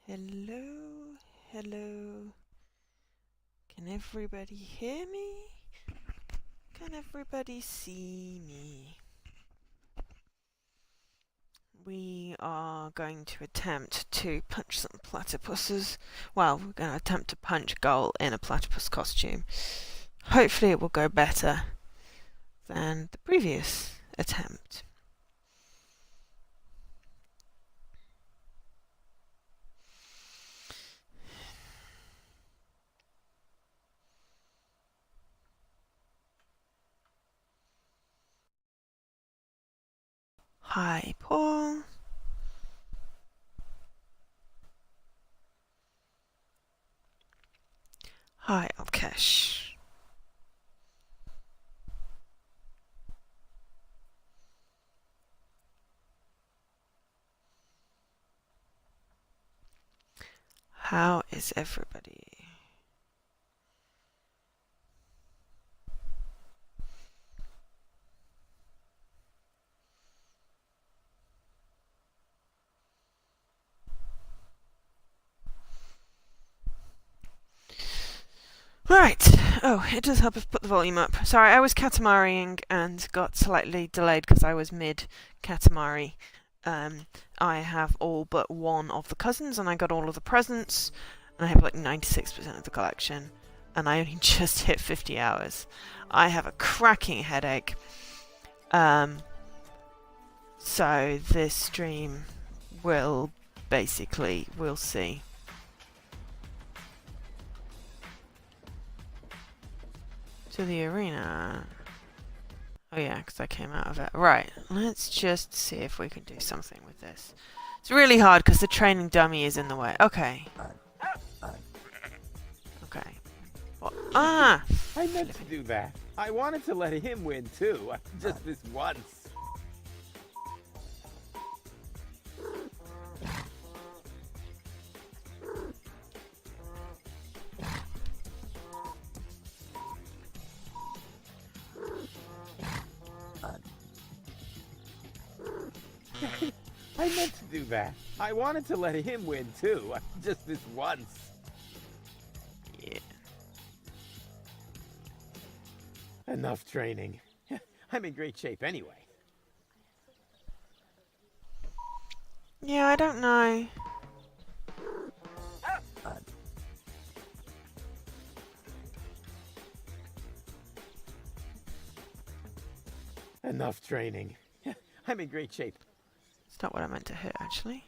Hello, hello. Can everybody hear me? Can everybody see me? We are going to attempt to punch some platypuses. Well, we're going to attempt to punch Gull in a platypus costume. Hopefully it will go better than the previous attempt. Hi, Paul. Hi, Alkesh. How is everybody? Right. Oh, it does help if put the volume up. Sorry, I was Katamariing and got slightly delayed because I was mid-Katamari. I have all but one of the cousins and I got all of the presents. And I have like 96% of the collection. And I only just hit 50 hours. I have a cracking headache. So this stream will basically, we'll see. To the arena. Oh yeah, because I came out of it. Right, let's just see if we can do something with this. It's really hard because the training dummy is in the way. Okay. Okay. Well, I meant to do that. I wanted to let him win too. Just this once. I meant to do that. I wanted to let him win too. Just this once. Yeah. Enough training. I'm in great shape anyway. Yeah, I don't know. Enough training. I'm in great shape. It's not what I meant to hit, actually.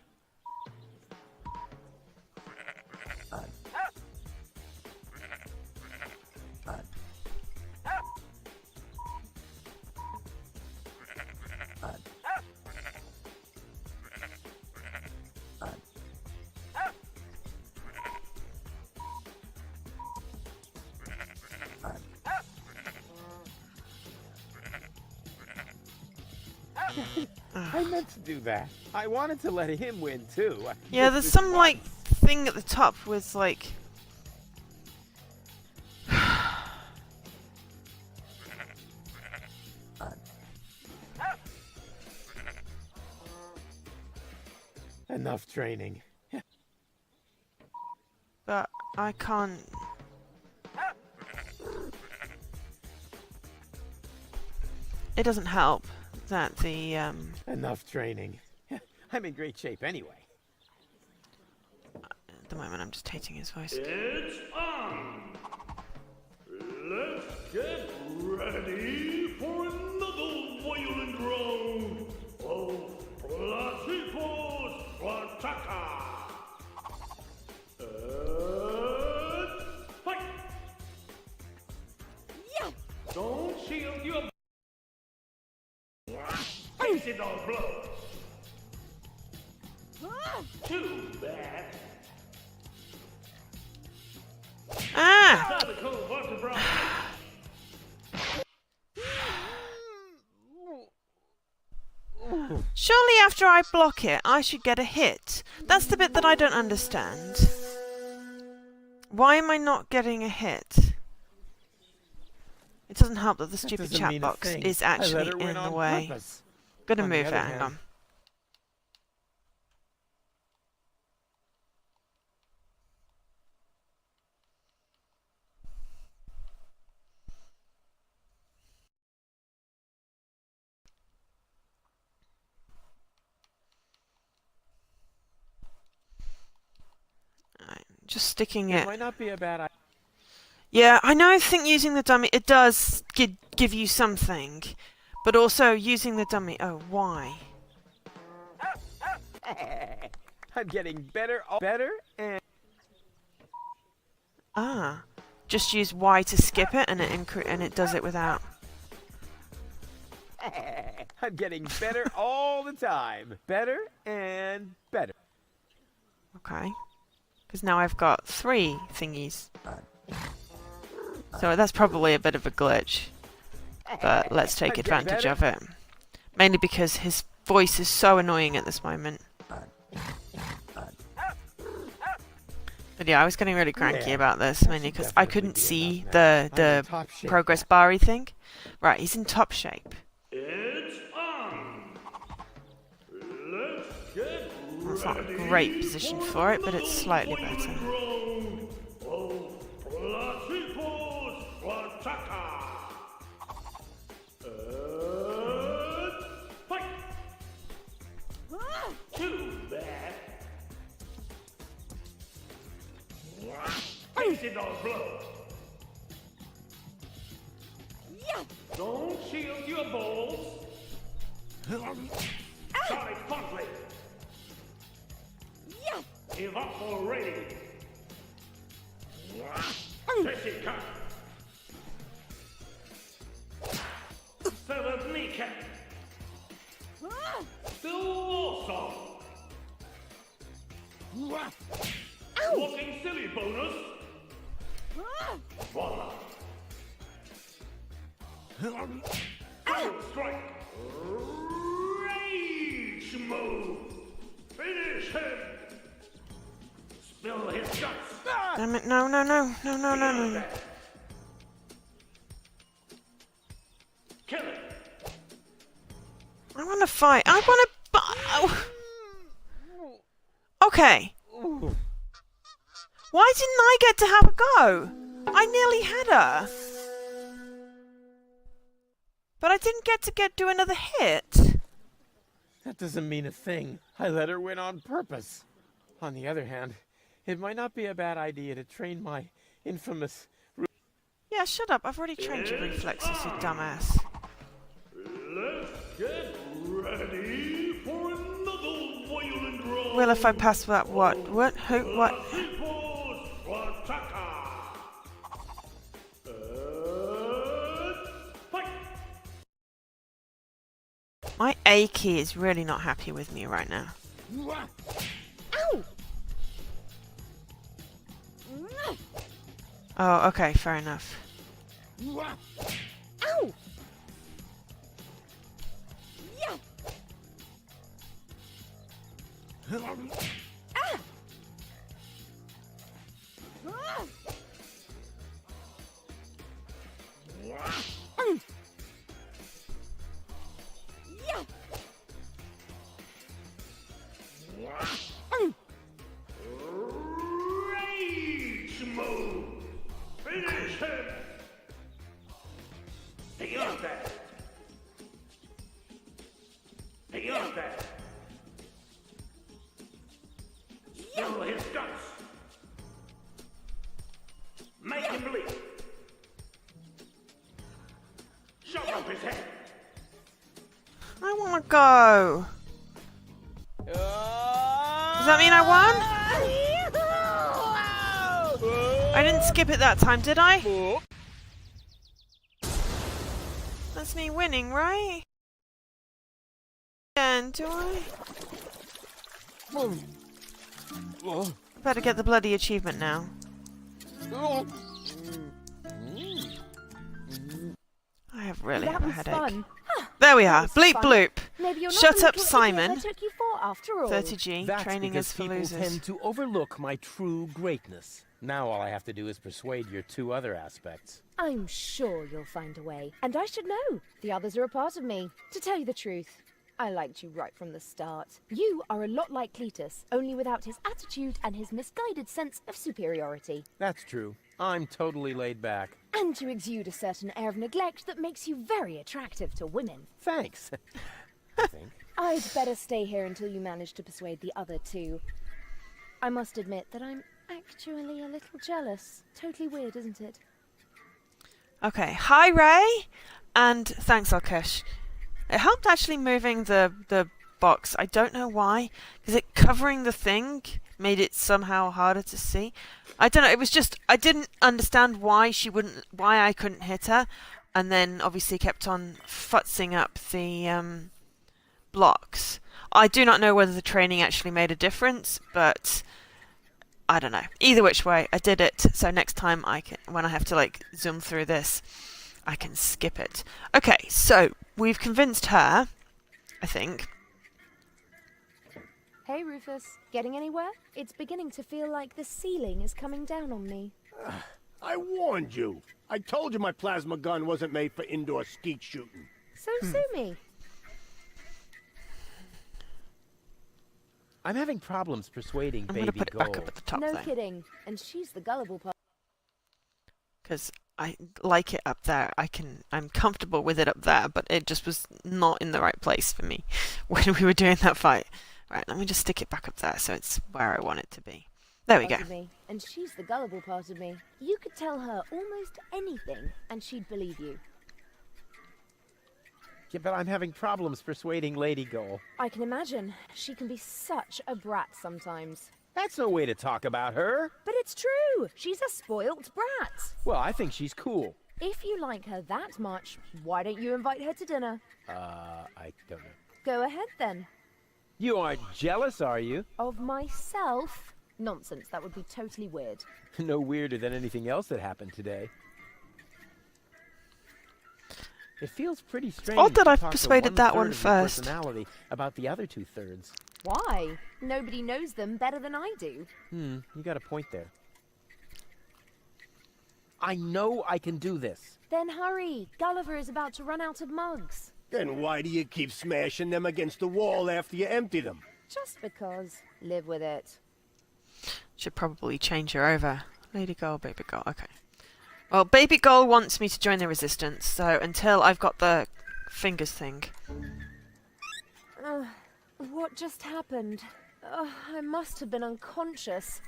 I meant to do that. I wanted to let him win too. Yeah, there's some like thing at the top with like Enough training. but I can't. It doesn't help that the Enough training. I'm in great shape anyway. at the moment I'm just hating his voice. It's on! Let's get ready for another violent round of Platypus Plataka! And fight! Yeah. Don't shield your spicy dog blow! Ah. Too bad! Ah! Time to go back to Brown. Surely after I block it, I should get a hit. That's the bit that I don't understand. Why am I not getting a hit? It doesn't help that the stupid chat box is actually in the way. Gonna move it, hang on. Just sticking It it. might not be a bad idea. Yeah, I think using the dummy, it does give you something. But also using the dummy... Oh, why? I'm getting better, and Ah. Just use Y to skip it and it does it without. I'm getting better all the time. Better and better. Okay. Because now I've got 3 thingies. So that's probably a bit of a glitch. But let's take advantage of it. Mainly because his voice is so annoying at this moment. But yeah, I was getting really cranky about this, mainly because I couldn't see the progress bar-y thing. Right, he's in top shape. It's on. Let's get That's not a great position for it, but it's slightly better. Too bad. Tasted all blood. Don't shield your balls. Sonic Funkley. Give up already. Session cut. Severed kneecap. Still awesome. Walking silly bonus. Voila. Double strike. Rage move. Finish him. Spill his guts. Damn it, no, no, no, no, no, no, no. Kill it. I want to fight. I want to... Okay. Why didn't I get to have a go? I nearly had her. But I didn't get to do another hit. That doesn't mean a thing. I let her win on purpose. On the other hand, it might not be a bad idea to train my infamous... Yeah, shut up. I've already trained your reflexes, you dumbass. Let's get ready for another violent round. Well, if I pass that, what? What? Who? What? My A key is really not happy with me right now. Ow! Oh, okay, fair enough. Ow! Yeah! Ah! Rage move. Finish him. Beyond that. Beyond that. Spill his guts. Make him bleed. Shove up his head. I want to go. Does that mean I won? I didn't skip it that time, did I? That's me winning, right? Again, do I? Better get the bloody achievement now. I have really That have a was headache. fun. There we are. was Bleep fun. bloop. Maybe you're not Shut the up, little Simon. idiot I took you for after all. 30G. That's Training because is for people losers. tend to overlook my true greatness. Now all I have to do is persuade your 2 other aspects. I'm sure you'll find a way. And I should know. The others are a part of me. To tell you the truth, I liked you right from the start. You are a lot like Cletus, only without his attitude and his misguided sense of superiority. That's true. I'm totally laid back. And you exude a certain air of neglect that makes you very attractive to women. Thanks. I think. I'd better stay here until you manage to persuade the other 2. I must admit that I'm actually a little jealous. Totally weird, isn't it? Okay, hi Ray, and thanks Alkesh. It helped actually moving the box. I don't know why, because it covering the thing made it somehow harder to see. I don't know. It was just I didn't understand why I couldn't hit her, and then obviously kept on futzing up the blocks. I do not know whether the training actually made a difference, but I don't know. Either which way, I did it. So next time when I have to like zoom through this, I can skip it. Okay, so we've convinced her, I think. Hey, Rufus. Getting anywhere? It's beginning to feel like the ceiling is coming down on me. I warned you. I told you my plasma gun wasn't made for indoor skeet shooting. So sue me. I'm having problems persuading I'm going baby to put it Gold. back up at the top No though, kidding. And she's the gullible part. because I like it up there. I'm comfortable with it up there, but it just was not in the right place for me when we were doing that fight. Right, let me just stick it back up there so it's where I want it to be. There we go. Part of me. And she's the gullible part of me. You could tell her almost anything, and she'd believe you. Yeah, but I'm having problems persuading Lady Gold. I can imagine. She can be such a brat sometimes. That's no way to talk about her. But it's true. She's a spoilt brat. Well, I think she's cool. If you like her that much, why don't you invite her to dinner? I don't know. Go ahead then. You aren't jealous, are you? Of myself? Nonsense, that would be totally weird. No weirder than anything else that happened today. It feels pretty strange. odd that to I've talk to persuaded that one one-third of your first. Personality about the other 2/3. Why? Nobody knows them better than I do. You got a point there. I know I can do this. Then hurry. Gulliver is about to run out of mugs. Then why do you keep smashing them against the wall after you empty them? Just because. Live with it. Should probably change her over. Lady Girl, Baby Girl. Okay. Well, Baby Girl wants me to join the resistance, so until I've got the fingers thing. What just happened? I must have been unconscious.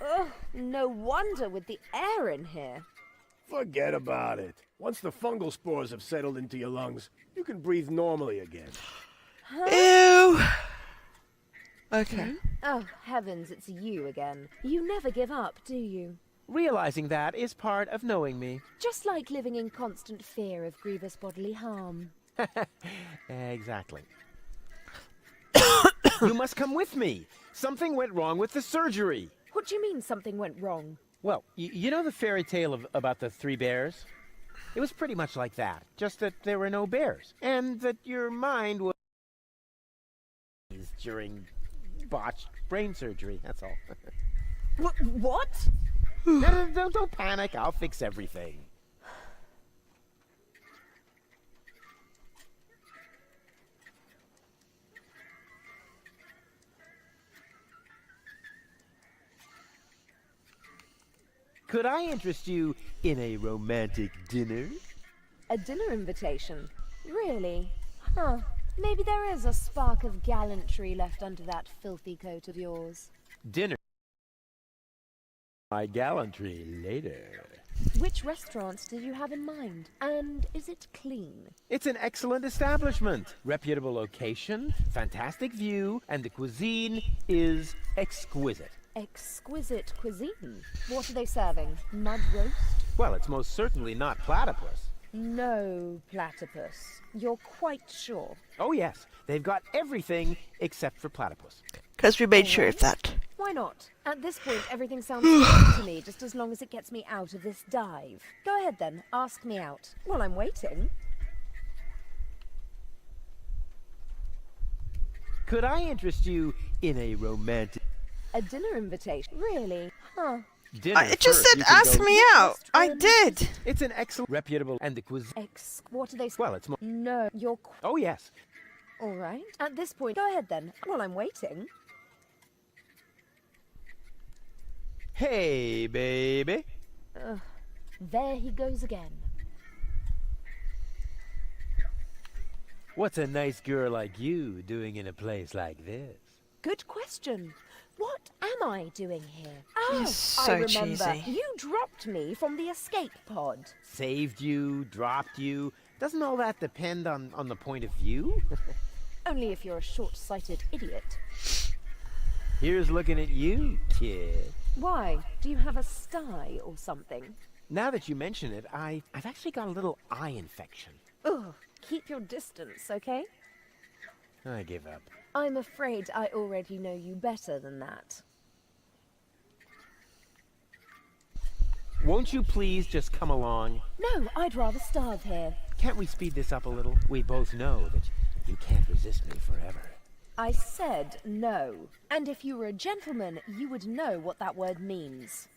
No wonder with the air in here. Forget about it. Once the fungal spores have settled into your lungs, you can breathe normally again. Ew. Okay. Oh, heavens, it's you again. You never give up, do you? Realizing that is part of knowing me. Just like living in constant fear of grievous bodily harm. Exactly. You must come with me. Something went wrong with the surgery. What do you mean something went wrong? Well, you know the fairy tale about the 3 bears? It was pretty much like that, just that there were no bears, and that your mind was during botched brain surgery, that's all. What? No, don't panic, I'll fix everything. Could I interest you in a romantic dinner? A dinner invitation? Really? Huh. Maybe there is a spark of gallantry left under that filthy coat of yours. Dinner. My gallantry later. Which restaurant did you have in mind? And is it clean? It's an excellent establishment. Reputable location, fantastic view, and the cuisine is exquisite. Exquisite cuisine. What are they serving? Mud roast? Well, it's most certainly not platypus. No platypus. You're quite sure? Oh yes, they've got everything except for platypus. Because we made sure of that. Why not? At this point, everything sounds fine to me, just as long as it gets me out of this dive. Go ahead then, ask me out. While I'm waiting. Could I interest you in a romantic A dinner invitation? Really? Huh. dinner? It just first? said You can ask go- me out. I did. It's an excellent, reputable, and the cuisine. What are they? Well, it's No, you're. oh yes. All right. At this point, go ahead then. While I'm waiting. Hey, baby. There he goes again. What's a nice girl like you doing in a place like this? Good question. What am I doing here? Oh, You're so I remember. cheesy. You dropped me from the escape pod. Saved you, dropped you. Doesn't all that depend on the point of view? Only if you're a short-sighted idiot. Here's looking at you, kid. Why? Do you have a sty or something? Now that you mention it, I've actually got a little eye infection. Ugh, keep your distance, okay? I give up. I'm afraid I already know you better than that. Won't you please just come along? No, I'd rather starve here. Can't we speed this up a little? We both know that you can't resist me forever. I said no. And if you were a gentleman, you would know what that word means.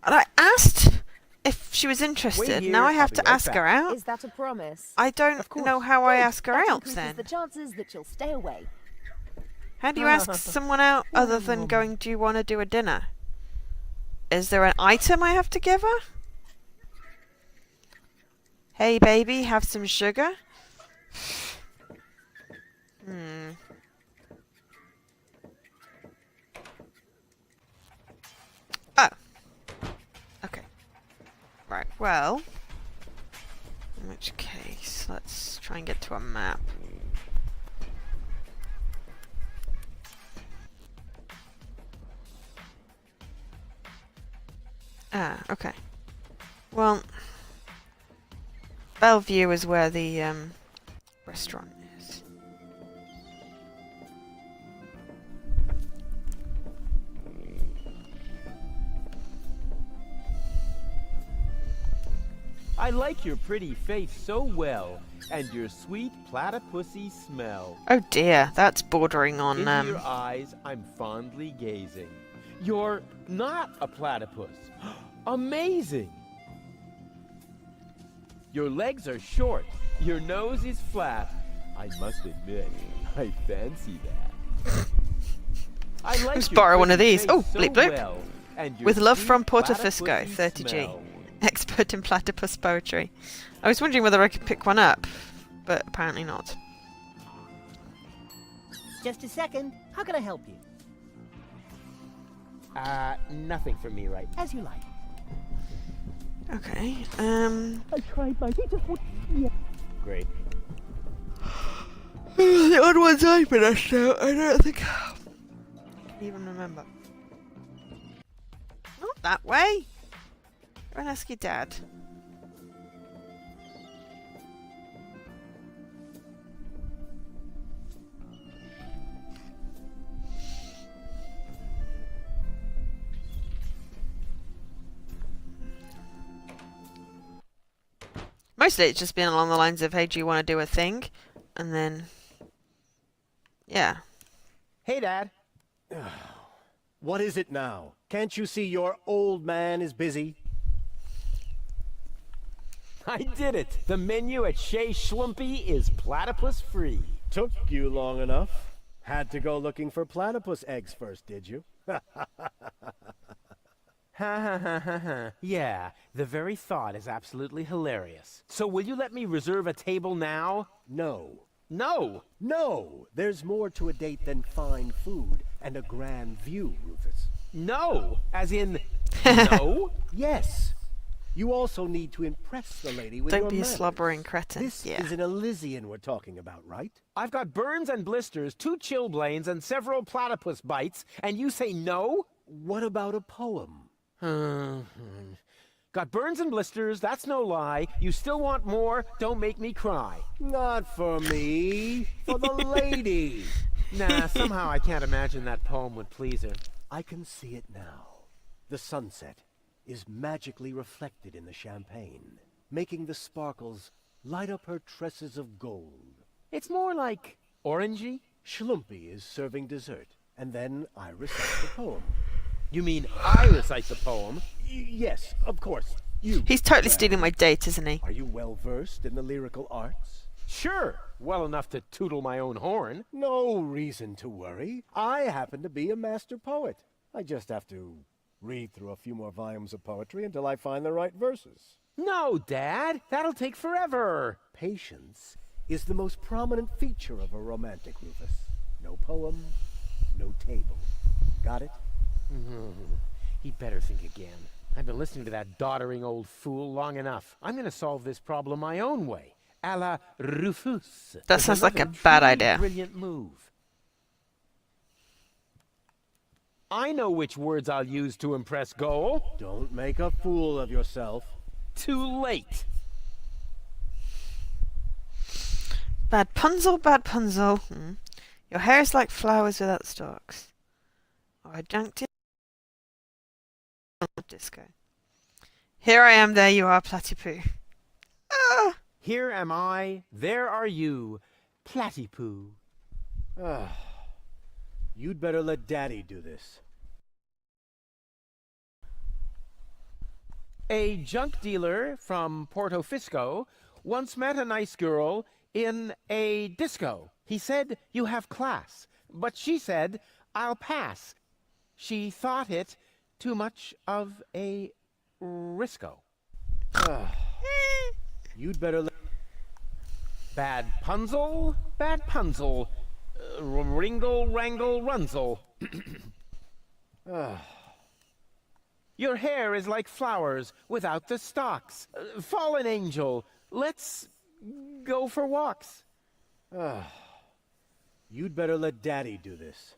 And I asked if she was interested. Wait here, Now I have I'll be to right ask back. her out. Is that a promise? I don't Of course. know how I Good. ask her That out increases then. the chances that you'll stay away. How do you ask someone out other than going, do you want to do a dinner? Is there an item I have to give her? Hey baby, have some sugar? Oh. Okay. Right, well. In which case, let's try and get to a map. Ah, okay. Well, Bellevue is where the restaurant is. I like your pretty face so well, and your sweet platypusy smell. Oh dear, that's bordering on Into your eyes, I'm fondly gazing. You're not a platypus. Amazing! Your legs are short. Your nose is flat. I must admit, I fancy that. I like Let's your borrow one of pretty these. face Oh, so bleep bloop. well, and your With love sweet from Porto Fisco, platypusy 30G. smell. Expert in platypus poetry. I was wondering whether I could pick one up, but apparently not. Just a second. How can I help you? Nothing for me right now. As you like. Okay, I tried my... He just would... Yeah. Great. the odd ones I finished out, I don't think I can even remember. Not that way! Go and ask your dad. Mostly it's just been along the lines of, hey, do you want to do a thing? And then, yeah. Hey, Dad. What is it now? Can't you see your old man is busy? I did it. The menu at Chez Schlumpy is platypus free. Took you long enough. Had to go looking for platypus eggs first, did you? Ha ha ha ha ha. Yeah, the very thought is absolutely hilarious. So will you let me reserve a table now? No. No! No! There's more to a date than fine food and a grand view, Rufus. No! As in, no? Yes. You also need to impress the lady with Don't your be a manners. slobbering cretin. This Yeah. is an Elysian we're talking about, right? I've got burns and blisters, 2 chilblains, and several platypus bites, and you say no? What about a poem? Got burns and blisters, that's no lie. You still want more? Don't make me cry. Not for me, for the lady. Nah, somehow I can't imagine that poem would please her. I can see it now. The sunset is magically reflected in the champagne, making the sparkles light up her tresses of gold. It's more like orangey. Schlumpy is serving dessert, and then I recite the poem. You mean I recite the poem? Yes, of course. You. He's totally Well, stealing my date, isn't he? Are you well versed in the lyrical arts? Sure, well enough to tootle my own horn. No reason to worry. I happen to be a master poet. I just have to read through a few more volumes of poetry until I find the right verses. No, Dad, that'll take forever. Patience is the most prominent feature of a romantic, Rufus. No poem, no table. Got it? He'd better think again. I've been listening to that doddering old fool long enough. I'm going to solve this problem my own way, a la Rufus. That with sounds like a another bad truly idea. Brilliant move. I know which words I'll use to impress Goal. Don't make a fool of yourself. Too late. Bad punzel, bad punzel. Your hair is like flowers without stalks. Oh, I junked it. Disco. Here I am, there you are, Platypoo. Ah! Here am I, there are you, Platypoo. You'd better let Daddy do this. A junk dealer from Porto Fisco once met a nice girl in a disco. He said, "You have class." But she said, "I'll pass." She thought it too much of a risco. You'd better let... Bad punzel, bad punzel. Ringle, wrangle, runzel. Your hair is like flowers without the stalks. Fallen angel, let's go for walks. You'd better let Daddy do this.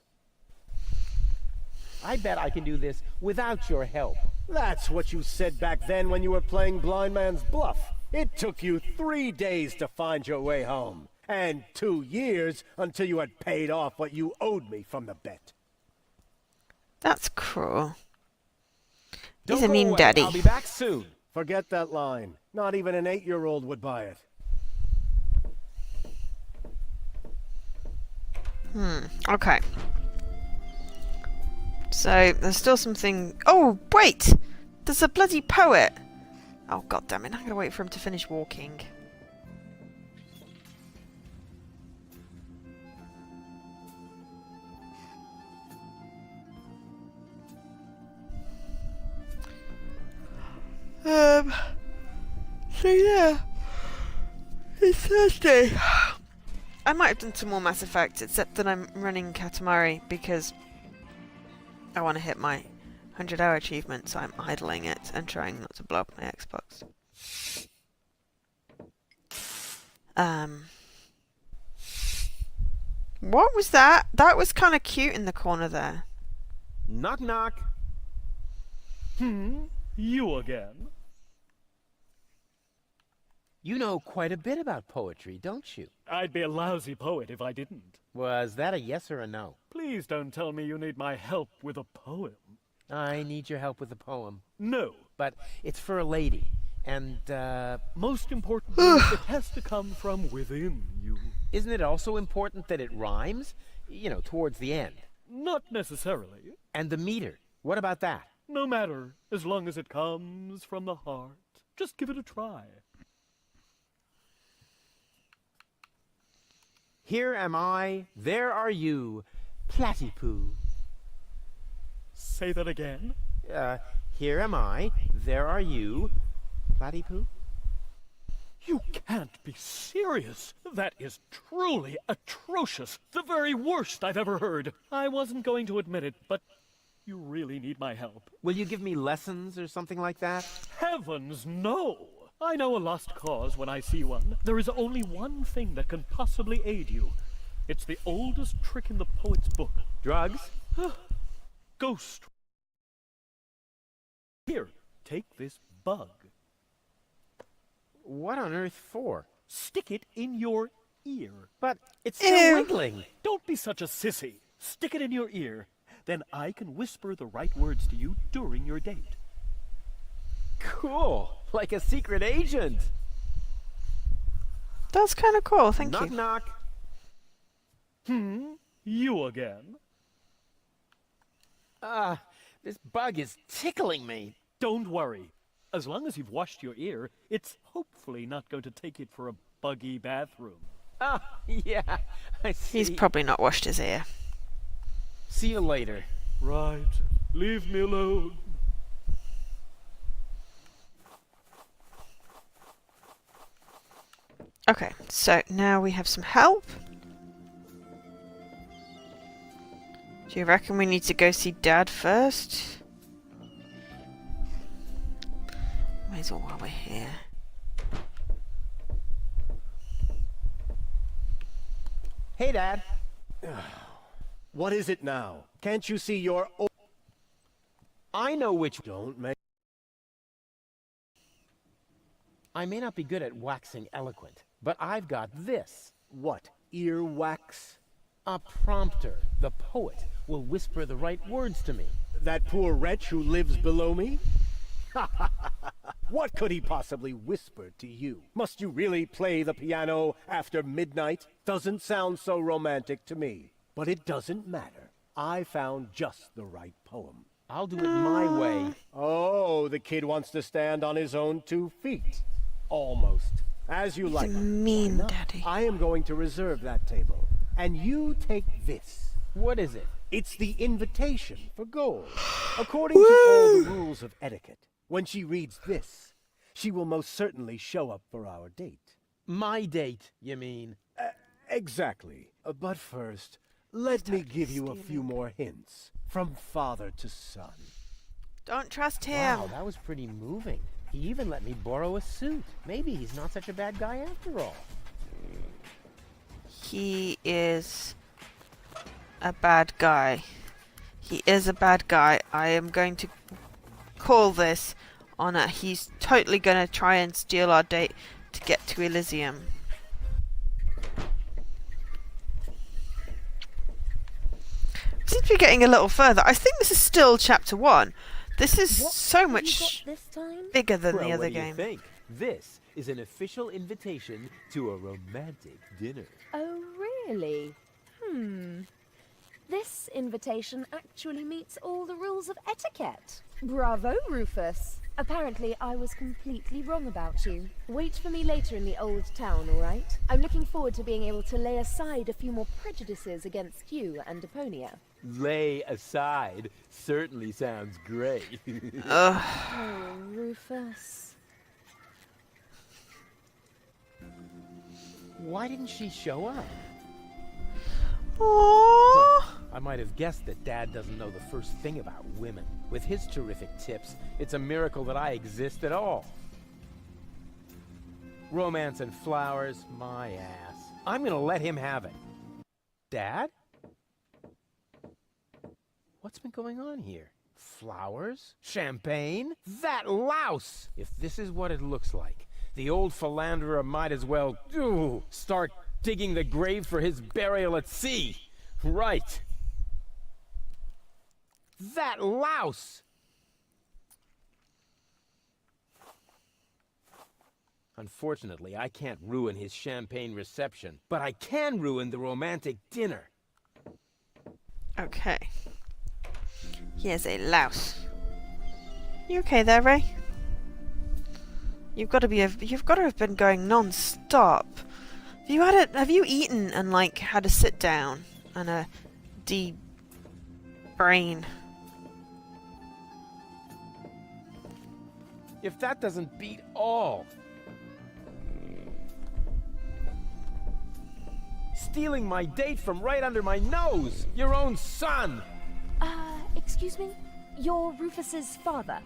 I bet I can do this without your help. That's what you said back then when you were playing Blind Man's Bluff. It took you 3 days to find your way home. And 2 years until you had paid off what you owed me from the bet. That's cruel. Don't He's a go mean away. daddy. I'll be back soon. Forget that line. Not even an 8-year-old would buy it. Okay. So, there's still something... Oh, wait! There's a bloody poet! Oh, god damn it. I'm gonna wait for him to finish walking. So yeah. It's Thursday. I might have done some more Mass Effect, except that I'm running Katamari because I want to hit my 100-hour achievement, so I'm idling it and trying not to blow up my Xbox. What was that? That was kind of cute in the corner there. Knock, knock. You again? You know quite a bit about poetry, don't you? I'd be a lousy poet if I didn't. Was that a yes or a no? Please don't tell me you need my help with a poem. I need your help with a poem. No. But it's for a lady. And, Most importantly, it has to come from within you. isn't it also important that it rhymes? You know, towards the end. Not necessarily. And the meter. What about that? No matter, as long as it comes from the heart. Just give it a try. Here am I, there are you, Platypoo. Say that again. Here am I, there are you, Platypoo. You can't be serious. That is truly atrocious. The very worst I've ever heard. I wasn't going to admit it, but you really need my help. Will you give me lessons or something like that? Heavens, no! I know a lost cause when I see one. There is only one thing that can possibly aid you. It's the oldest trick in the poet's book. Drugs? Ghost. Here, take this bug. What on earth for? Stick it in your ear. But it's still Ew. wiggling. Don't be such a sissy. Stick it in your ear. Then I can whisper the right words to you during your date. Cool. Like a secret agent. That's kind of cool, thank Knock, you. knock. You again? This bug is tickling me. Don't worry. As long as you've washed your ear, it's hopefully not going to take it for a buggy bathroom. Yeah, I see. He's probably not washed his ear. See you later. Right. Leave me alone. Okay, so now we have some help. Do you reckon we need to go see Dad first? Might as well while we're here. Hey, Dad. What is it now? Can't you see your I know which... Don't make... I may not be good at waxing eloquent, but I've got this. What? Earwax? A prompter. The poet will whisper the right words to me. That poor wretch who lives below me? What could he possibly whisper to you? Must you really play the piano after midnight? Doesn't sound so romantic to me. But it doesn't matter. I found just the right poem. I'll do it my way. Oh, the kid wants to stand on his own 2 feet. Almost. As you like. Mean, Why not? Daddy. I am going to reserve that table. And you take this. What is it? It's the invitation for gold. According to all the rules of etiquette, when she reads this, she will most certainly show up for our date. My date, you mean? Exactly. But first, let me give you a few more hints. From father to son. Don't trust him. Wow, that was pretty moving. He even let me borrow a suit. Maybe he's not such a bad guy after all. He is a bad guy. He is a bad guy. I am going to call this on a... He's totally going to try and steal our date to get to Elysium. Seems to be getting a little further. I think this is still chapter 1. This is so much This time? bigger than Well, the other what do you game. think? This is an official invitation to a romantic dinner. Oh, really? This invitation actually meets all the rules of etiquette. Bravo, Rufus. Apparently, I was completely wrong about you. Wait for me later in the old town, all right? I'm looking forward to being able to lay aside a few more prejudices against you and Deponia. Lay aside certainly sounds great. Ugh. Oh, Rufus. Why didn't she show up? Aww. I might have guessed that Dad doesn't know the first thing about women. With his terrific tips, it's a miracle that I exist at all. Romance and flowers, my ass. I'm gonna let him have it. Dad? What's been going on here? Flowers? Champagne? That louse! If this is what it looks like, the old philanderer might as well, start digging the grave for his burial at sea. Right. That louse! Unfortunately, I can't ruin his champagne reception, but I can ruin the romantic dinner. Okay. Here's a louse. You okay there, Ray? You've got to have been going non-stop. Have you eaten and like had a sit down and a brain? If that doesn't beat all. Stealing my date from right under my nose! Your own son! Excuse me? You're Rufus's father?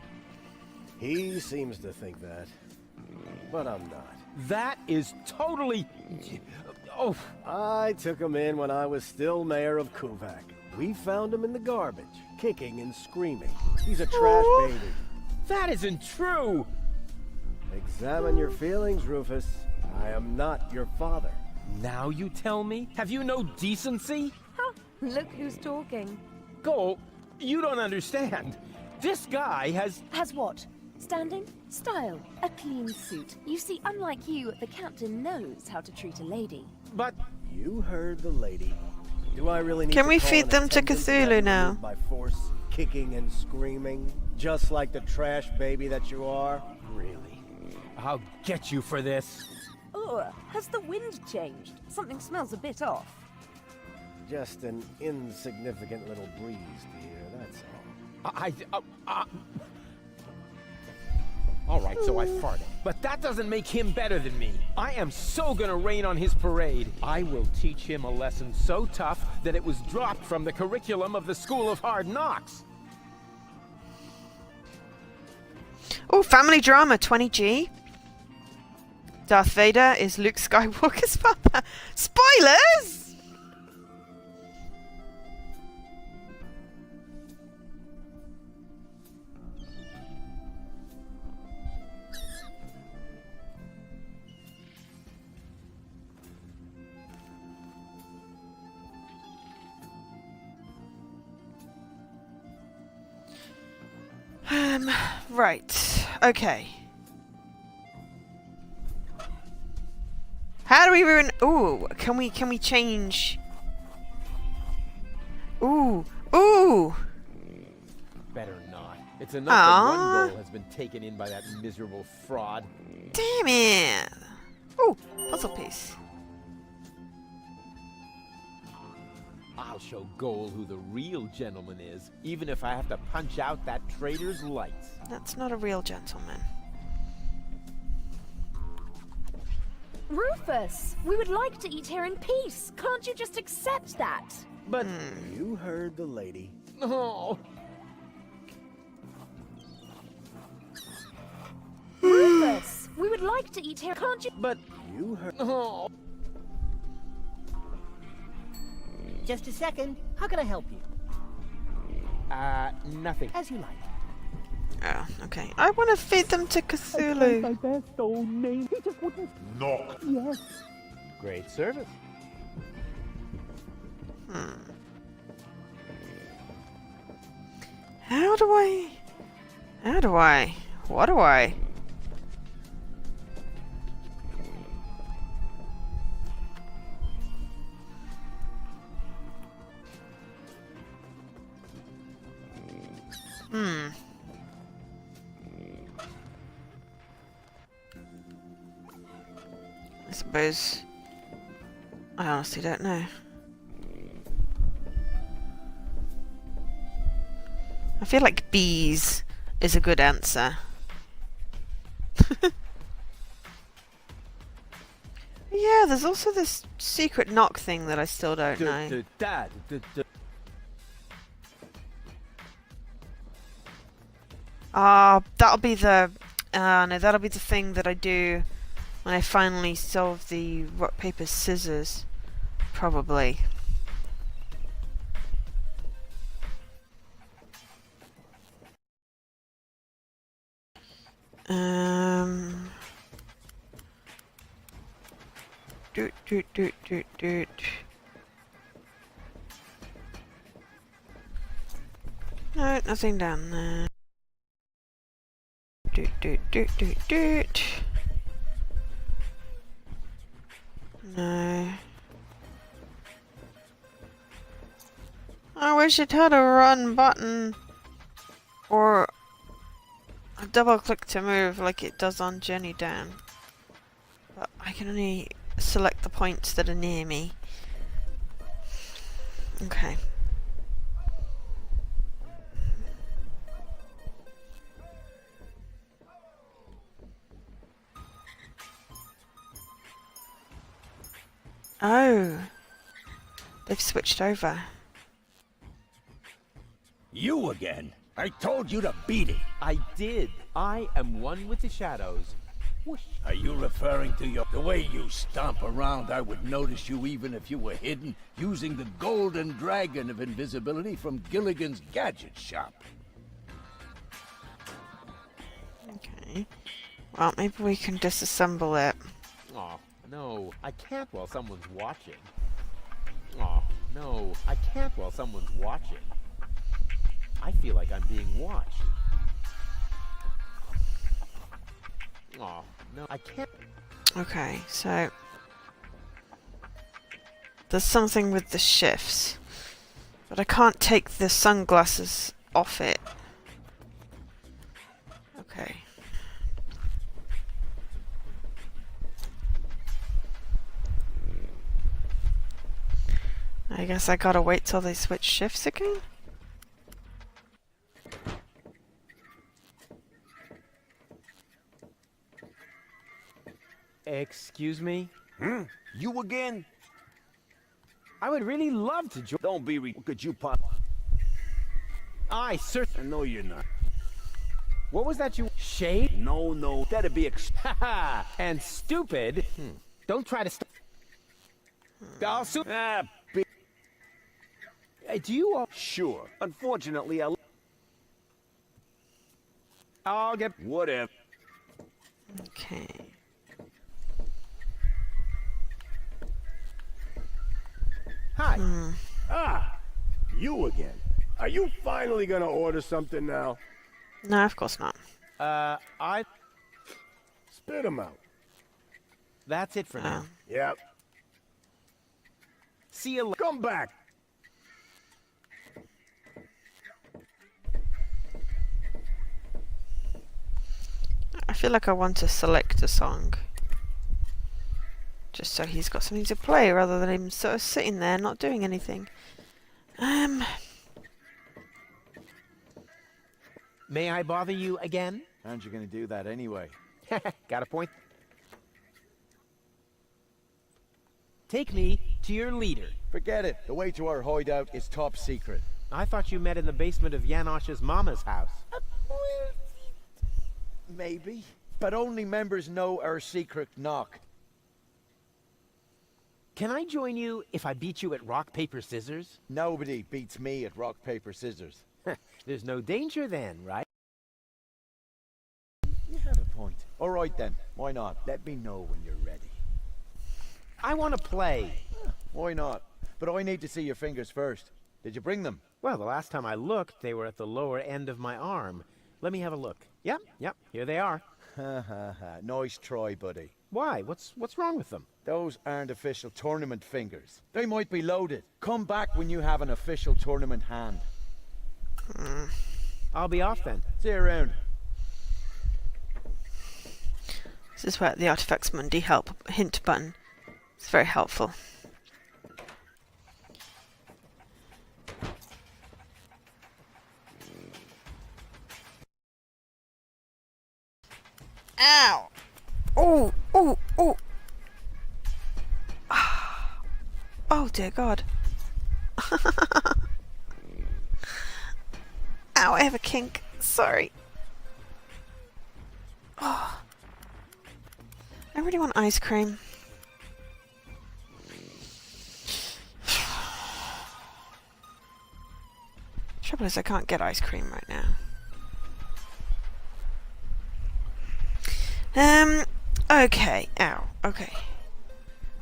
He seems to think that. But I'm not. That is totally... Oh, I took him in when I was still mayor of Kuvak. We found him in the garbage, kicking and screaming. He's a trash baby. that isn't true! Examine your feelings, Rufus. I am not your father. Now you tell me? Have you no decency? Huh, look who's talking. Go, you don't understand. This guy has... Has what? Standing? Style. A clean suit. You see, unlike you, the captain knows how to treat a lady. But... You heard the lady. Do I really need Can to we call feed an them to attendant Cthulhu have you now? removed by force, kicking and screaming, just like the trash baby that you are? Really? I'll get you for this. Ugh, has the wind changed? Something smells a bit off. Just an insignificant little breeze, dear, that's all. All right, so I farted. But that doesn't make him better than me. I am so gonna rain on his parade. I will teach him a lesson so tough that it was dropped from the curriculum of the School of Hard Knocks. Oh, family drama, 20G. Darth Vader is Luke Skywalker's father. Spoilers! Right. Okay. How do we ruin? Ooh, can we change? Ooh, ooh. Better not. It's enough that one goal has been taken in by that miserable fraud. Damn it. Ooh, puzzle piece. I'll show Goal who the real gentleman is, even if I have to punch out that traitor's lights. That's not a real gentleman. Rufus, we would like to eat here in peace. Can't you just accept that? But You heard the lady. oh, Rufus, we would like to eat here. Can't you? but You heard. oh, Just a second. How can I help you? nothing. As you like. Oh, okay. I want to feed them to Cthulhu. My best old name. He just wouldn't. Knock. Yes. Great service. How do I? What do I? I suppose. I honestly don't know. I feel like bees is a good answer. Yeah, there's also this secret knock thing that I still don't know. That'll be the no, that'll be the thing that I do when I finally solve the rock, paper, scissors. Probably. Doot. No, nothing down there. Doot. No. I wish it had a run button. Or a double click to move like it does on Journey Down. But I can only select the points that are near me. Okay. Oh. They've switched over. You again? I told you to beat it. I did. I am one with the shadows. Whoosh. Are you referring to the way you stomp around? I would notice you even if you were hidden, using the golden dragon of invisibility from Gilligan's gadget shop. Okay. Well, maybe we can disassemble it. Oh, no. I can't while someone's watching. Oh, no. I can't while someone's watching. I feel like I'm being watched. Oh, no. I can't. Okay, so there's something with the shifts, but I can't take the sunglasses off it. Okay. I guess I gotta wait till they switch shifts again? Excuse me? You again? I would really love to join. Don't be could you pop? I certainly. No, you're not. What was that you shade? No, that'd be Haha, and stupid. Don't try to stop. Hey, do you all... sure. Unfortunately, I'll get... whatever. Okay. Hi. Ah, you again. Are you finally gonna order something now? No, of course not. I... Spit them out. That's it for now. Yep. See you later. Come back. I feel like I want to select a song. Just so he's got something to play rather than him sort of sitting there not doing anything. May I bother you again? Aren't you gonna do that anyway? Got a point? Take me to your leader. Forget it. The way to our hideout is top secret. I thought you met in the basement of Janosch's mama's house. Maybe. But only members know our secret knock. Can I join you if I beat you at rock, paper, scissors? Nobody beats me at rock, paper, scissors. There's no danger then, right? You have a point. All right then. Why not? Let me know when you're ready. I want to play. Why not? But I need to see your fingers first. Did you bring them? Well, the last time I looked, they were at the lower end of my arm. Let me have a look. Yep, here they are. Ha ha ha. Nice try, buddy. Why? What's wrong with them? Those aren't official tournament fingers. They might be loaded. Come back when you have an official tournament hand. I'll be off then. See you around. This is where the Artifacts Mundi help hint button is very helpful. Ow! Oh! Oh dear God. Ow, I have a kink. Sorry. Oh. I really want ice cream. Trouble is I can't get ice cream right now. Okay. Ow. Okay.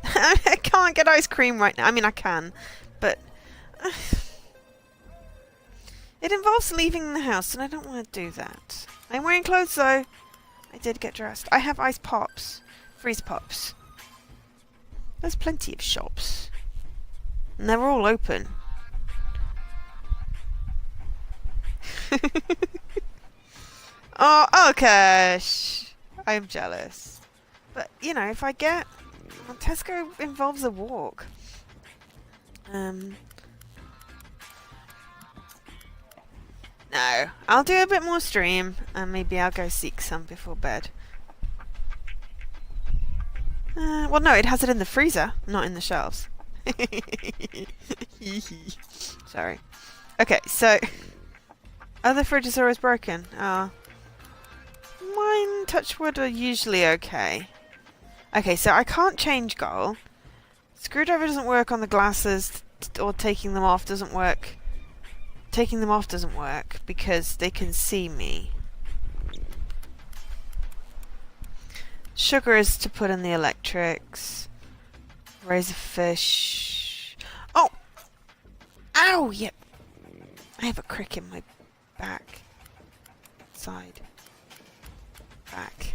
I can't get ice cream right now. I mean, I can, but it involves leaving the house, and I don't want to do that. I'm wearing clothes, though. I did get dressed. I have ice pops. Freeze pops. There's plenty of shops. And they're all open. Oh, okay. I'm jealous. But, you know, if I get... Well, Tesco involves a walk. No. I'll do a bit more stream, and maybe I'll go seek some before bed. Well, no, it has it in the freezer, not in the shelves. Sorry. Okay, so... Other fridges are always broken. Mine, touch wood, are usually okay. Okay, so I can't change goal. Screwdriver doesn't work on the glasses, or taking them off doesn't work. Taking them off doesn't work because they can see me. Sugar is to put in the electrics. Raise a fish. Oh! Ow! Yep. I have a crick in my back. Side. Back.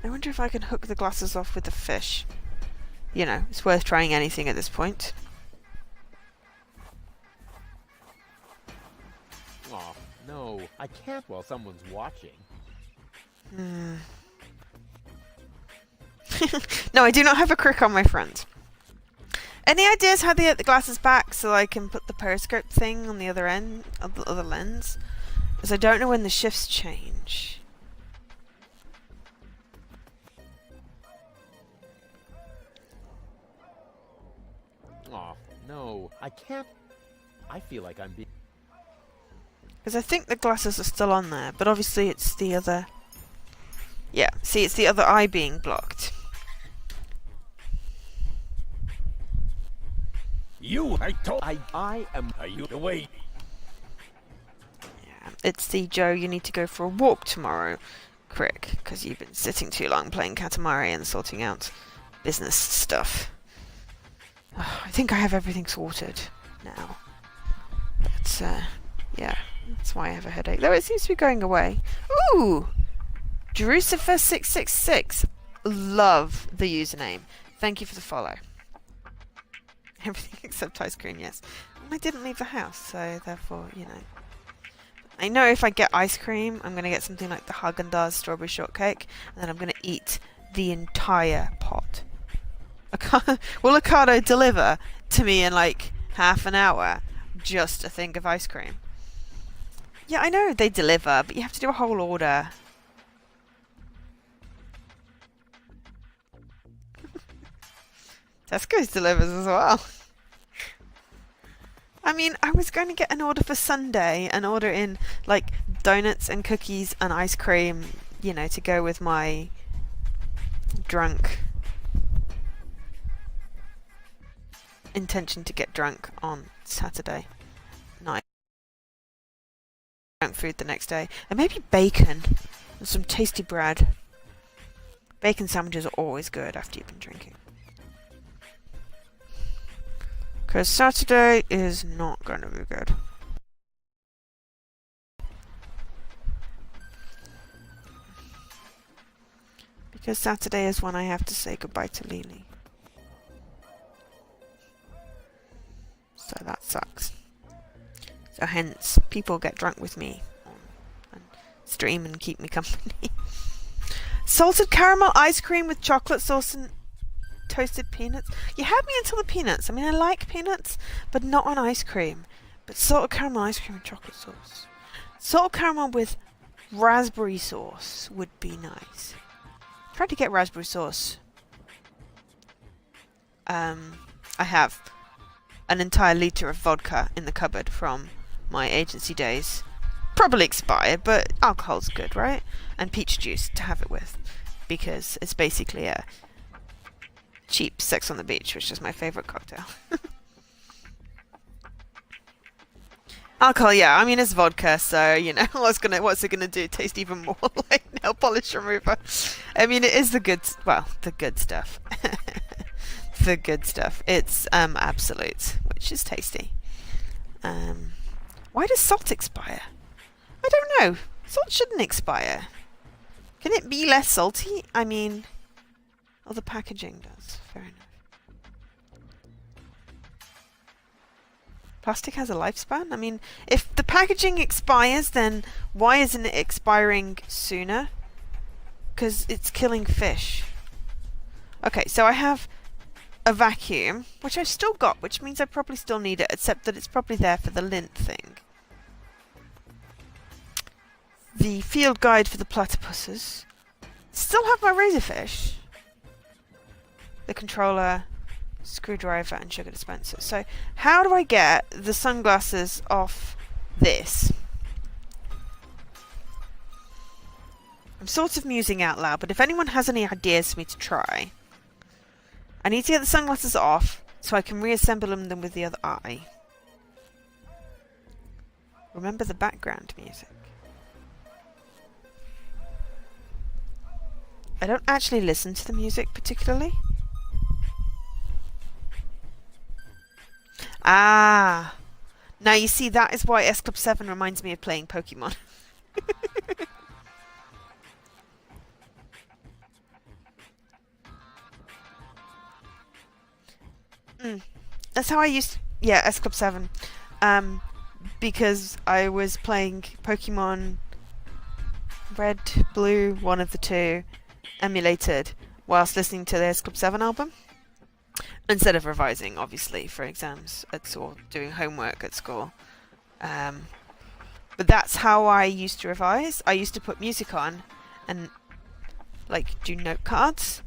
I wonder if I can hook the glasses off with the fish. You know, it's worth trying anything at this point. Oh, no. I can't while someone's watching. No, I do not have a crick on my front. Any ideas how to get the glasses back so I can put the periscope thing on the other end of the other lens? Because I don't know when the shifts change. Oh, no, I can't. I feel like I'm being... Because I think the glasses are still on there, but obviously it's the other... Yeah, see, it's the other eye being blocked. I am... Are you away? Yeah, it's the Joe, you need to go for a walk tomorrow, Crick, because you've been sitting too long playing Katamari and sorting out business stuff. I think I have everything sorted now. But, yeah, that's why I have a headache. Though it seems to be going away. Ooh! Drucifer666. Love the username. Thank you for the follow. Everything except ice cream, yes. I didn't leave the house, so therefore, you know. I know if I get ice cream, I'm going to get something like the Haagen-Dazs strawberry shortcake, and then I'm going to eat the entire pot. Will Ocado deliver to me in like half an hour just a thing of ice cream? Yeah, I know they deliver, but you have to do a whole order. Tesco's delivers as well. I mean, I was going to get an order for Sunday and order in like donuts and cookies and ice cream, you know, to go with my drunk intention to get drunk on Saturday night. Drunk food the next day. And maybe bacon and some tasty bread. Bacon sandwiches are always good after you've been drinking. Because Saturday is not going to be good. Because Saturday is when I have to say goodbye to Lily. So that sucks. So hence, people get drunk with me and stream and keep me company. Salted caramel ice cream with chocolate sauce and toasted peanuts. You had me until the peanuts. I mean, I like peanuts, but not on ice cream. But salted caramel ice cream and chocolate sauce. Salted caramel with raspberry sauce would be nice. Tried to get raspberry sauce. I have an entire litre of vodka in the cupboard from my agency days. Probably expired, but alcohol's good, right? And peach juice to have it with. Because it's basically a cheap Sex on the Beach, which is my favourite cocktail. Alcohol, yeah, I mean it's vodka, so you know what's it gonna do? Taste even more like nail polish remover. I mean it is the good stuff. The good stuff. It's Absolute, which is tasty. Why does salt expire? I don't know. Salt shouldn't expire. Can it be less salty? I mean, the packaging does. Fair enough. Plastic has a lifespan? I mean, if the packaging expires, then why isn't it expiring sooner? Because it's killing fish. Okay, so I have a vacuum, which I've still got, which means I probably still need it, except that it's probably there for the lint thing. The field guide for the platypuses. Still have my razorfish. The controller, screwdriver, and sugar dispenser. So, how do I get the sunglasses off this? I'm sort of musing out loud, but if anyone has any ideas for me to try, I need to get the sunglasses off so I can reassemble them with the other eye. Remember the background music. I don't actually listen to the music particularly. Ah! Now you see, that is why S Club 7 reminds me of playing Pokemon. That's how I used... Yeah, S Club 7. Because I was playing Pokemon Red, Blue, one of the two, emulated, whilst listening to the S Club 7 album. Instead of revising, obviously, for exams at school, doing homework at school. But that's how I used to revise. I used to put music on and, like, do note cards.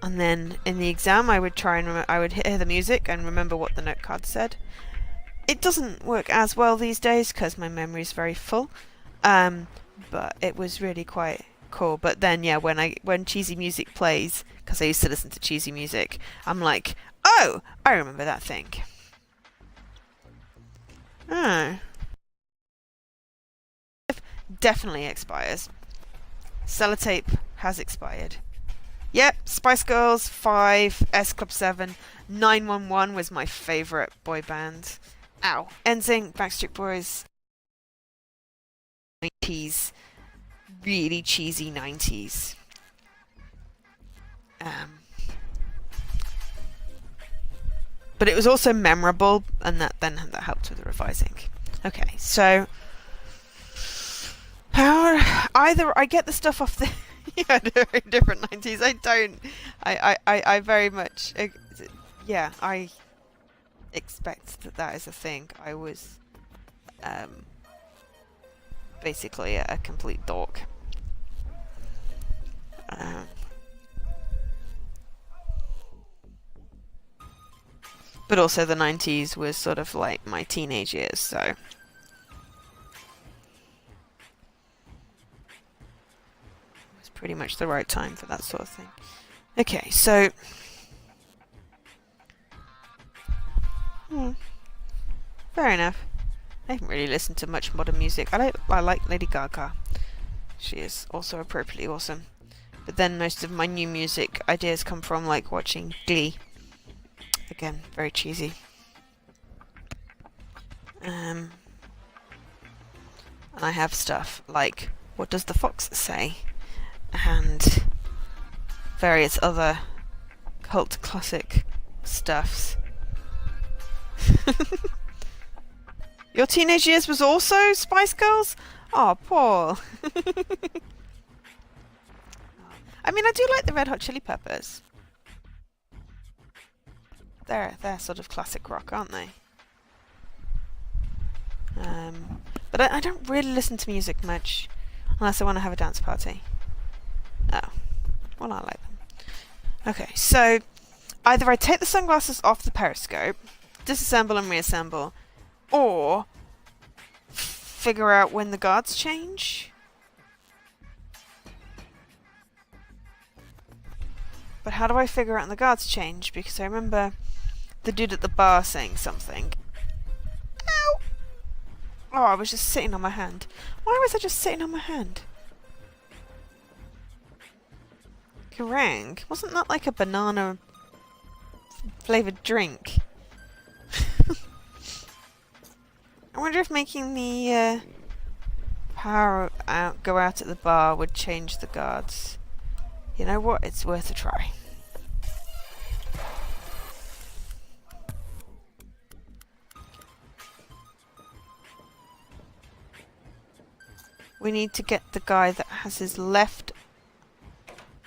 And then in the exam, I would try and I would hear the music and remember what the note card said. It doesn't work as well these days because my memory is very full, but it was really quite cool. But then, yeah, when cheesy music plays, because I used to listen to cheesy music, I'm like, oh, I remember that thing. Oh. Definitely expires. Sellotape has expired. Yep, Spice Girls 5, S Club 7, 911 was my favourite boy band. Ow. NSYNC, Backstreet Boys. 90s. Really cheesy 90s. But it was also memorable, and that helped with the revising. Okay, so either I get the stuff off the very different 90s. I don't. I very much. Yeah, I expect that is a thing. I was basically a complete dork. But also the 90s was sort of like my teenage years, so it was pretty much the right time for that sort of thing. Okay, so fair enough. I haven't really listened to much modern music. I like Lady Gaga. She is also appropriately awesome. But then most of my new music ideas come from like watching Glee. Again, very cheesy. And I have stuff like What Does the Fox Say? And various other cult classic stuffs. Your teenage years was also Spice Girls? Oh, Paul. I mean, I do like the Red Hot Chili Peppers. They're sort of classic rock, aren't they? But I don't really listen to music much unless I want to have a dance party. Oh, well, I like them. Okay, so either I take the sunglasses off the periscope, disassemble and reassemble, or figure out when the guards change. But how do I figure out when the guards change? Because I remember the dude at the bar saying something. Ow! Oh, I was just sitting on my hand. Why was I just sitting on my hand? Kerrang! Wasn't that like a banana flavoured drink? I wonder if making the power go out at the bar would change the guards. You know what? It's worth a try. We need to get the guy that has his left,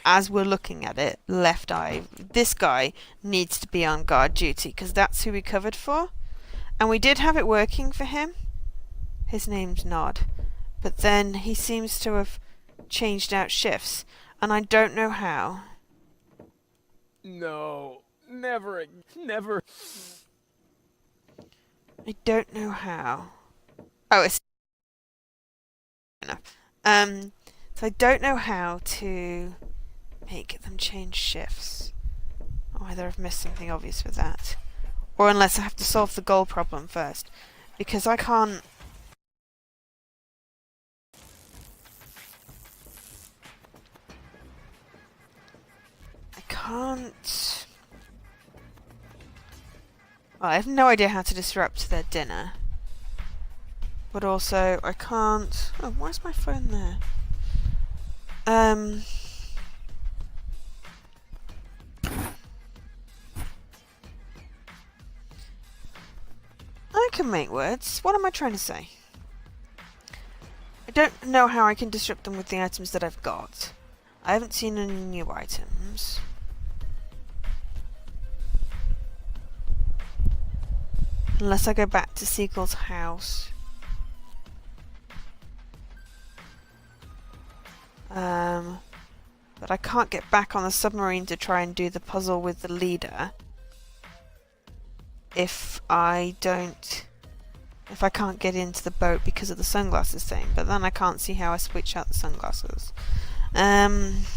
as we're looking at it, left eye. This guy needs to be on guard duty because that's who we covered for. And we did have it working for him. His name's Nod. But then he seems to have changed out shifts. And I don't know how. No, never, never. I don't know how. Oh, it's enough. So I don't know how to make them change shifts. Oh, either I've missed something obvious with that. Or unless I have to solve the goal problem first. Because I can't... Well, I have no idea how to disrupt their dinner. But also, I can't... Oh, why's my phone there? I can make words. What am I trying to say? I don't know how I can disrupt them with the items that I've got. I haven't seen any new items. Unless I go back to Seagull's house. But I can't get back on the submarine to try and do the puzzle with the leader if I can't get into the boat because of the sunglasses thing. But then I can't see how I switch out the sunglasses. Let's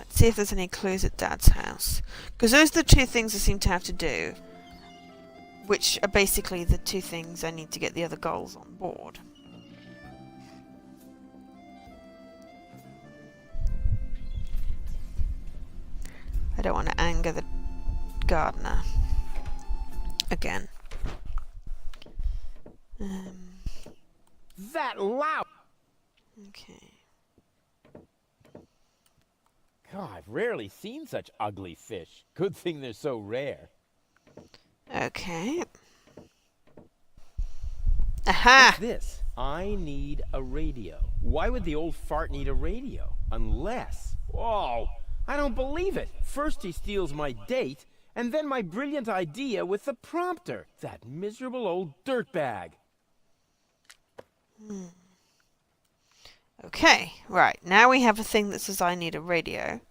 see if there's any clues at Dad's house. Because those are the two things I seem to have to do. Which are basically the two things I need to get the other goals on board. I don't want to anger the gardener again. That loud! Okay. God, I've rarely seen such ugly fish. Good thing they're so rare. Okay. Aha! What's this? I need a radio. Why would the old fart need a radio? Unless... Whoa! I don't believe it! First he steals my date, and then my brilliant idea with the prompter. That miserable old dirtbag. Okay, right. Now we have a thing that says I need a radio.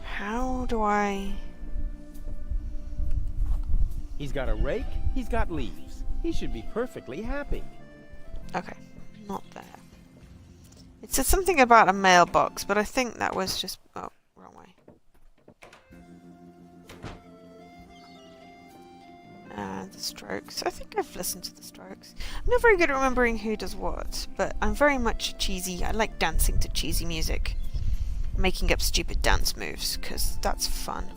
How do I... He's got a rake, he's got leaves. He should be perfectly happy. Okay, not there. It said something about a mailbox, but I think that was just... Oh, wrong way. The Strokes. I think I've listened to the Strokes. I'm not very good at remembering who does what, but I'm very much cheesy. I like dancing to cheesy music. Making up stupid dance moves, because that's fun.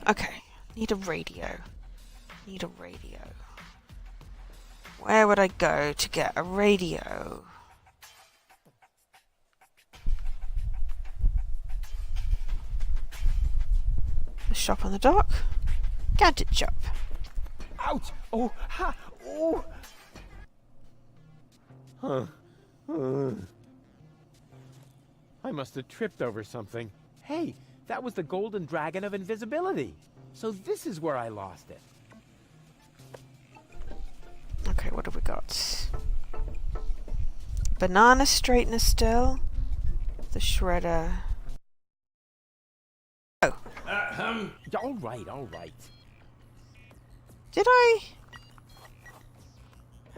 Okay, need a radio. Need a radio. Where would I go to get a radio? The shop on the dock? Gadget shop. Ouch! Oh, ha! Oh! Huh. I must have tripped over something. Hey, that was the golden dragon of invisibility. So this is where I lost it. Okay, what have we got? Banana straightener still. The shredder. Oh. All right, all right. Did I...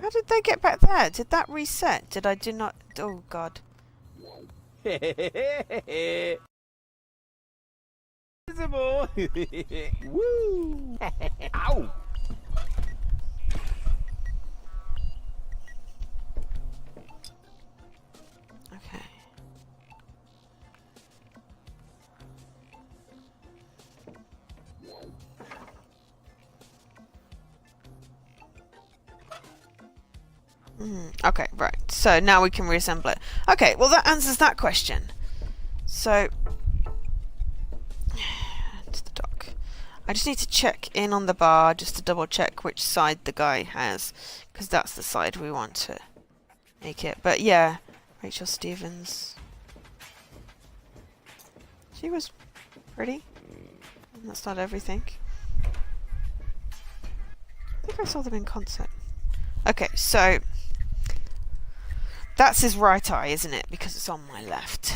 How did they get back there? Did that reset? Did I do not... Oh, God. Visible. Woo! Ow! Okay. Okay, right. So now we can reassemble it. Okay, well that answers that question. So... to the dock. I just need to check in on the bar just to double check which side the guy has. Because that's the side we want to make it. But yeah, Rachel Stevens. She was pretty. And that's not everything. I think I saw them in concert. Okay, so... That's his right eye, isn't it? Because it's on my left.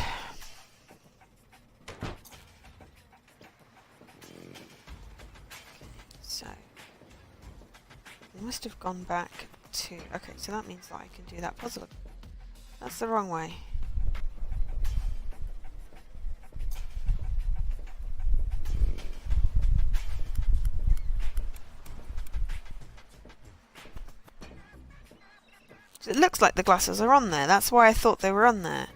So... I must have gone back to... Okay, so that means that I can do that puzzle. That's the wrong way. It looks like the glasses are on there. That's why I thought they were on there.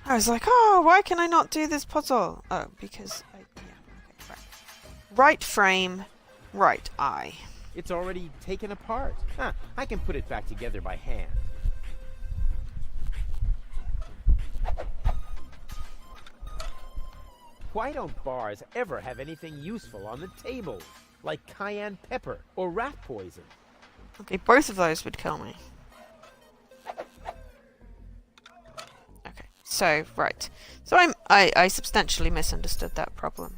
I was like, oh, why can I not do this puzzle? Oh, because... yeah, okay, right. Right frame, right eye. It's already taken apart. Huh, I can put it back together by hand. Why don't bars ever have anything useful on the table? Like cayenne pepper or rat poison? Okay, both of those would kill me. Okay, so, right. So I substantially misunderstood that problem.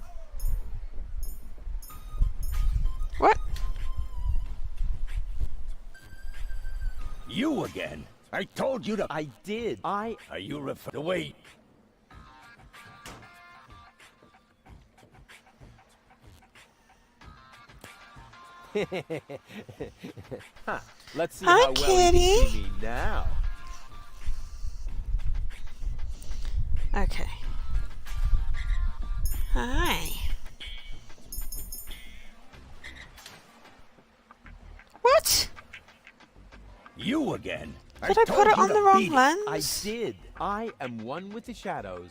You again? I told you to... I did. Are you referring to... Wait. Huh. Let's see Hi, how well kitty. you can see me now. Okay. Hi. What? You again? Did I put told it you on to the wrong beat it. I lens? did. I am one with the shadows.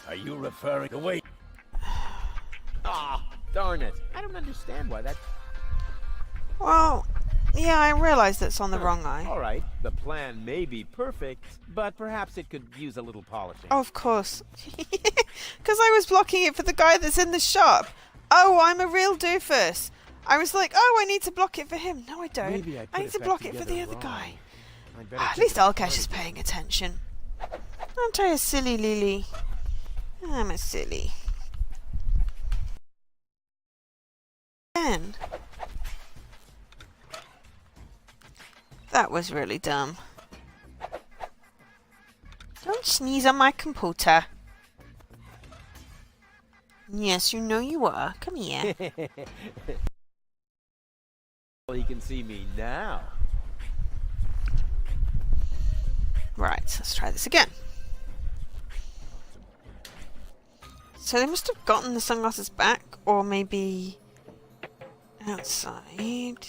Are you referring to... Wait. Ah, darn it. I don't understand why that... Well, yeah, I realise that's on the wrong eye. All right, the plan may be perfect, but perhaps it could use a little polishing. Oh, of course. Because I was blocking it for the guy that's in the shop. Oh, I'm a real doofus. I was like, oh, I need to block it for him. No, I don't. Maybe I put need to back block it for the together other guy. I'd better At check least the Alkesh is party. paying attention. Aren't I a silly Lily? I'm a silly. Ben. That was really dumb. Don't sneeze on my computer. Yes, you know you are. Come here. Well, he can see me now. Right, let's try this again. So they must have gotten the sunglasses back, or maybe outside.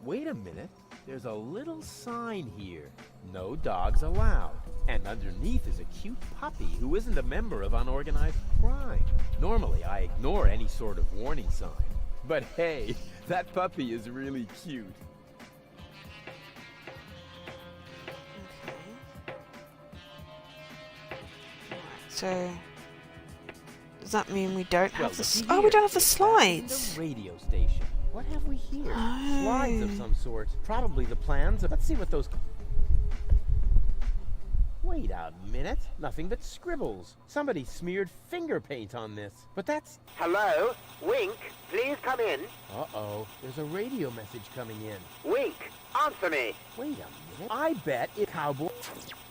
Wait a minute. There's a little sign here. No dogs allowed. And underneath is a cute puppy who isn't a member of unorganized crime. Normally, I ignore any sort of warning sign. But hey, that puppy is really cute. So does that mean we don't have the? looky Oh, we here. don't have the It's back in slides. the radio station. What have we here? Oh. Slides of some sort. Probably the plans. Let's see what those... Wait a minute. Nothing but scribbles. Somebody smeared finger paint on this. But that's... Hello? Wink, please come in. Uh-oh. There's a radio message coming in. Wink, answer me. Wait a minute. I bet it cowboy...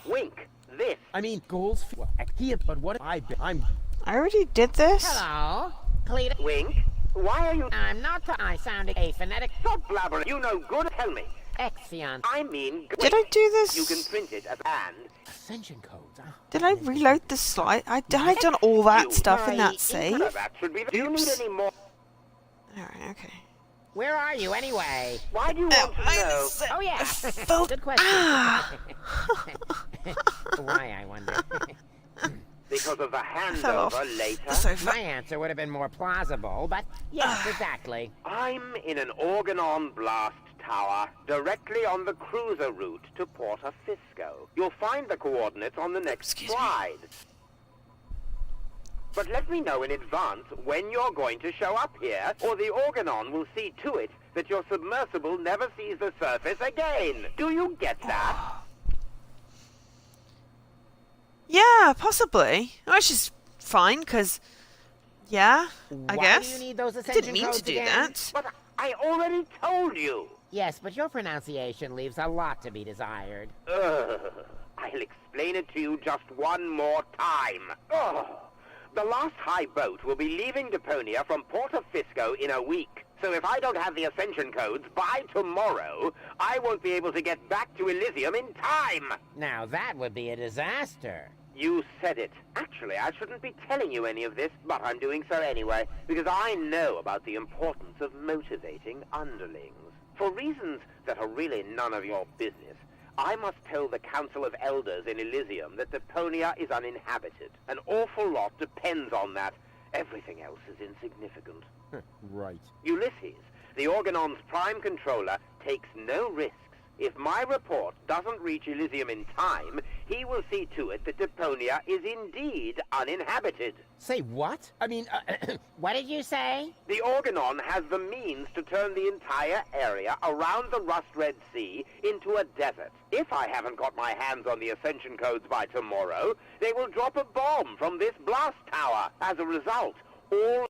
Wink, this. I mean, goals... Well, here, but what... I bet... I'm... I already did this. Hello, Cleta. Wink, why are you... I'm not. I sounded a phonetic Stop blabbering. You know good. Tell me. ex-fiance. I mean... Did I do this? You can print it as and... Ascension codes. Did I reload the slide? Had I done all that You- stuff in that Well, save? that should be... Do you need Oops. any more... Alright, okay. Where are you anyway? Why do you want to know? Oh yeah. Felt- Good question. Ah! Why, I wonder. Because of the fell off handover later. the sofa. My answer would have been more plausible, but yes, exactly. I'm in an organon blast tower, directly on the cruiser route to Porta Fisco. You'll find the coordinates on the next Excuse me. slide. But let me know in advance when you're going to show up here, or the organon will see to it that your submersible never sees the surface again. Do you get that? Yeah, possibly. Which is fine, because... Yeah, I Why guess. do you need those I ascension didn't mean codes to do again? that. But I already told you. Yes, but your pronunciation leaves a lot to be desired. Ugh. I'll explain it to you just one more time. Ugh. The last high boat will be leaving Deponia from Porta Fisco in a week. So if I don't have the ascension codes by tomorrow, I won't be able to get back to Elysium in time. Now that would be a disaster. You said it. Actually, I shouldn't be telling you any of this, but I'm doing so anyway, because I know about the importance of motivating underlings. For reasons that are really none of your business, I must tell the Council of Elders in Elysium that Deponia is uninhabited. An awful lot depends on that. Everything else is insignificant. Right. Ulysses, the Organon's prime controller, takes no risks. If my report doesn't reach Elysium in time, he will see to it that Deponia is indeed uninhabited. Say what? I mean, What did you say? The Organon has the means to turn the entire area around the Rust Red Sea into a desert. If I haven't got my hands on the Ascension codes by tomorrow, they will drop a bomb from this blast tower. As a result, all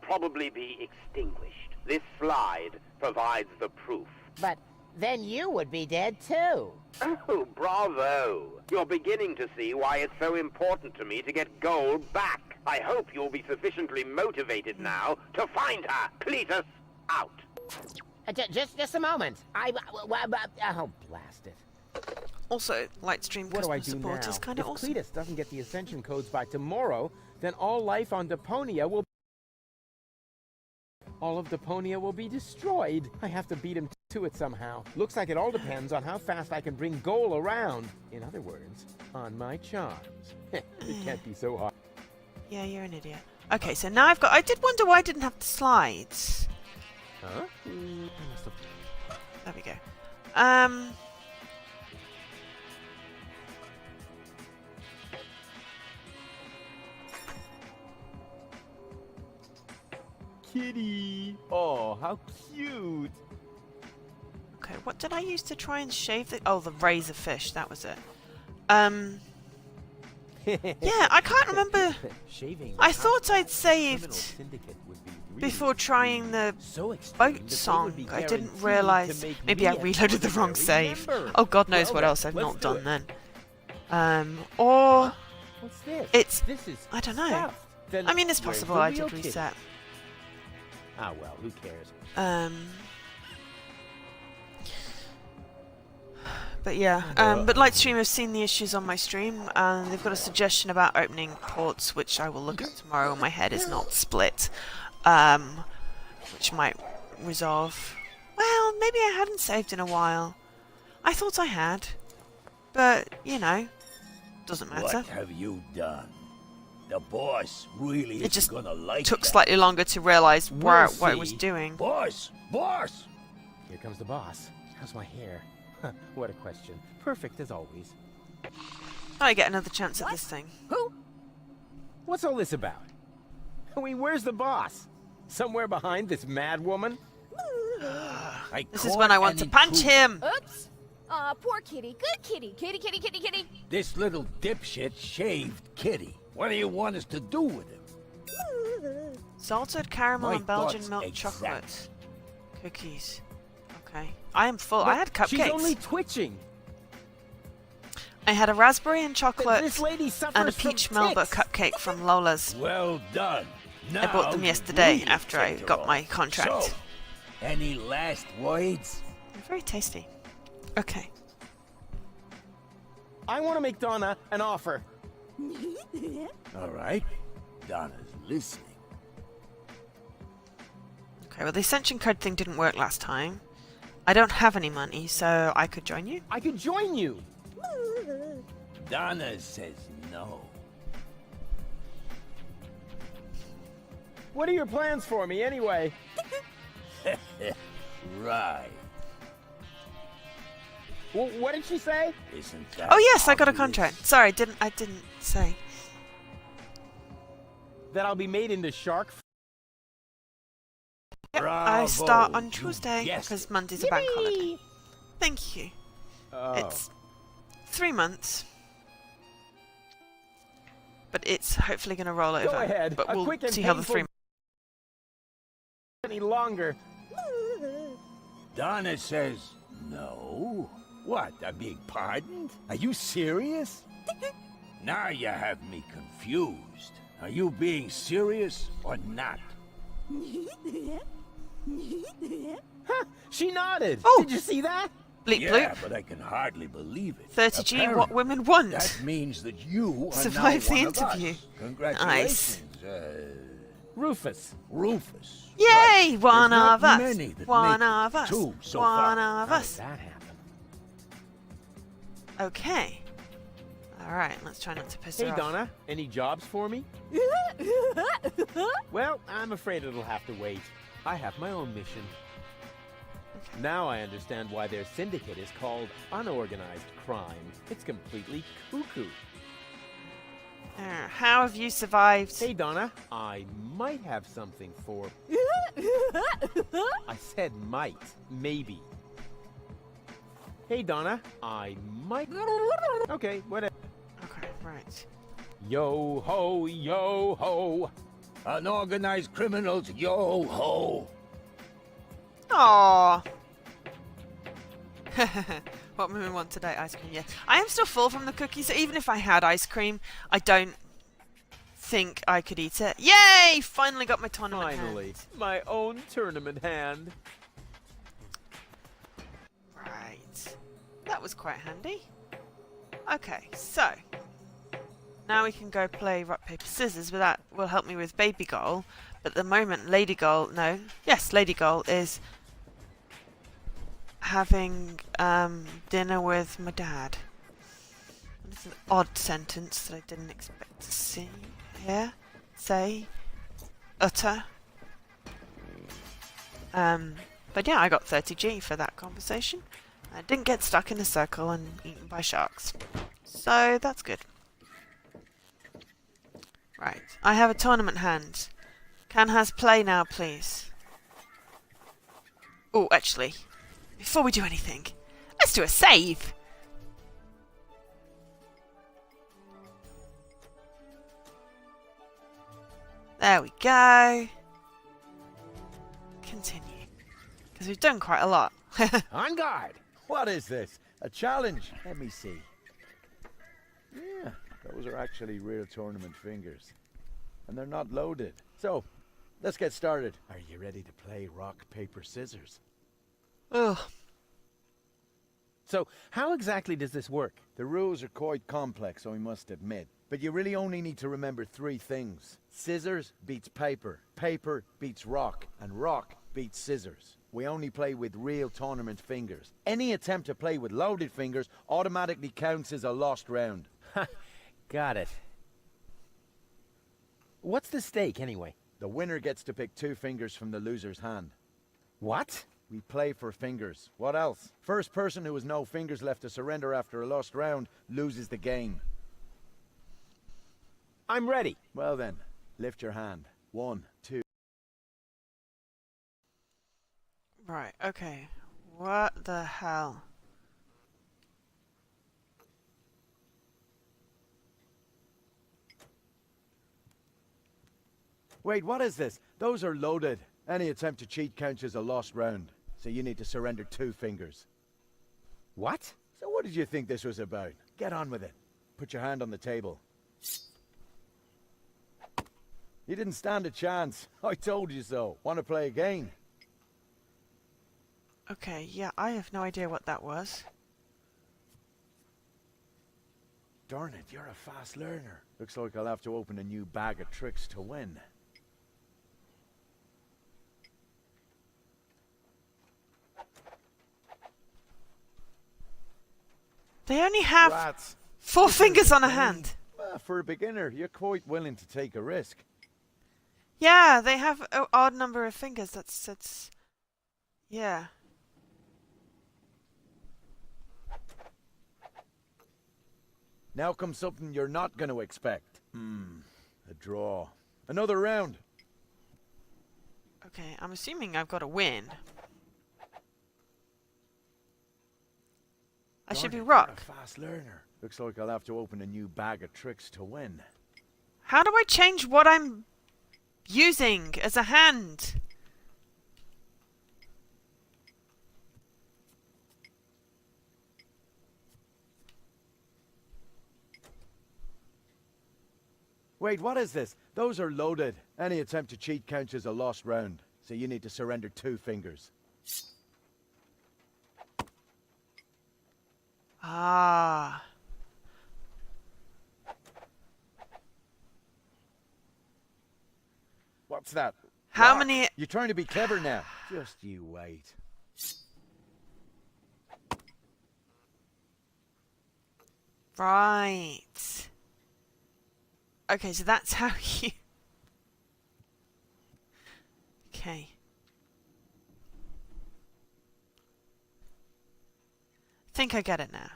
probably be extinguished. This slide provides the proof. But then you would be dead too. Oh, bravo! You're beginning to see why it's so important to me to get gold back. I hope you'll be sufficiently motivated now to find her. Cletus, out. Just a moment. Oh, blast it. Also, Lightstream What do I customer do support now? is kind of If awesome. Cletus doesn't get the ascension codes by tomorrow, then all life on Deponia will... All of Deponia will be destroyed. I have to beat him to it somehow. Looks like it all depends on how fast I can bring Goal around. In other words, on my charms. It can't be so hard. Yeah, you're an idiot. Okay, so now I've got... I did wonder why I didn't have the slides. Huh? I must have... There we go. Kitty! Oh, how cute! Okay, what did I use to try and shave the... Oh, the razor fish, that was it. Yeah, I can't remember... Shaving I thought I'd criminal saved syndicate would be really before trying the so extreme boat that they song. would be I didn't guaranteed realise... to make Maybe me I an reloaded the wrong honorary save. member. Oh, God knows Well what then, else I've let's not do done it. then. Or... What's this? It's... This is I don't know. stuffed. Then I mean, it's where's possible the I real did kitty? reset. Ah, well, who cares? But yeah, but Lightstream have seen the issues on my stream, and they've got a suggestion about opening ports, which I will look at tomorrow when my head is not split, which might resolve. Well, maybe I hadn't saved in a while. I thought I had, but, you know, doesn't matter. What have you done? The boss really It just isn't gonna like took that. slightly longer to realise We'll what I was see. doing. Boss! Boss! Here comes the boss. How's my hair? What a question. Perfect as always. I get another chance at this thing. Who? What's all this about? I mean, where's the boss? Somewhere behind this mad woman? This is when I want to punch him! Oops. Aw, poor kitty. Good kitty. Kitty, kitty, kitty, kitty. This little dipshit shaved Kitty. What do you want us to do with him? Salted caramel My and Belgian thoughts milk exact. chocolate. Cookies. Okay. I am full. I had She's cupcakes. only twitching. I had a raspberry and chocolate This lady suffers and a from peach melba tics. cupcake from Lola's. Well done. I bought them Now yesterday you really after I take her got off. my contract. So, any last words? They're very tasty. Okay. I want to make Donna an offer. All right. Donna's listening. Okay, well the ascension code thing didn't work last time. I don't have any money, so I could join you. I could join you. Donna says no. What are your plans for me, anyway? Right. What did she say? Isn't that Oh yes, I got a obvious? contract. Sorry, I didn't say. That I'll be made into shark. Yep, I start on You Tuesday guessed because it. Monday's a bank holiday. Thank you. Oh. It's 3 months. But it's hopefully going to roll over. Go ahead. But A we'll quick and see how the painful 3 any longer. Donna says no. What? I'm being pardoned? Are you serious? Now you have me confused. Are you being serious or not? Huh, she nodded. Oh. Did you see that? bleep Yeah, bloop. but I can hardly believe it. 30G, what Apparently, women want. That means that you are Survive now the one of us. interview. Congratulations, Rufus. Rufus. Yay! Right. One There's not of us. many that One make it. of us. Two so One far. of How did us. that happen? Okay. Alright, let's try not to piss Hey, her off. Donna. Any jobs for me? Well, I'm afraid it'll have to wait. I have my own mission. Now I understand why their syndicate is called unorganized crime. It's completely cuckoo. How have you survived? Hey, Donna. I might have something for... I said might. Maybe. Hey, Donna. I might... Okay, whatever. Okay, right. Yo ho, yo ho. Unorganized criminals, yo-ho! Aww. What women want today? Ice cream, yeah. I am still full from the cookies, so even if I had ice cream, I don't think I could eat it. Yay! Finally got my tournament Finally, hand. my own tournament hand. Right. That was quite handy. Okay, so now we can go play rock, paper, scissors, but that will help me with Baby Goal. But at the moment, Lady Goal is having dinner with my dad. It's an odd sentence that I didn't expect to see, hear, say, utter. But yeah, I got 30G for that conversation. I didn't get stuck in a circle and eaten by sharks. So that's good. Right, I have a tournament hand. Can has play now, please? Oh, actually, before we do anything, let's do a save! There we go. Continue. Because we've done quite a lot. On guard! What is this? A challenge? Let me see. Yeah, those are actually real tournament fingers. And they're not loaded. So, let's get started. Are you ready to play rock, paper, scissors? Ugh. So, how exactly does this work? The rules are quite complex, I must admit. But you really only need to remember 3 things. Scissors beats paper, paper beats rock, and rock beats scissors. We only play with real tournament fingers. Any attempt to play with loaded fingers automatically counts as a lost round. Got it. What's the stake, anyway? The winner gets to pick 2 fingers from the loser's hand. What? We play for fingers. What else? First person who has no fingers left to surrender after a lost round loses the game. I'm ready. Well then, lift your hand. 1, 2. Right, okay. What the hell? Wait, what is this? Those are loaded. Any attempt to cheat counts as a lost round. So you need to surrender 2 fingers. What? So what did you think this was about? Get on with it. Put your hand on the table. You didn't stand a chance. I told you so. Want to play again? Okay, yeah, I have no idea what that was. Darn it, you're a fast learner. Looks like I'll have to open a new bag of tricks to win. They only have Rats. 4 fingers on a game. hand. Well, for a beginner, you're quite willing to take a risk. Yeah, they have an odd number of fingers. That's yeah. Now comes something you're not going to expect. A draw. Another round. Okay, I'm assuming I've got to win. I should be Darn it, rock. you're a fast learner. Looks like I'll have to open a new bag of tricks to win. How do I change what I'm using as a hand? Wait, what is this? Those are loaded. Any attempt to cheat counts as a lost round. So you need to surrender 2 fingers. Ah. What's that? How Rock. many... You're trying to be clever now. Just you wait. Right. Okay, so that's how you... Okay. I think I get it now.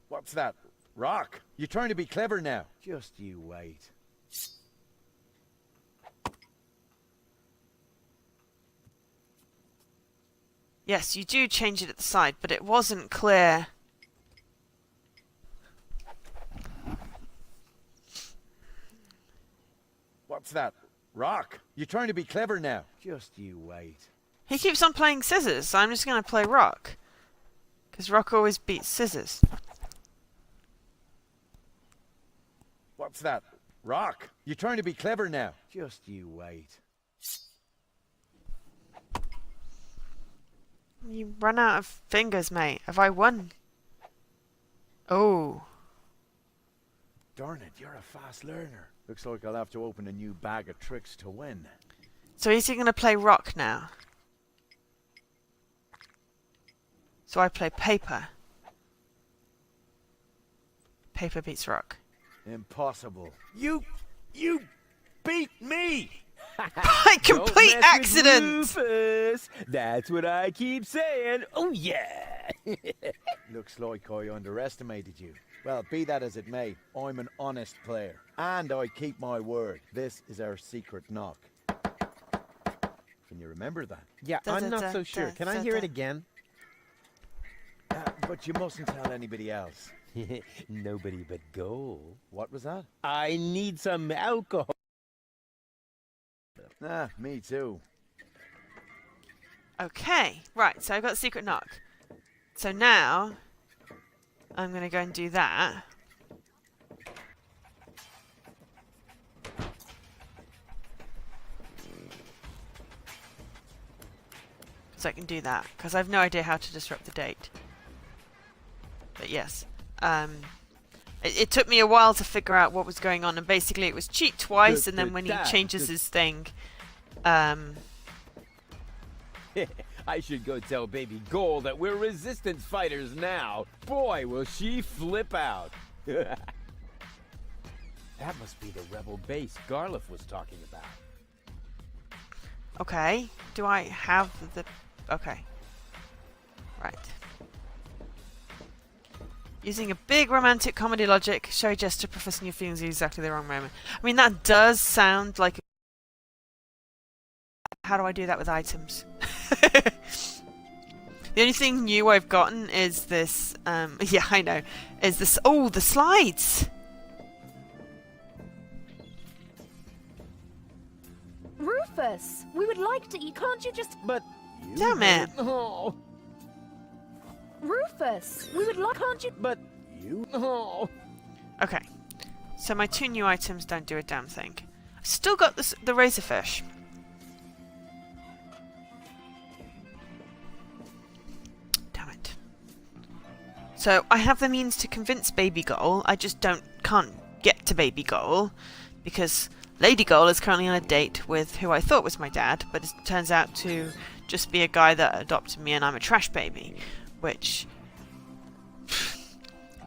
What's that? Rock. You're trying to be clever now. Just you wait. Yes, you do change it at the side, but it wasn't clear. What's that? Rock? You're trying to be clever now. Just you wait. He keeps on playing scissors, so I'm just going to play rock. Because rock always beats scissors. What's that? Rock? You're trying to be clever now. Just you wait. You run out of fingers, mate. Have I won? Oh. Darn it, you're a fast learner. Looks like I'll have to open a new bag of tricks to win. So is he going to play rock now? So I play paper. Paper beats rock. Impossible. You beat me! By complete accident! Rufus. That's what I keep saying. Oh, yeah. Looks like I underestimated you. Well, be that as it may, I'm an honest player. And I keep my word. This is our secret knock. Can you remember that? Yeah, I'm not so sure. Can I hear it again? But you mustn't tell anybody else. Nobody but Gold. What was that? I need some alcohol. Ah, me too. Okay, right, so I've got secret knock. So now, I'm going to go and do that. So I can do that, because I have no idea how to disrupt the date. But yes, it took me a while to figure out what was going on, and basically it was cheat twice, and then when he changes his thing, I should go tell Baby Gold that we're resistance fighters now. Boy, will she flip out. That must be the rebel base Garliff was talking about. okay, do I have the... okay. Right. Using a big romantic comedy logic, show a gesture professing your feelings at exactly the wrong moment. I mean, that does sound like... How do I do that with items? The only thing new I've gotten is this... yeah, I know. Is this... Oh, the slides! Rufus, we would like to eat. Can't you just... But Damn it! oh, Rufus, we would like... Can't you... but oh. Okay. So my two new items don't do a damn thing. I've still got this, the razorfish. Damn it. So I have the means to convince Baby Goal. I just can't get to Baby Goal because Lady Goal is currently on a date with who I thought was my dad, but it turns out to just be a guy that adopted me and I'm a trash baby, which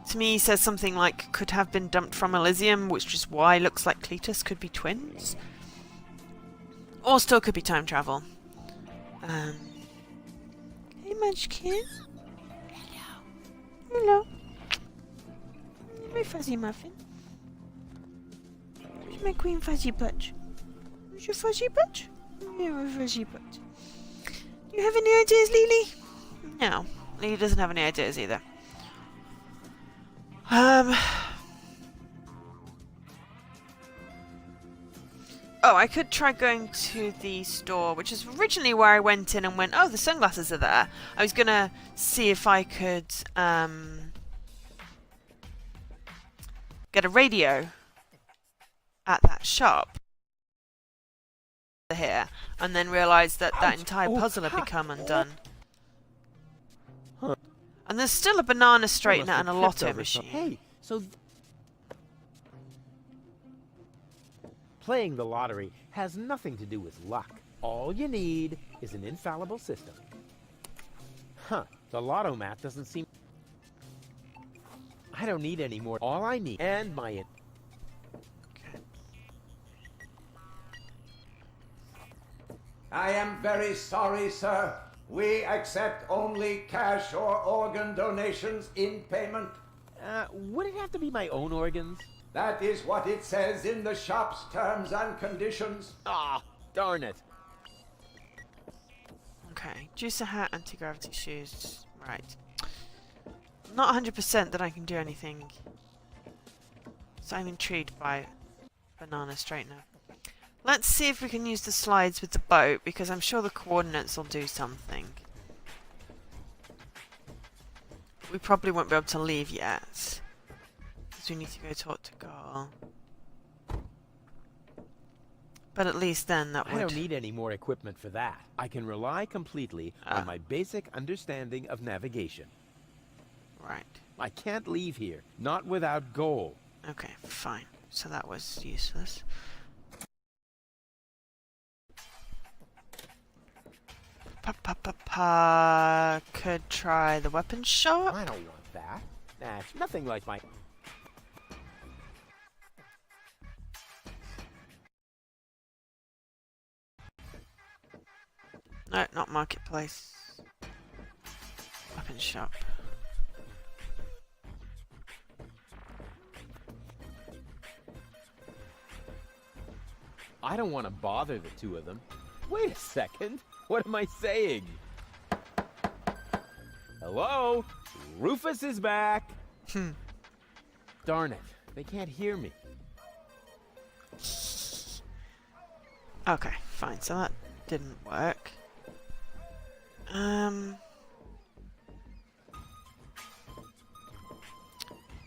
to me says something like could have been dumped from Elysium, which is why looks like Cletus could be twins. Or still could be time travel. Hey Munchkin. Hello. Hello. My fuzzy muffin. Where's my queen fuzzy butch? Where's your fuzzy butch? Yeah, my fuzzy butch. Do you have any ideas, Lily? No. Lily doesn't have any ideas either. Oh, I could try going to the store, which is originally where I went in and went, oh, the sunglasses are there. I was gonna see if I could, get a radio at that shop here, and then realise that that entire puzzle had become undone. And there's still a banana straightener and a lotto machine. Hey, so playing the lottery has nothing to do with luck. All you need is an infallible system. Huh, the lotto mat doesn't seem... I don't need any more. All I need, and my... I am very sorry, sir. We accept only cash or organ donations in payment. Would it have to be my own organs? That is what it says in the shop's terms and conditions. Ah, darn it. Okay, juicer hat, anti-gravity shoes. Right. Not 100% that I can do anything. So I'm intrigued by banana straightener. Let's see if we can use the slides with the boat, because I'm sure the coordinates will do something. We probably won't be able to leave yet, because we need to go talk to Garl. But at least then that would... I don't need any more equipment for that. I can rely completely on my basic understanding of navigation. Right. I can't leave here, not without gold. Okay, fine. So that was useless. Could try the weapon shop. I don't want that. That's nothing like my... No, not marketplace. Weapon shop. I don't want to bother the two of them. Wait a second. What am I saying? Hello? Rufus is back. Darn it. They can't hear me. Okay, fine. So that didn't work.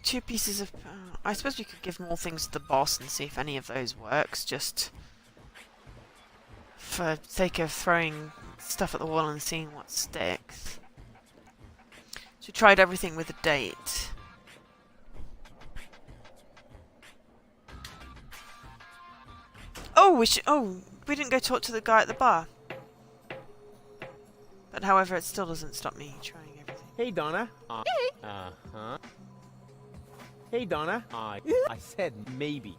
Two pieces of... I suppose we could give more things to the boss and see if any of those works, just for sake of throwing stuff at the wall and seeing what sticks. So we tried everything with a date. Oh, we didn't go talk to the guy at the bar. But however, it still doesn't stop me trying everything. Hey, Donna. Uh-huh. Hey, Donna. I said maybe.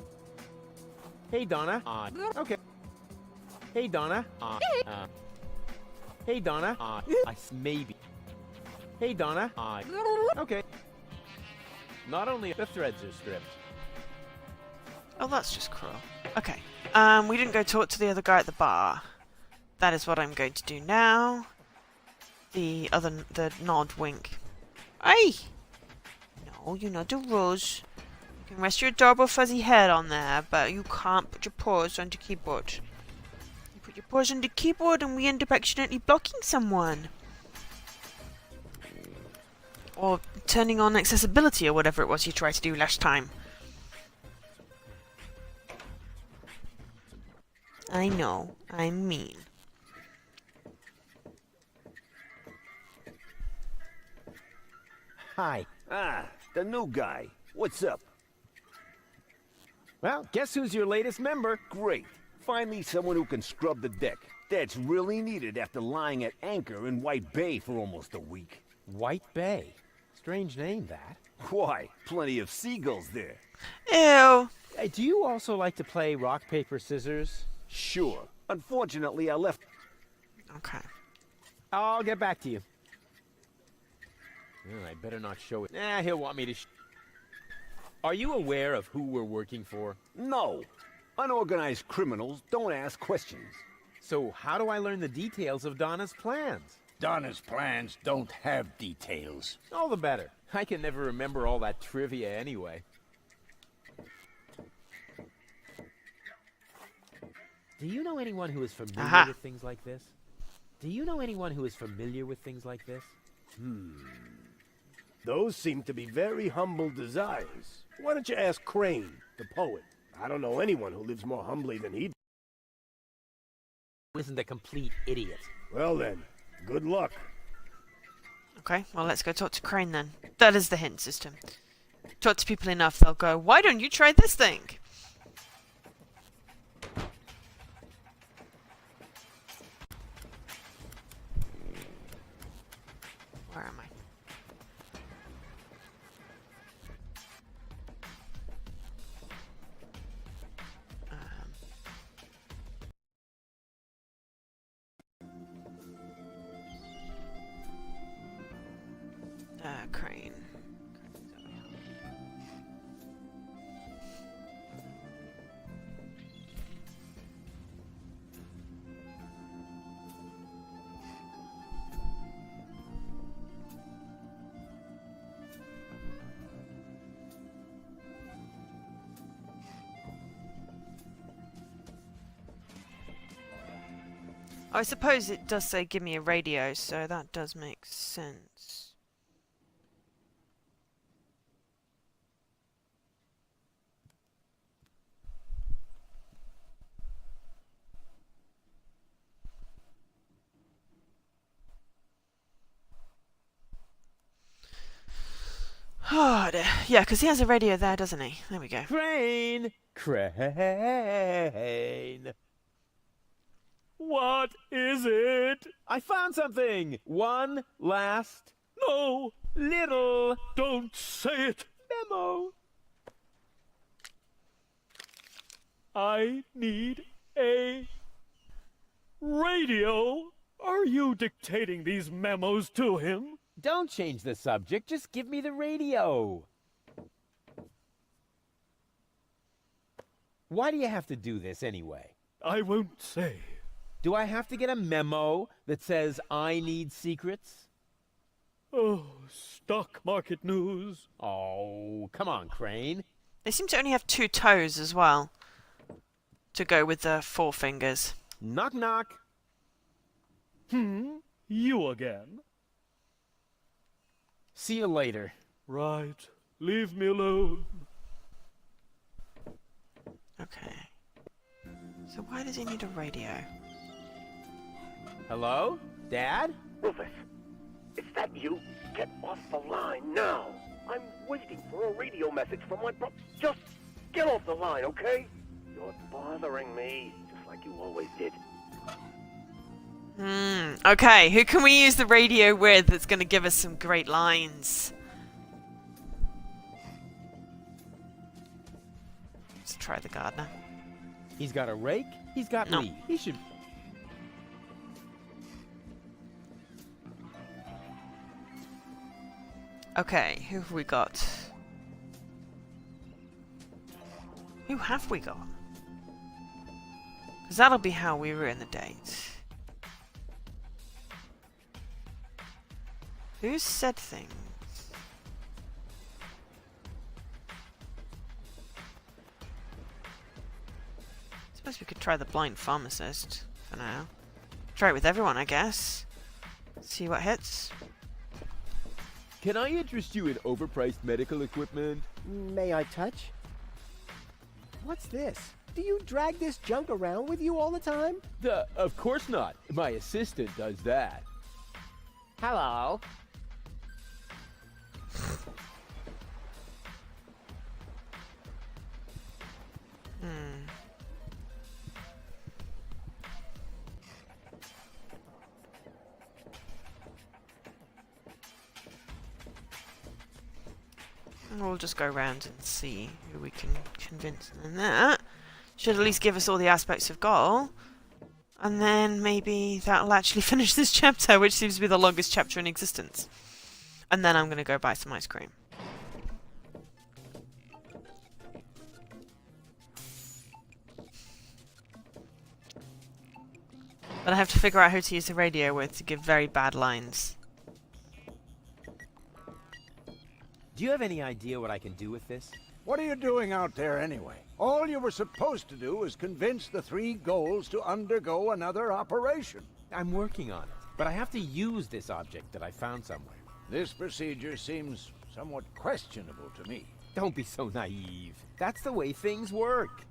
Hey, Donna. Okay. Hey, Donna. Hey, Donna. Maybe. Hey, Donna. Okay. Not only the threads are stripped. Oh, that's just cruel. Okay. We didn't go talk to the other guy at the bar. That is what I'm going to do now. The nod wink. Hey! No, you're not a rose. You can rest your adorable fuzzy head on there, but you can't put your paws on the keyboard. You put your paws on the keyboard and we end up accidentally blocking someone. Or turning on accessibility or whatever it was you tried to do last time. I know, I'm mean. Hi. Ah, the new guy. What's up? Well, guess who's your latest member? Great. Finally someone who can scrub the deck. That's really needed after lying at anchor in White Bay for almost a week. White Bay. Strange name, that. Why? Plenty of seagulls there. Ew. Hey, do you also like to play rock, paper, scissors? Sure. Unfortunately, I left... Okay. I'll get back to you. I better not show it. He'll want me to Are you aware of who we're working for? No. Unorganized criminals don't ask questions. So how do I learn the details of Donna's plans? Donna's plans don't have details. All the better. I can never remember all that trivia anyway. Do you know anyone who is familiar with things like this? Do you know anyone who is familiar with things like this? Those seem to be very humble desires. Why don't you ask Crane, the poet? I don't know anyone who lives more humbly than he does. Isn't a complete idiot. Well then, good luck. Okay, well let's go talk to Crane then. That is the hint system. Talk to people enough, they'll go, why don't you try this thing? Where am I? Crane. I suppose it does say give me a radio, so that does make sense. Oh, dear. Yeah, because he has a radio there, doesn't he? There we go. Crane! Crane! What is it? I found something! One last No, little don't say it. memo. I need a radio. Are you dictating these memos to him? Don't change the subject, just give me the radio. Why do you have to do this anyway? I won't say. Do I have to get a memo that says I need secrets? Oh, stock market news. Oh, come on, Crane. They seem to only have 2 toes as well, to go with the 4 fingers. Knock, knock. You again? See you later. Right. Leave me alone. Okay. So why does he need a radio? Hello? Dad? Rufus, is that you? Get off the line now. I'm waiting for a radio message from my bro. Just get off the line, okay? You're bothering me, just like you always did. Okay, who can we use the radio with that's going to give us some great lines? Let's try the gardener. He's got a rake, he's got No. me. He should... Okay, who have we got? Who have we got? Because that'll be how we ruin the date. Who said things? Suppose we could try the blind pharmacist for now. Try it with everyone, I guess. See what hits. Can I interest you in overpriced medical equipment? May I touch? What's this? Do you drag this junk around with you all the time? Of course not. My assistant does that. Hello. We'll just go around and see who we can convince. And that should at least give us all the aspects of goal. And then maybe that'll actually finish this chapter, which seems to be the longest chapter in existence. And then I'm going to go buy some ice cream. But I have to figure out who to use the radio with to give very bad lines. Do you have any idea what I can do with this? What are you doing out there anyway? All you were supposed to do was convince the 3 ghouls to undergo another operation. I'm working on it, but I have to use this object that I found somewhere. This procedure seems somewhat questionable to me. Don't be so naive. That's the way things work.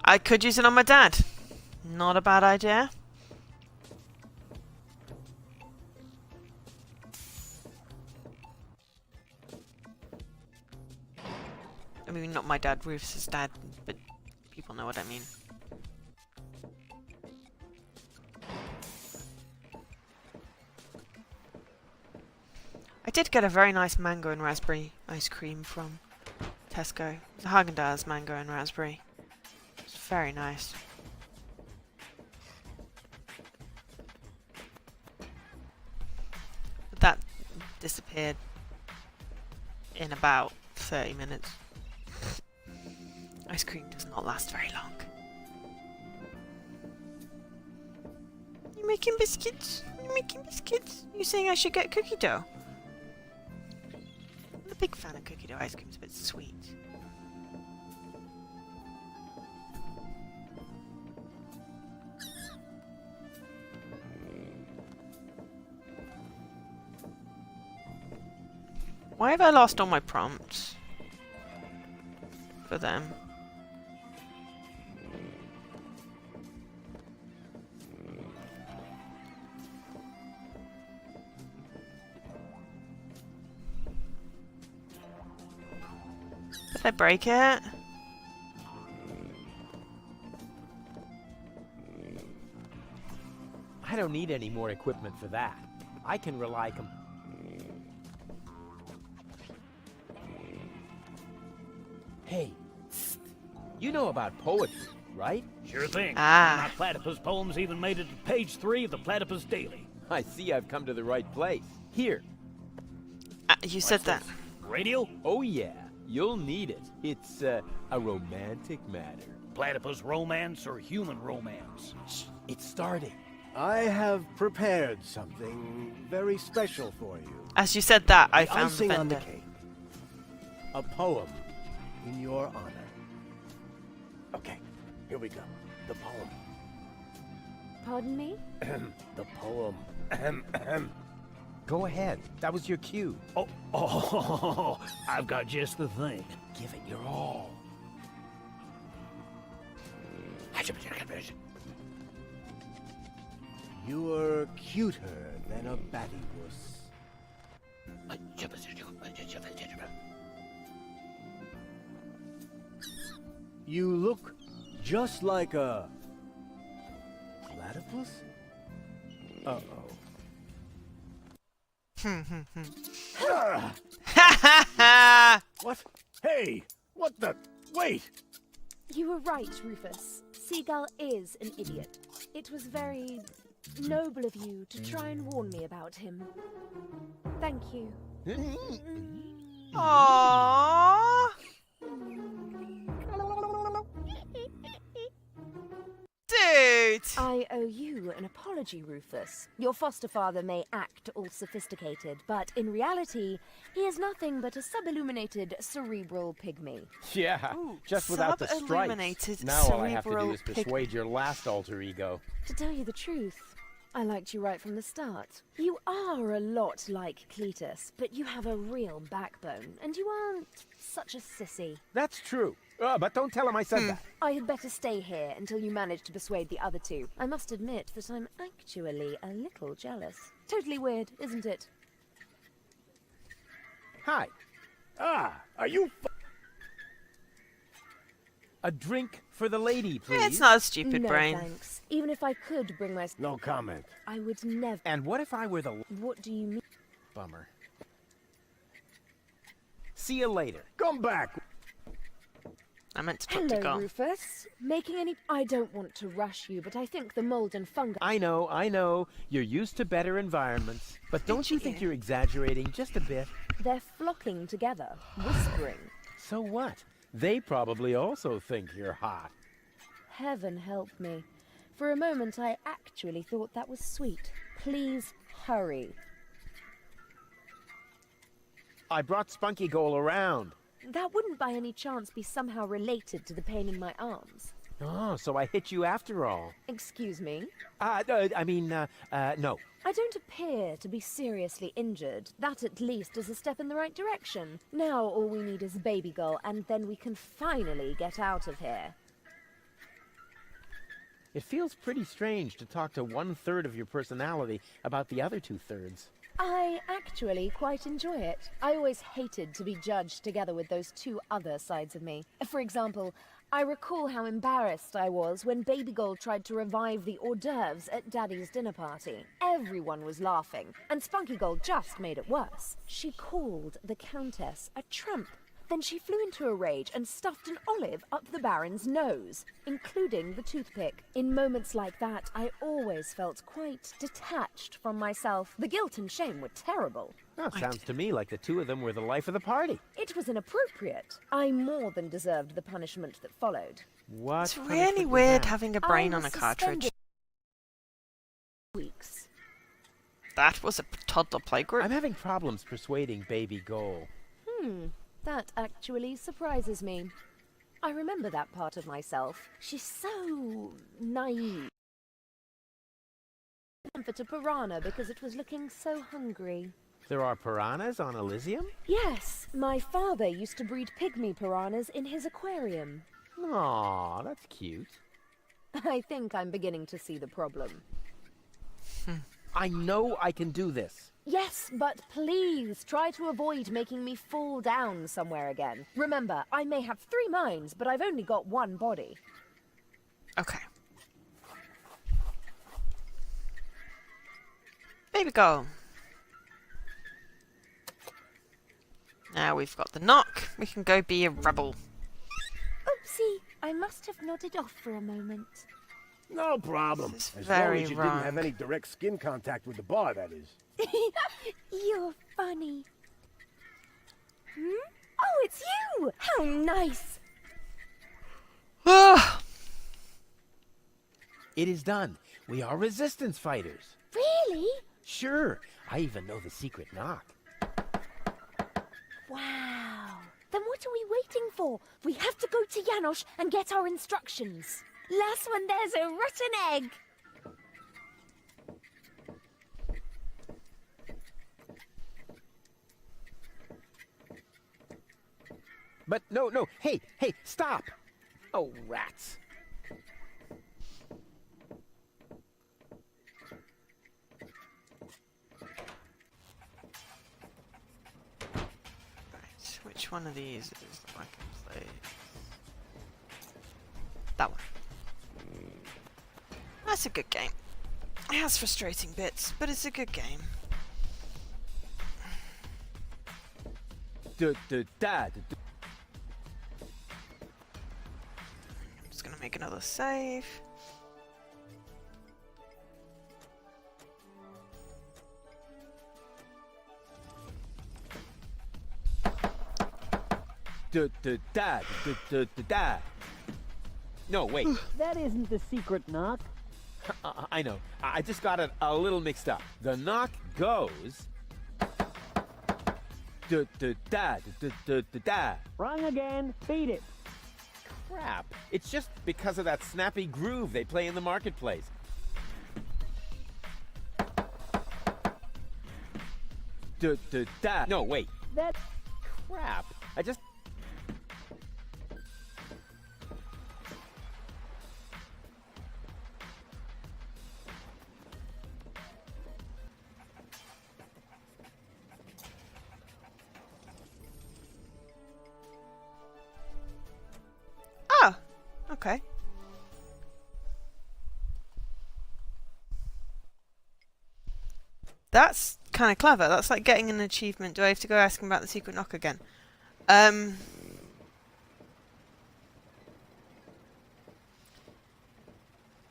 I could use it on my dad. Not a bad idea. I mean, not my dad, Rufus's dad, but people know what I mean. I did get a very nice mango and raspberry ice cream from Tesco. It's a Haagen-Dazs mango and raspberry. It's very nice. But that disappeared in about 30 minutes. Ice cream does not last very long. You making biscuits? You making biscuits? You saying I should get cookie dough? I'm a big fan of cookie dough ice cream. It's a bit sweet. Why have I lost all my prompts for them? Did I break it? I don't need any more equipment for that. I can rely Hey, psst. You know about poetry, right? Sure thing. Ah. My platypus poems even made it to page 3 of the Platypus Daily. I see I've come to the right place. Here. You said that. Radio? Oh yeah, you'll need it. It's a romantic matter. Platypus romance or human romance? Shh, it's starting. I have prepared something very special for you. As you said that, I The found the icing on the vendor. cake. A poem in your honor. Okay, here we go. The poem. Pardon me? The poem. Go ahead. That was your cue. Oh, I've got just the thing. Give it your all. You're cuter than a battywuss. You look just like a platypus? Uh-oh. What? Hey! What the? Wait! You were right, Rufus. Seagull is an idiot. It was very noble of you to try and warn me about him. Thank you. Aww. Dude. I owe you an apology, Rufus. Your foster father may act all sophisticated, but in reality, he is nothing but a sub-illuminated cerebral pygmy. Yeah, Ooh, just without the stripes. sub-illuminated Now all I have to do cerebral is persuade your last alter ego. To tell you the truth, I liked you right from the start. You are a lot like Cletus, but you have a real backbone, and you aren't such a sissy. That's true. But don't tell him I said that. I had better stay here until you manage to persuade the other two. I must admit that I'm actually a little jealous. Totally weird, isn't it? Hi. Ah, are you A drink for the lady, please. Yeah, it's not a stupid No brain. thanks. Even if I could bring my... No comment. I would never... And what if I were the... What do you mean? Bummer. See you later. Come back! I meant to talk to Hello, God. Rufus. Making any... I don't want to rush you, but I think the mold and fungi... I know. You're used to better environments. But don't you think you're exaggerating just a bit? They're flocking together, whispering. So what? They probably also think you're hot. Heaven help me. For a moment, I actually thought that was sweet. Please hurry. I brought Spunky Goal around. That wouldn't by any chance be somehow related to the pain in my arms. Oh, so I hit you after all. Excuse me? No. I don't appear to be seriously injured. That at least is a step in the right direction. Now all we need is Baby Girl, and then we can finally get out of here. It feels pretty strange to talk to 1/3 of your personality about the other 2/3. I actually quite enjoy it. I always hated to be judged together with those two other sides of me. For example, I recall how embarrassed I was when Baby Gold tried to revive the hors d'oeuvres at Daddy's dinner party. Everyone was laughing, and Spunky Gold just made it worse. She called the Countess a tramp. Then she flew into a rage and stuffed an olive up the Baron's nose, including the toothpick. In moments like that, I always felt quite detached from myself. The guilt and shame were terrible. Oh, sounds to me like the two of them were the life of the party. It was inappropriate. I more than deserved the punishment that followed. What? It's punishment really was weird that? having a I brain on was a cartridge. suspended weeks. That was a toddler playgroup. I'm having problems persuading Baby Goal. That actually surprises me. I remember that part of myself. She's so naive. Comfort a piranha because it was looking so hungry. There are piranhas on Elysium? Yes, my father used to breed pygmy piranhas in his aquarium. Aw, that's cute. I think I'm beginning to see the problem. I know I can do this. Yes, but please try to avoid making me fall down somewhere again. Remember, I may have 3 minds, but I've only got 1 body. Okay. Baby girl. Now we've got the knock. We can go be a rebel. Oopsie, I must have nodded off for a moment. No problem. This is As long very as you wrong. didn't have any direct skin contact with the bar, that is. You're funny. Oh, it's you! How nice! It is done. We are resistance fighters. Really? Sure. I even know the secret knock. Wow. Then what are we waiting for? We have to go to Janosch and get our instructions. Last one, there's a rotten egg. But no, hey, stop! Oh, rats. Right, which one of these is the I can play? That one. That's a good game. It has frustrating bits, but it's a good game. I'm just gonna make another save. No, wait. That isn't the secret knock. I know. I just got it a little mixed up. The knock goes. Wrong again. Beat it. Crap. It's just because of that snappy groove they play in the marketplace. No, wait. That. Crap. I just. Oh, okay. That's kind of clever. That's like getting an achievement. Do I have to go ask him about the secret knock again?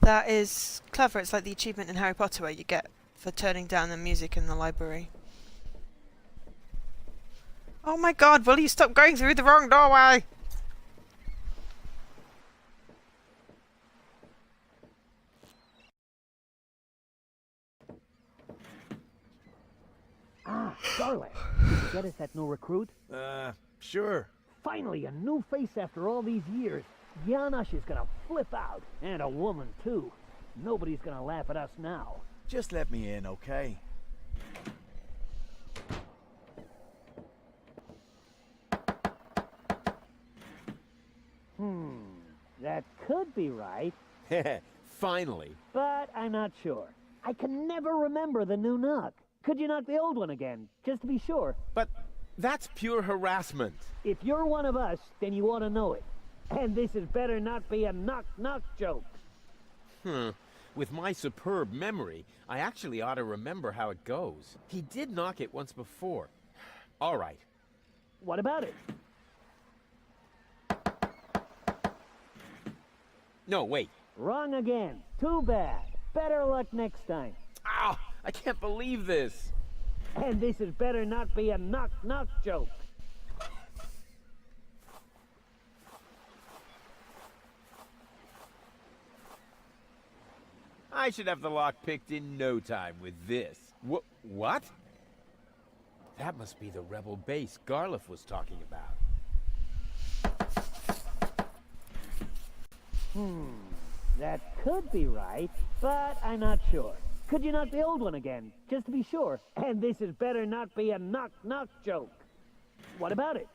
That is clever. It's like the achievement in Harry Potter where you get for turning down the music in the library. Oh my god, will you stop going through the wrong doorway? Ah, Darling. Did you get us that new recruit? Sure. Finally, a new face after all these years. Janosch is gonna flip out. And a woman, too. Nobody's gonna laugh at us now. Just let me in, okay? That could be right, Finally. but I'm not sure. I can never remember the new knock. Could you knock the old one again, just to be sure? But that's pure harassment. If you're one of us, then you ought to know it. And this had better not be a knock-knock joke. With my superb memory, I actually ought to remember how it goes. He did knock it once before. All right. What about it? No, wait. Wrong again. Too bad. Better luck next time. Ow! I can't believe this. And this had better not be a knock-knock joke. I should have the lock picked in no time with this. What? That must be the rebel base Garliff was talking about. That could be right, but I'm not sure. Could you knock the old one again, just to be sure? And this had better not be a knock-knock joke. What about it?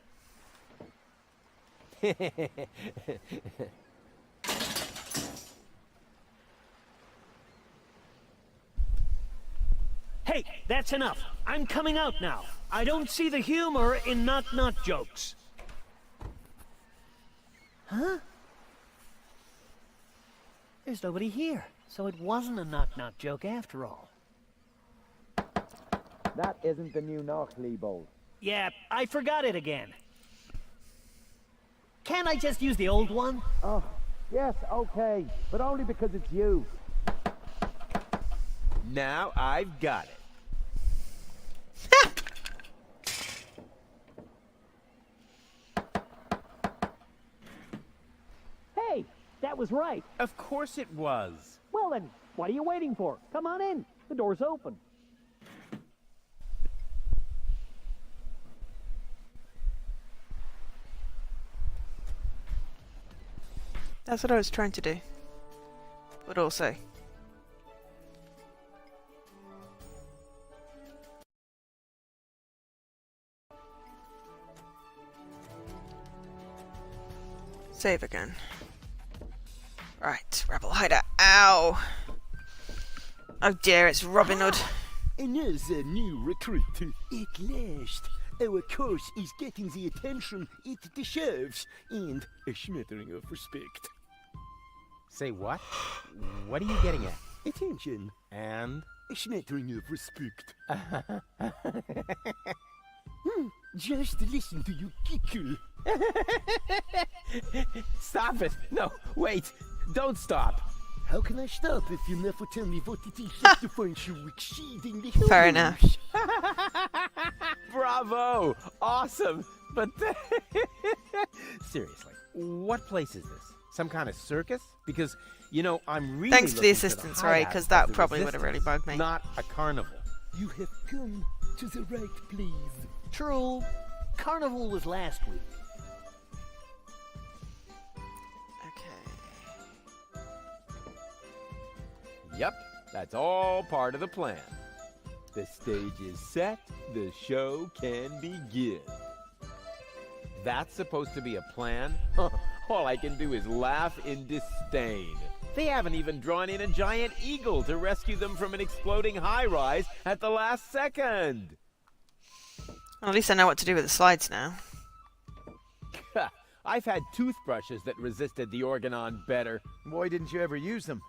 Hey, that's enough. I'm coming out now. I don't see the humor in knock-knock jokes. Huh? There's nobody here, so it wasn't a knock-knock joke after all. That isn't the new knock, Leibold. Yeah, I forgot it again. Can't I just use the old one? Oh, yes, okay, but only because it's you. Now I've got it. Hey, that was right. Of course it was. Well then, what are you waiting for? Come on in. The door's open. That's what I was trying to do. But also... Save again. Right, rebel hideout. Ow! Oh dear, it's Robin Hood. Another new recruit. At last, our course is getting the attention it deserves, and a smattering of respect. Say what? What are you getting at? Attention. And? A smattering of respect. Just listen to you giggle. Stop it! No, wait! Don't stop! How can I stop if you never tell me what it is that defines you exceedingly humorous? Fair enough. Bravo! Awesome! But seriously, what place is this? Some kind of circus? Because, you know, I'm really Thanks for the looking assistance, hideout Ray, because of that the probably would have really resistance, bugged me. Not a carnival. You have come to the right place. True. Carnival was last week. Okay. Yep, that's all part of the plan. The stage is set, the show can begin. That's supposed to be a plan? All I can do is laugh in disdain. They haven't even drawn in a giant eagle to rescue them from an exploding high-rise at the last second. Well, at least I know what to do with the slides now. I've had toothbrushes that resisted the organon better. Why didn't you ever use them?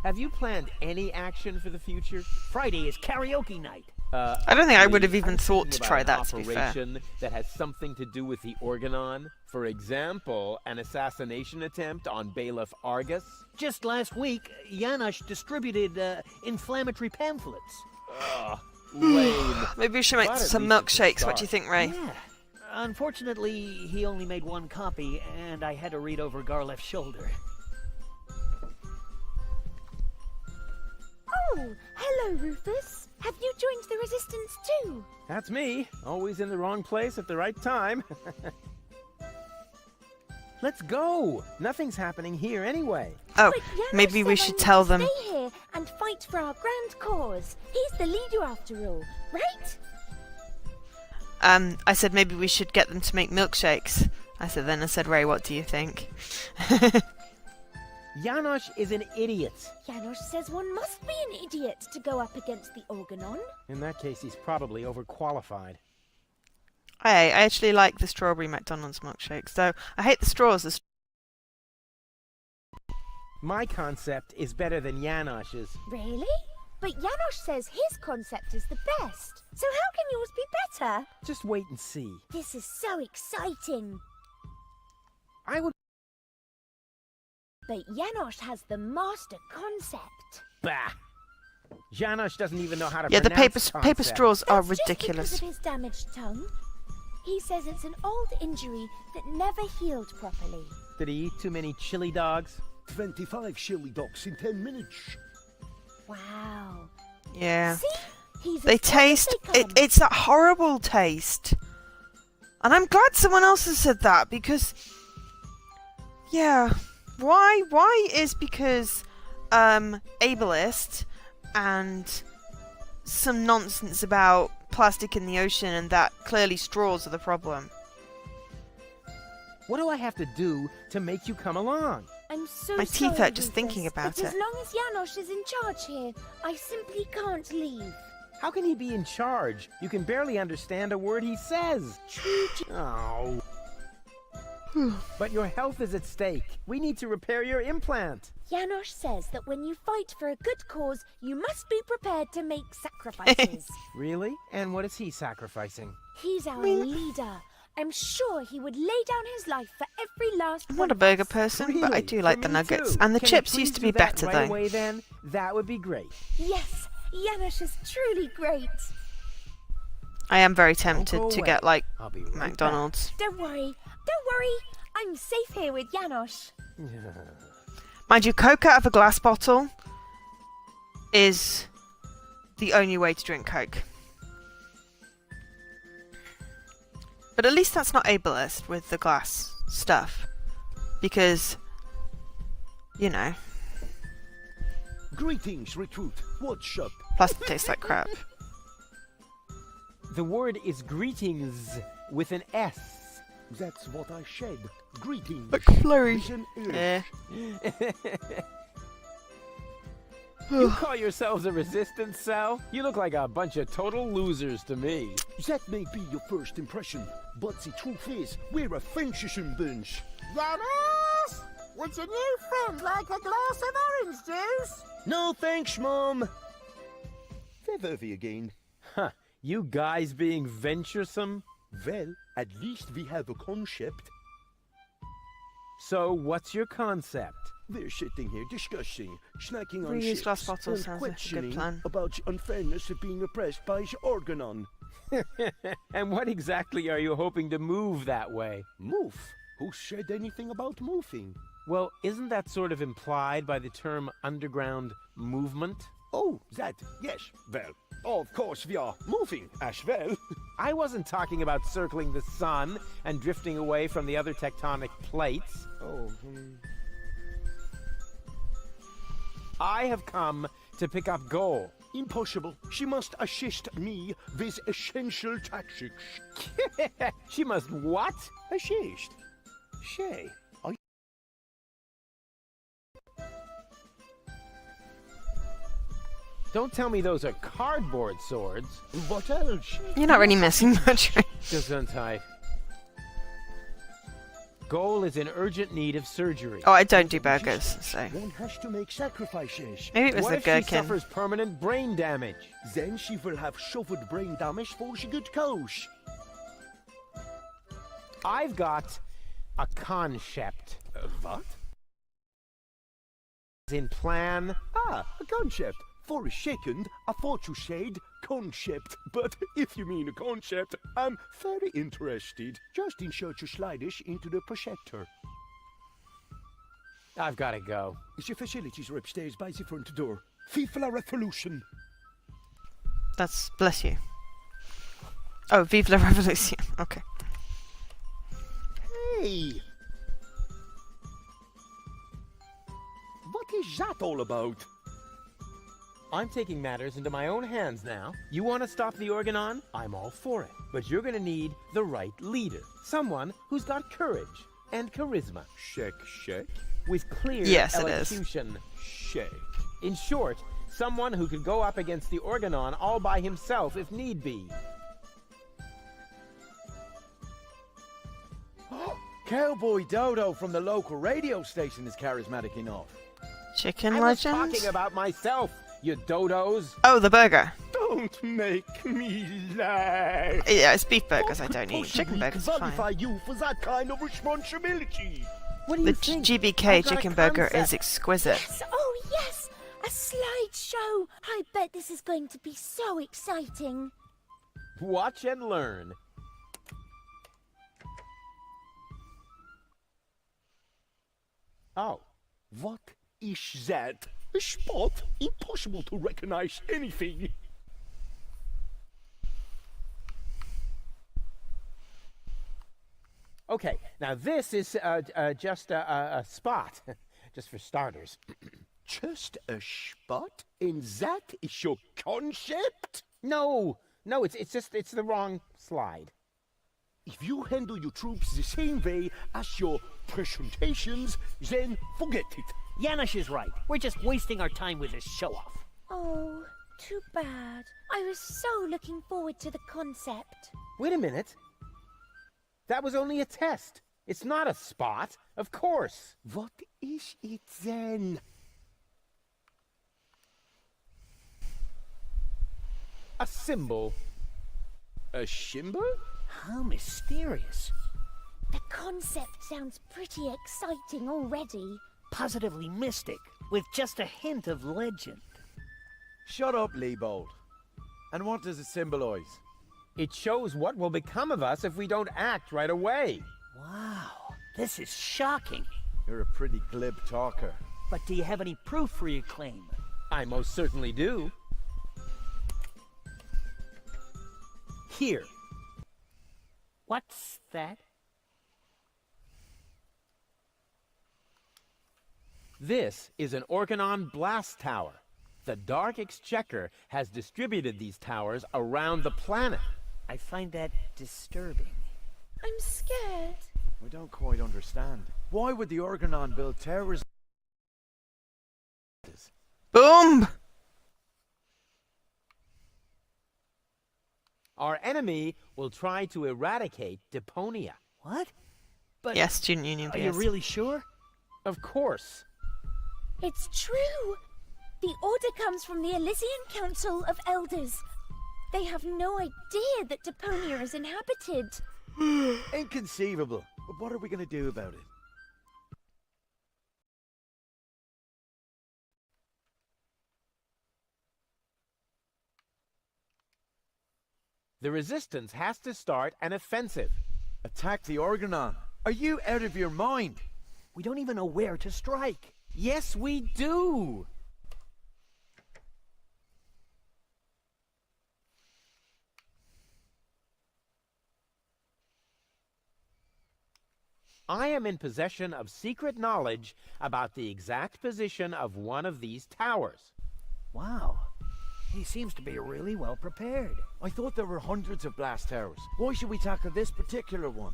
Have you planned any action for the future? Friday is karaoke night. I don't think I would have even I'm thought thinking to about try an that, to be fair. operation that has something to do with the organon. For example, an assassination attempt on Bailiff Argus. Just last week, Janos distributed inflammatory pamphlets. Ugh, lame. Maybe we should make But at some least it's a milkshakes. What do you start. think, Ray? Yeah. Unfortunately, he only made one copy, and I had to read over Garlef's shoulder. Oh, hello, Rufus. Have you joined the Resistance too? That's me, always in the wrong place at the right time. Let's go. Nothing's happening here anyway. Oh, But Janos maybe we said I should need tell to them. Stay here and fight for our grand cause. He's the leader after all, right? I said maybe we should get them to make milkshakes. I said, Ray, what do you think? Janos is an idiot. Janos says one must be an idiot to go up against the Organon. In that case, he's probably overqualified. I actually like the strawberry McDonald's milkshakes, though I hate the straws. My concept is better than Janos's. Really? But Janos says his concept is the best. So how can yours be better? Just wait and see. This is so exciting. I would... But Janos has the master concept. Bah! Janos doesn't even know how to Yeah, the pronounce paper concept. straws are That's just ridiculous. because of his damaged tongue. He says it's an old injury that never healed properly. Did he eat too many chili dogs? 25 chili dogs in 10 minutes. Wow. Yeah. See? He's They as good as taste... they come. It's that horrible taste. And I'm glad someone else has said that, because... Yeah. Why is because ableist and some nonsense about plastic in the ocean and that clearly straws are the problem. What do I have to do to make you come along? I'm so My teeth sorry, hurt just Rufus, thinking about but it. as long as Janosch is in charge here, I simply can't leave. How can he be in charge? You can barely understand a word he says. Oh. But your health is at stake. We need to repair your implant. Janosch says that when you fight for a good cause, you must be prepared to make sacrifices. Really? And what is he sacrificing? He's our leader. I'm sure he would lay down his life for every last I'm one not a of burger us. person, but I do For like the me nuggets. too. And the Can you chips please used to do be that better, right though. away, then? That would be great. Yes, Janosch is truly great. I am very Don't tempted go to away. get, like, I'll be right McDonald's. Don't worry. I'm safe here with Janosch. Mind you, Coke out of a glass bottle is the only way to drink Coke. But at least that's not ableist with the glass stuff. Because, you know, Greetings, recruit. What's up? plastic tastes like crap. The word is greetings with an S. That's what I said. Greetings. McFlurry. With an S. Eh. You call yourselves a resistance cell? You look like a bunch of total losers to me. That may be your first impression, but the truth is, we're a fantasy bunch. Janice! Would your new friend like a glass of orange juice? No thanks, Mom. Featherly again. Huh. You guys being venturesome? Well, at least we have a concept. So, what's your concept? We're sitting here discussing, snacking on Reuse ships, glass bottles and sounds like a good questioning plan. about the unfairness of being oppressed by the Organon. And what exactly are you hoping to move that way? Move? Who said anything about moving? Well, isn't that sort of implied by the term underground movement? Oh, that, yes. Well, of course we are moving as well. I wasn't talking about circling the sun and drifting away from the other tectonic plates. Oh, I have come to pick up gold. impossible. She must assist me with essential tactics. She must what? Assist? Say, I... Don't tell me those are cardboard swords. What else? You're not really missing much. Gesundheit. Goal is in urgent need of surgery. Oh, I don't do burgers, so One has to make sacrifices. maybe it was What the if she gherkin. suffers permanent brain damage? Then she will have suffered brain damage for the good cause. I've got a concept. What? In plan. Ah, a concept. For a second, I thought you said concept, but if you mean a concept, I'm very interested. Just insert your sliders into the projector. I've got to go. The facilities are upstairs by the front door. Vive la Revolution! That's bless you. Oh, vive la revolution. Okay. Hey! What is that all about? I'm taking matters into my own hands now. You want to stop the Organon? I'm all for it. But you're going to need the right leader. Someone who's got courage and charisma. Check. With clear Yes, it is. elocution. Check. In short, someone who could go up against the Organon all by himself if need be. Cowboy Dodo from the local radio station is charismatic enough. Chicken I was legend? talking about myself, you dodos. Oh, the burger. Don't make me laugh. Yeah, it's beef burgers I What don't could eat. Chicken possibly burgers are qualify fine. you for that kind of responsibility? What do The you think? GBK I've got a chicken burger is concept. exquisite. Yes, oh yes! A slideshow! I bet this is going to be so exciting. Watch and learn. Oh, What is that? A spot? Impossible to recognize anything. Okay, now this is just a spot, just for starters. Just a spot? And that is your concept? No, it's the wrong slide. If you handle your troops the same way as your presentations, then forget it. Janosch is right. We're just wasting our time with this show-off. Oh, too bad. I was so looking forward to the concept. Wait a minute. That was only a test. It's not a spot, of course. What is it then? A symbol. A symbol? How mysterious. The concept sounds pretty exciting already. Positively mystic, with just a hint of legend. Shut up, Leibold. And what does it symbolize? It shows what will become of us if we don't act right away. Wow, this is shocking. You're a pretty glib talker. But do you have any proof for your claim? I most certainly do. Here. What's that? This is an Organon blast tower. The Dark Exchequer has distributed these towers around the planet. I find that disturbing. I'm scared. I don't quite understand. Why would the Organon build towers? Boom! Our enemy will try to eradicate Deponia. What? But Yes, Student Union are you PS. really sure? Of course. It's true. The order comes from the Elysian Council of Elders. They have no idea that Deponia is inhabited. Inconceivable. But what are we going to do about it? The Resistance has to start an offensive. Attack the Organon. Are you out of your mind? We don't even know where to strike. Yes, we do! I am in possession of secret knowledge about the exact position of one of these towers. Wow. He seems to be really well prepared. I thought there were hundreds of blast towers. Why should we tackle this particular one?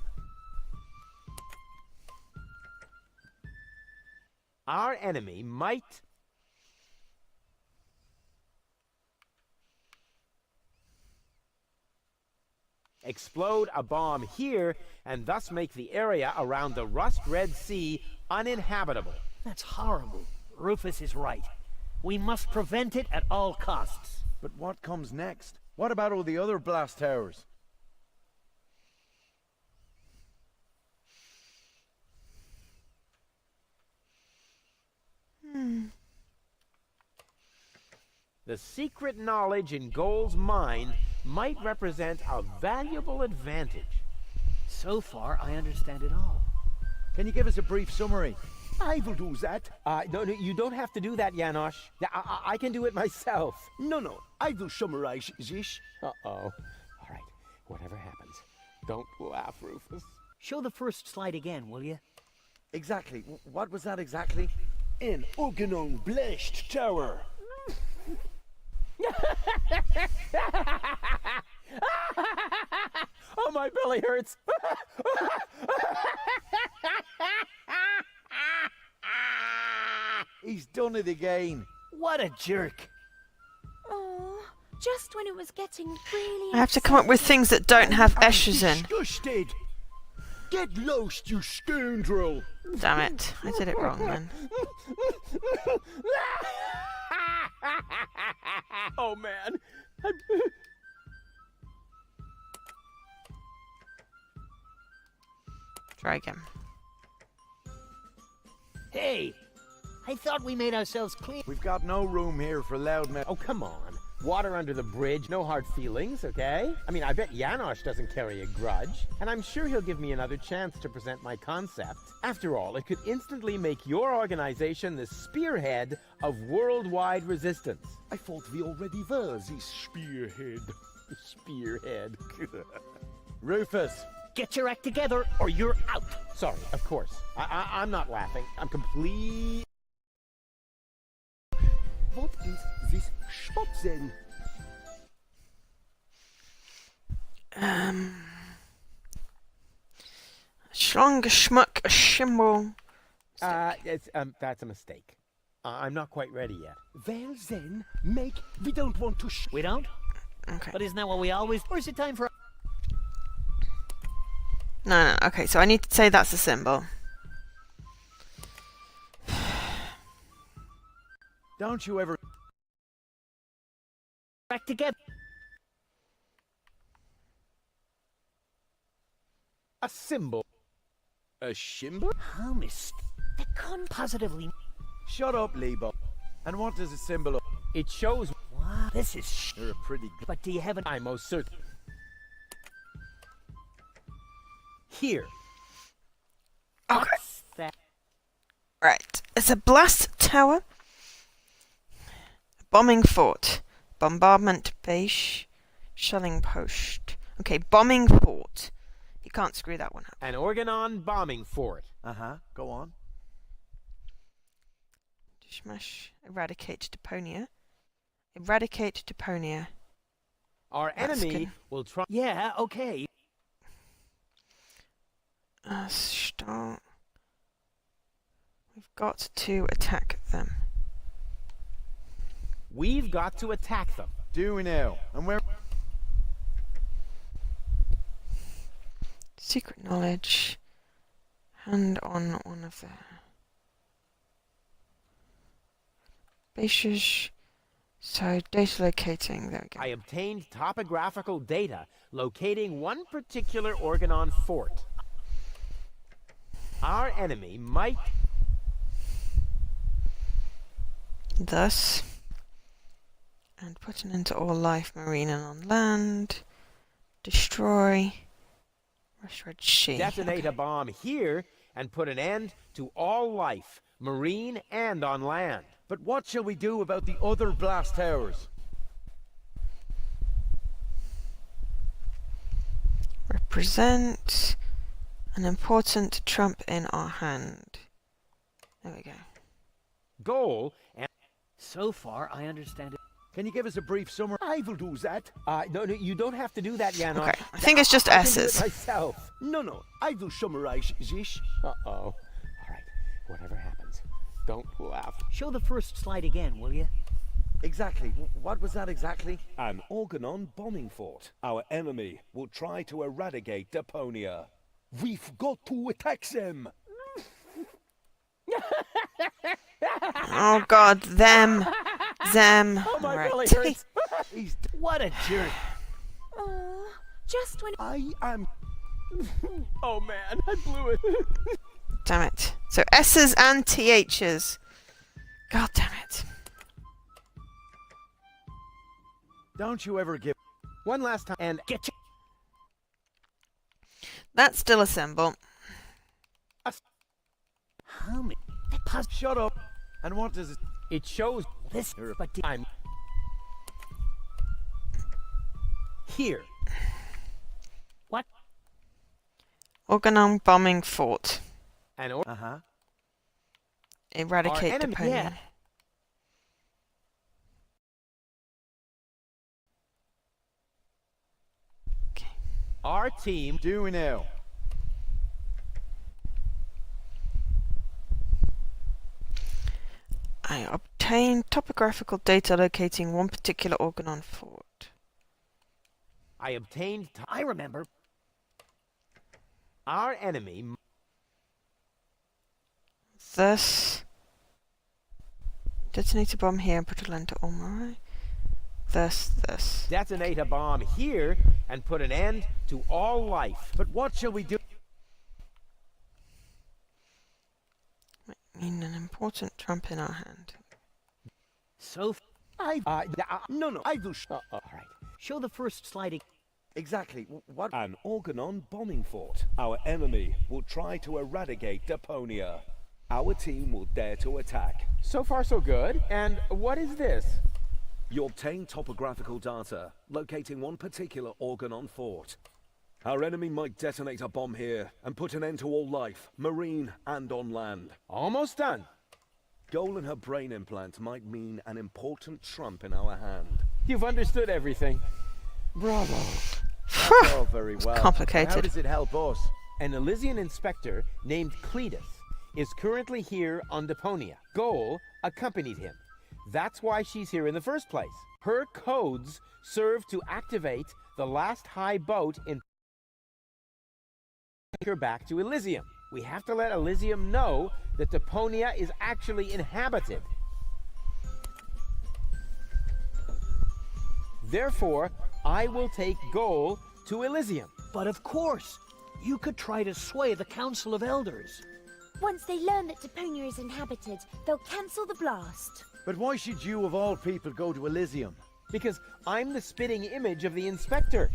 Our enemy might explode a bomb here and thus make the area around the Rust Red Sea uninhabitable. That's horrible. Rufus is right. We must prevent it at all costs. But what comes next? What about all the other blast towers? The secret knowledge in Goal's mind might represent a valuable advantage. So far, I understand it all. Can you give us a brief summary? I will do that. No, you don't have to do that, Janosch. I can do it myself. No, I will summarize this. Uh-oh. All right, whatever happens, don't laugh, Rufus. Show the first slide again, will you? Exactly. What was that exactly? An Organon blast tower. Oh, my belly hurts. He's done it again. What a jerk. Oh, just when it was getting really I have to come up with things that don't have Esches in. Disgusted. Get lost, you scoundrel. Damn it. I did it wrong then. Oh, man. Try again. Hey, I thought we made ourselves clear. We've got no room here for loud men. Oh, come on. Water under the bridge, no hard feelings, okay? I mean, I bet Janosch doesn't carry a grudge, and I'm sure he'll give me another chance to present my concept. After all, it could instantly make your organization the spearhead of worldwide resistance. I thought we already were the spearhead. Spearhead. Rufus, Get your act together, or you're out. Sorry, of course. I'm not laughing. I'm complete. What is this spot then? Schlong, schmuck, a symbol. That's a mistake. I'm not quite ready yet. Well then, we don't want to We don't? Okay. But isn't that what we always... Or is it time for... No. Okay, so I need to say that's a symbol. Don't you ever... Back together. A symbol. A shimber? How that con positively... Shut up, Lebo. And what does it symbol of? It shows. Wow, this is You're a pretty... But do you have an... I'm most certain. Here. Okay. What's that? Right. It's a blast tower. Bombing fort. Bombardment base. Shelling post. Okay, bombing fort. You can't screw that one up. An Organon bombing fort. Uh-huh. Go on. Smash. Eradicate Deponia. Eradicate Deponia. Our That's enemy good. will try. Yeah, okay. Start. We've got to attack them. We've got to attack them. Do we now? And where... Secret knowledge. Hand on one of their bases. So data locating. There we go. I obtained topographical data locating one particular Organon fort. Our enemy might... Thus. And put an end to all life, marine and on land. Destroy. Restore sea. detonate a bomb here and put an end to all life, marine and on land. But what shall we do about the other blast towers? Represent an important trump in our hand. There we go. Goal and... So far, I understand it. Can you give us a brief summary? I will do that. No, you don't have to do that, Janosch. Okay, I think it's just I can do it S's. myself. No, I will summarize this. Uh-oh. All right, whatever happens, don't laugh. Show the first slide again, will you? Exactly. What was that exactly? An Organon bombing fort. Our enemy will try to eradicate Deponia. We've got to attack them. Oh god, them. Oh, my Right. belly hurts. What a jerk. Oh, just when I am... Oh man, I blew it. Damn it. So S's and TH's. God damn it. Don't you ever give... One last time and Get your... That's still a symbol. How many... Shut up. And what does it... it shows This... But do... I'm here. What? Organon bombing fort. And Uh-huh. Eradicate Our enemy- Deponia. yeah. our team Do we now? I obtain topographical data locating one particular Organon fort. I obtained I remember. our enemy Thus, detonate a bomb here and put a land to Omari. Thus. detonate a bomb here and put an end to all life. But what shall we do? I mean, an important trump in our hand. So... No, I will... All right. Show the first slide again. Exactly. What... An Organon bombing fort. Our enemy will try to eradicate Deponia. Our team will dare to attack. So far, so good. And what is this? You obtain topographical data locating one particular Organon fort. Our enemy might detonate a bomb here and put an end to all life, marine and on land. Almost done. Goal and her brain implant might mean an important trump in our hand. You've understood everything. Bravo. That's all very well. Complicated. How does it help us? An Elysian inspector named Cletus is currently here on Deponia. Goal accompanied him. That's why she's here in the first place. Her codes serve to activate the last high boat in take her back to Elysium. We have to let Elysium know that Deponia is actually inhabited. Therefore, I will take Goal to Elysium. But of course, you could try to sway the Council of Elders. Once they learn that Deponia is inhabited, they'll cancel the blast. But why should you, of all people, go to Elysium? Because I'm the spitting image of the inspector.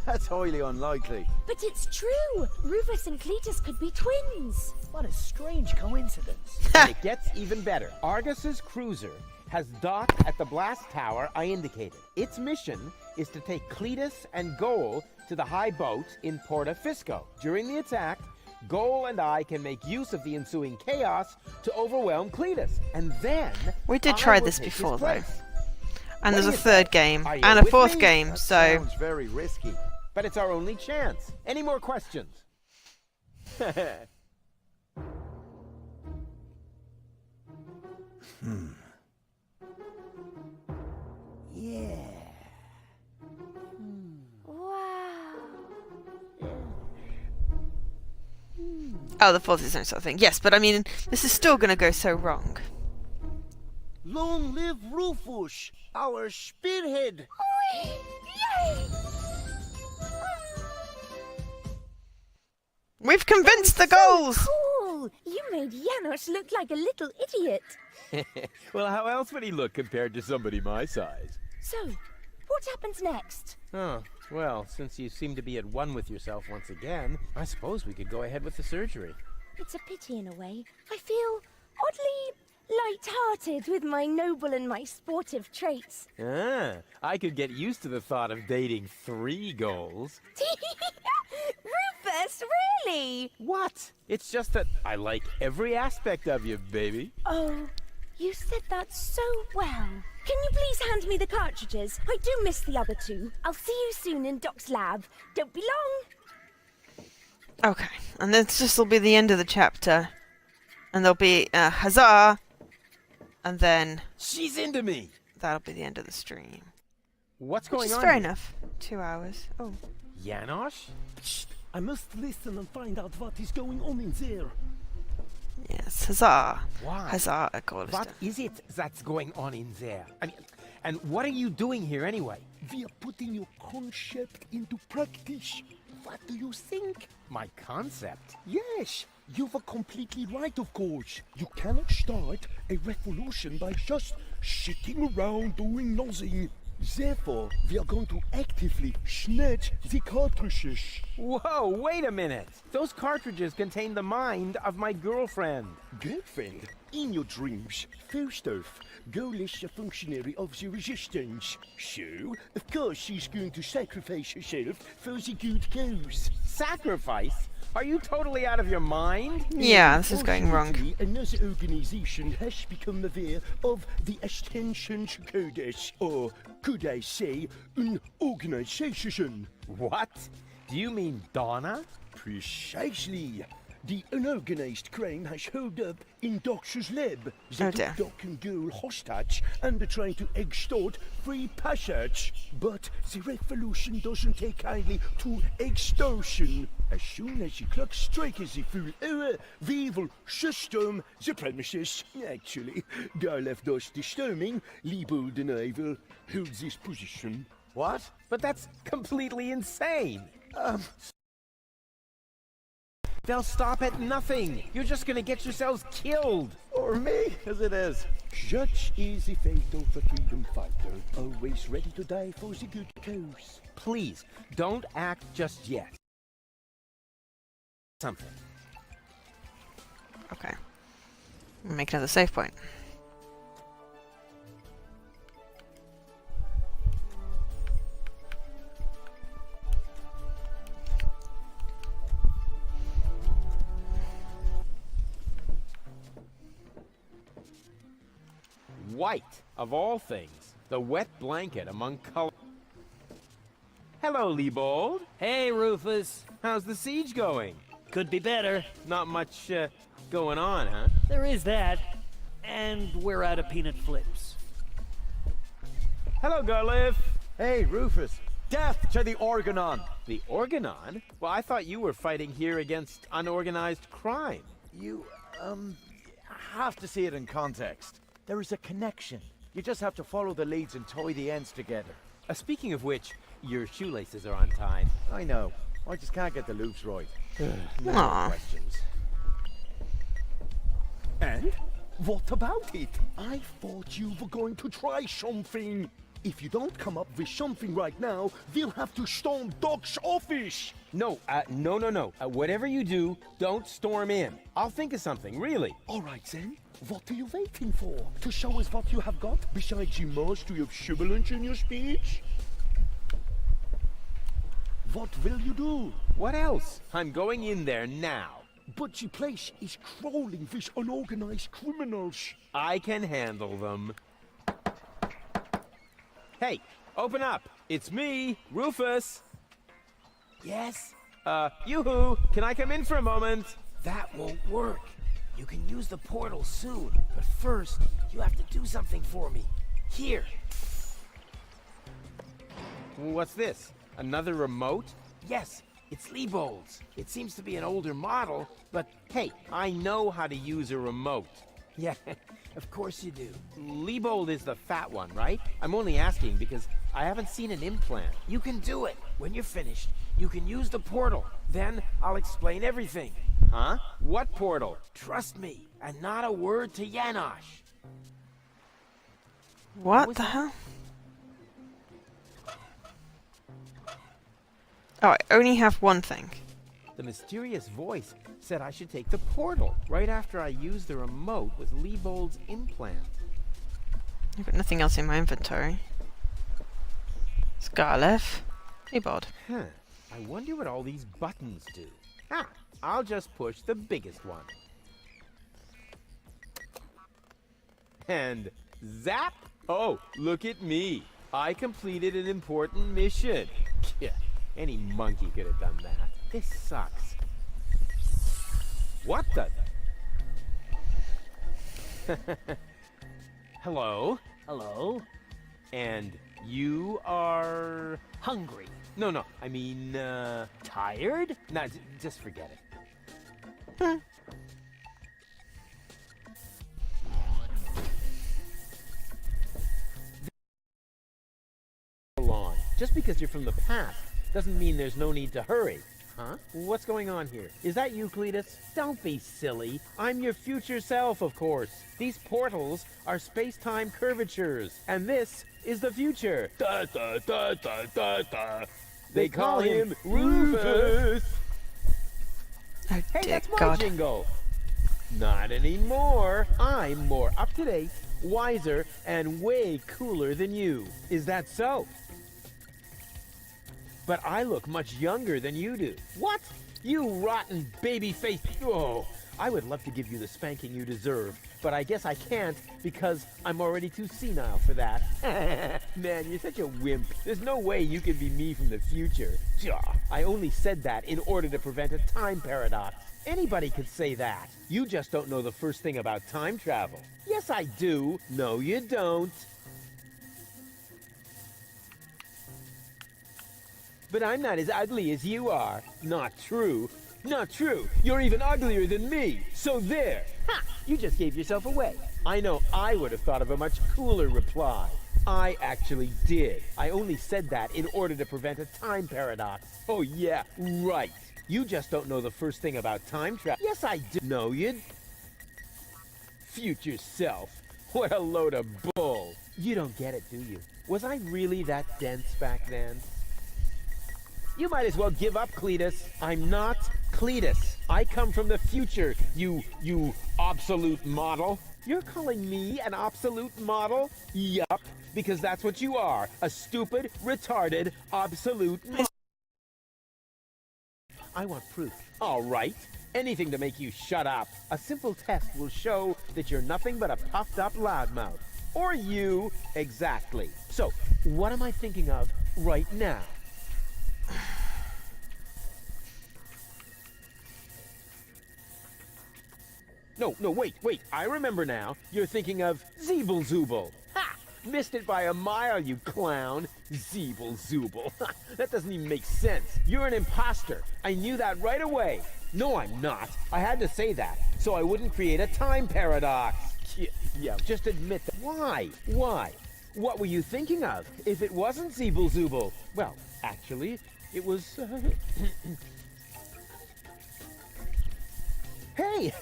That's highly unlikely. But it's true! Rufus and Cletus could be twins. What a strange coincidence. And it gets even better. Argus's cruiser has docked at the blast tower I indicated. Its mission is to take Cletus and Goal to the high boat in Porta Fisco. During the attack, Goal and I can make use of the ensuing chaos to overwhelm Cletus. And then We did I try will this take his before, though. place. And What there's do a you third say? game Are you and a with fourth me? game, That so sounds very risky. But it's our only chance. Any more questions? Wow. oh, the fourth is no sort of thing. Yes, but I mean, this is still going to go so wrong. Long live Rufus, our spearhead. Yay! We've convinced the goals. Cool! You made Janos look like a little idiot. Well, how else would he look compared to somebody my size? So, what happens next? Oh, well, since you seem to be at one with yourself once again, I suppose we could go ahead with the surgery. It's a pity in a way. I feel oddly light-hearted with my noble and my sportive traits. Ah, I could get used to the thought of dating 3 goals. Rufus, really? What? It's just that I like every aspect of you, baby. Oh, you said that so well. Can you please hand me the cartridges? I do miss the other two. I'll see you soon in Doc's lab. Don't be long. Okay, and this will be the end of the chapter. And there'll be huzzah! And then She's into me! that'll be the end of the stream. What's Which going is on fair here? enough. 2 hours. Oh. Janosch? I must listen and find out what is going on in there. Yes, huzzah. Why? Huzzah, Gordon. What is it that's going on in there? I mean, and what are you doing here anyway? We are putting your concept into practice. What do you think? My concept? Yes, you were completely right, of course. You cannot start a revolution by just sitting around doing nothing. Therefore, we are going to actively snatch the cartridges. Whoa, wait a minute! Those cartridges contain the mind of my girlfriend. Girlfriend, in your dreams, first off, Goal is a functionary of the resistance. So, of course she's going to sacrifice herself for the good cause. Sacrifice? Are you totally out of your mind? Yeah, this is going wrong. Unfortunately, another organization has become aware of the Ascension's Codex, or could I say, an organization. What? Do you mean Donna? Precisely. The unorganized crime has held up in Doc's lab. They Oh took dear. Doc and Girl hostage and are trying to extort free passage. But the revolution doesn't take kindly to extortion. As soon as the clock strikes the full hour, we will system the premises. Actually, Girl left us disturbing. Liebold and I will hold this position. What? But that's completely insane. They'll stop at nothing. You're just gonna get yourselves killed. Or me, as it is. Such is the fate of the freedom fighter, always ready to die for the good cause. Please, don't act just yet. Something. Okay. Make another save point. white, of all things. The wet blanket among color. Hello, Liebold. Hey, Rufus. How's the siege going? Could be better. Not much, going on, huh? There is that. And we're out of peanut flips. Hello, Garliff. Hey, Rufus. Death to the Organon! The Organon? Well, I thought you were fighting here against unorganized crime. You, have to see it in context. There is a connection. You just have to follow the leads and tie the ends together. Speaking of which, your shoelaces are untied. I know. I just can't get the loops right. No Aw. questions. And? What about it? I thought you were going to try something. If you don't come up with something right now, we'll have to storm Doc's office. No. Whatever you do, don't storm in. I'll think of something, really. All right, then. What are you waiting for? To show us what you have got besides the mastery of sibilance in your speech? What will you do? What else? I'm going in there now. But the place is crawling with unorganized criminals. I can handle them. Hey, open up. It's me, Rufus. Yes? Yoo-hoo, can I come in for a moment? That won't work. You can use the portal soon, but first, you have to do something for me. Here. What's this? Another remote? Yes, it's Liebold's. It seems to be an older model, but Hey, I know how to use a remote. yeah, of course you do. Liebold is the fat one, right? I'm only asking because I haven't seen an implant. You can do it. When you're finished, you can use the portal. Then I'll explain everything. Huh? What portal? Trust me, and not a word to Janosch. What the hell? Oh, I only have one thing. The mysterious voice said I should take the portal right after I used the remote with Liebold's implant. I've got nothing else in my inventory. Scarleff. Liebold. Huh. I wonder what all these buttons do. Ah, I'll just push the biggest one. And zap! Oh, look at me. I completed an important mission. Yeah, any monkey could have done that. This sucks. What the? Hello? Hello? And you are... Hungry. No, I mean, Tired? nah, just forget it. Along. Just because you're from the past doesn't mean there's no need to hurry. Huh? What's going on here? Is that you, Cletus? Don't be silly. I'm your future self, of course. These portals are space-time curvatures, and this is the future. Da, da, da, da, da, da. They call him Rufus. Oh, Hey, dear that's my God. jingle. Not anymore. I'm more up-to-date, wiser, and way cooler than you. Is that so? But I look much younger than you do. What? You rotten baby-faced... Oh, I would love to give you the spanking you deserve, but I guess I can't because I'm already too senile for that. Man, you're such a wimp. There's no way you can be me from the future. I only said that in order to prevent a time paradox. Anybody could say that. You just don't know the first thing about time travel. Yes, I do. No, you don't. But I'm not as ugly as you are. Not true. Not true. You're even uglier than me. So there. Ha! You just gave yourself away. I know I would have thought of a much cooler reply. I actually did. I only said that in order to prevent a time paradox. Oh yeah, right. You just don't know the first thing about time travel. Yes, I do. No, you... Future self. What a load of bull. You don't get it, do you? Was I really that dense back then? You might as well give up, Cletus. I'm not Cletus. I come from the future, you obsolete model. You're calling me an obsolete model? Yup, because that's what you are. A stupid, retarded, obsolete model. I want proof. All right. Anything to make you shut up. A simple test will show that you're nothing but a puffed up loudmouth. Or you. Exactly. So, what am I thinking of right now? No, wait. I remember now. You're thinking of Zeeble-Zooble. Ha! Missed it by a mile, you clown. Zeeble-Zooble. That doesn't even make sense. You're an imposter. I knew that right away. No, I'm not. I had to say that, so I wouldn't create a time paradox. Yeah, just admit that. Why? What were you thinking of? If it wasn't Zeeble-Zooble? Well, actually, it was... Hey,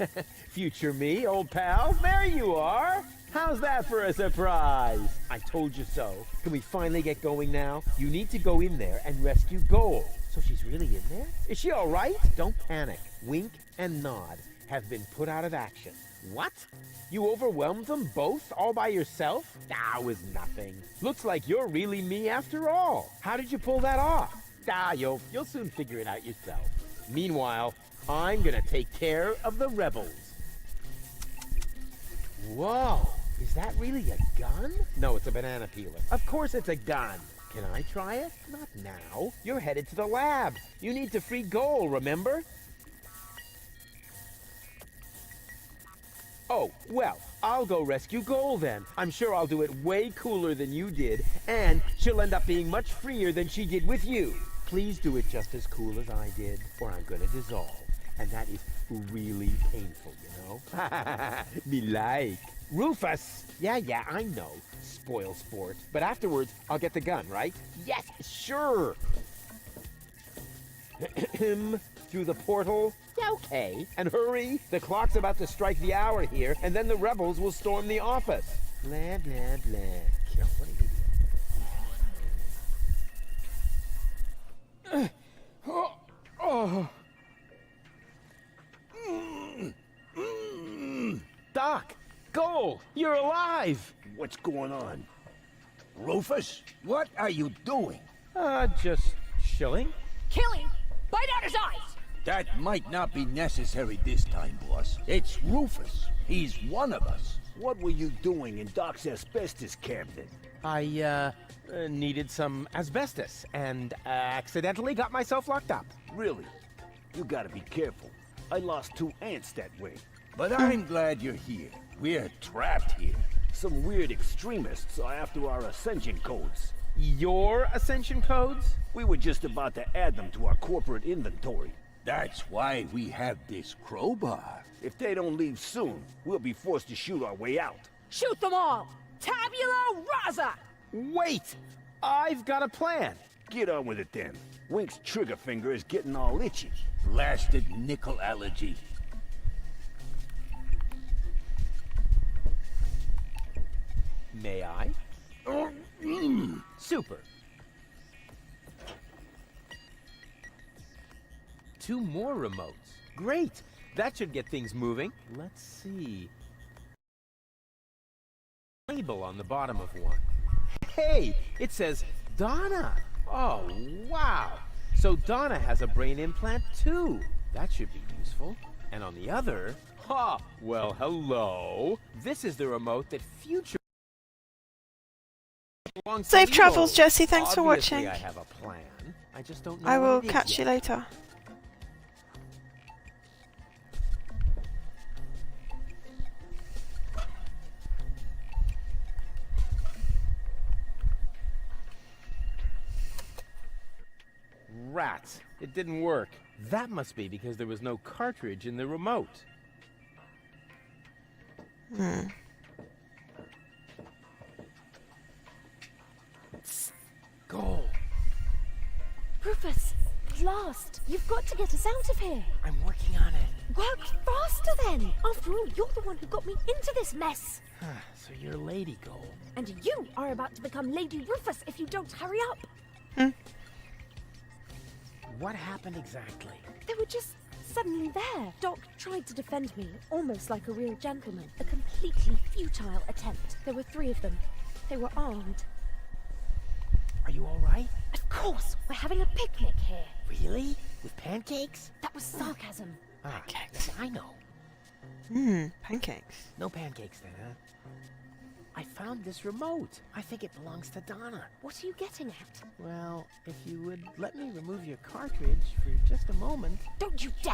future me, old pal. There you are. How's that for a surprise? I told you so. Can we finally get going now? You need to go in there and rescue Gold. So she's really in there? Is she all right? Don't panic. Wink and Nod have been put out of action. What? You overwhelmed them both all by yourself? It was nothing. Looks like you're really me after all. How did you pull that off? You'll soon figure it out yourself. Meanwhile, I'm gonna take care of the rebels. Whoa, is that really a gun? No, it's a banana peeler. Of course it's a gun. Can I try it? Not now. You're headed to the lab. You need to free Goal, remember? Oh, well, I'll go rescue Goal then. I'm sure I'll do it way cooler than you did, and she'll end up being much freer than she did with you. Please do it just as cool as I did, or I'm gonna dissolve. And that is really painful, you know? Me like. Rufus! Yeah, I know. Spoil sport. But afterwards, I'll get the gun, right? Yes, sure! Through the portal? Yeah, okay. And hurry! The clock's about to strike the hour here, and then the rebels will storm the office. Blah, blah, blah. What an idiot. Doc! Goal! You're alive! What's going on? Rufus, what are you doing? Just chilling. Killing? Bite out his eyes! That might not be necessary this time, boss. It's Rufus. He's one of us. What were you doing in Doc's asbestos cabinet? I, needed some asbestos, and accidentally got myself locked up. Really? You gotta be careful. I lost 2 ants that way. But I'm glad you're here. We're trapped here. Some weird extremists are after our ascension codes. Your ascension codes? We were just about to add them to our corporate inventory. That's why we have this crowbar. If they don't leave soon, we'll be forced to shoot our way out. Shoot them all! Tabula rasa! Wait! I've got a plan. Get on with it then. Wink's trigger finger is getting all itchy. Blasted nickel allergy. May I? Super. 2 more remotes. Great! That should get things moving. Let's see. Label on the bottom of one. Hey! It says Donna! Oh, wow! So Donna has a brain implant too. That should be useful. And on the other... Ha! Well, hello! This is the remote that Future... Safe travels, Jesse. Thanks for Obviously, watching. I have a plan. I just don't know I will what it is catch you yet. later. Rats. It didn't work. That must be because there was no cartridge in the remote. Go. Rufus, at last! You've got to get us out of here! I'm working on it. Work faster then! After all, you're the one who got me into this mess! So you're Lady Gold. And you are about to become Lady Rufus if you don't hurry up! What happened exactly? They were just suddenly there. Doc tried to defend me, almost like a real gentleman. A completely futile attempt. There were 3 of them. They were armed. Are you all right? Of course! We're having a picnic here. Really? With pancakes? That was sarcasm. Pancakes. I know. Pancakes. No pancakes then, huh? I found this remote. I think it belongs to Donna. What are you getting at? Well, if you would let me remove your cartridge for just a moment. Don't you dare!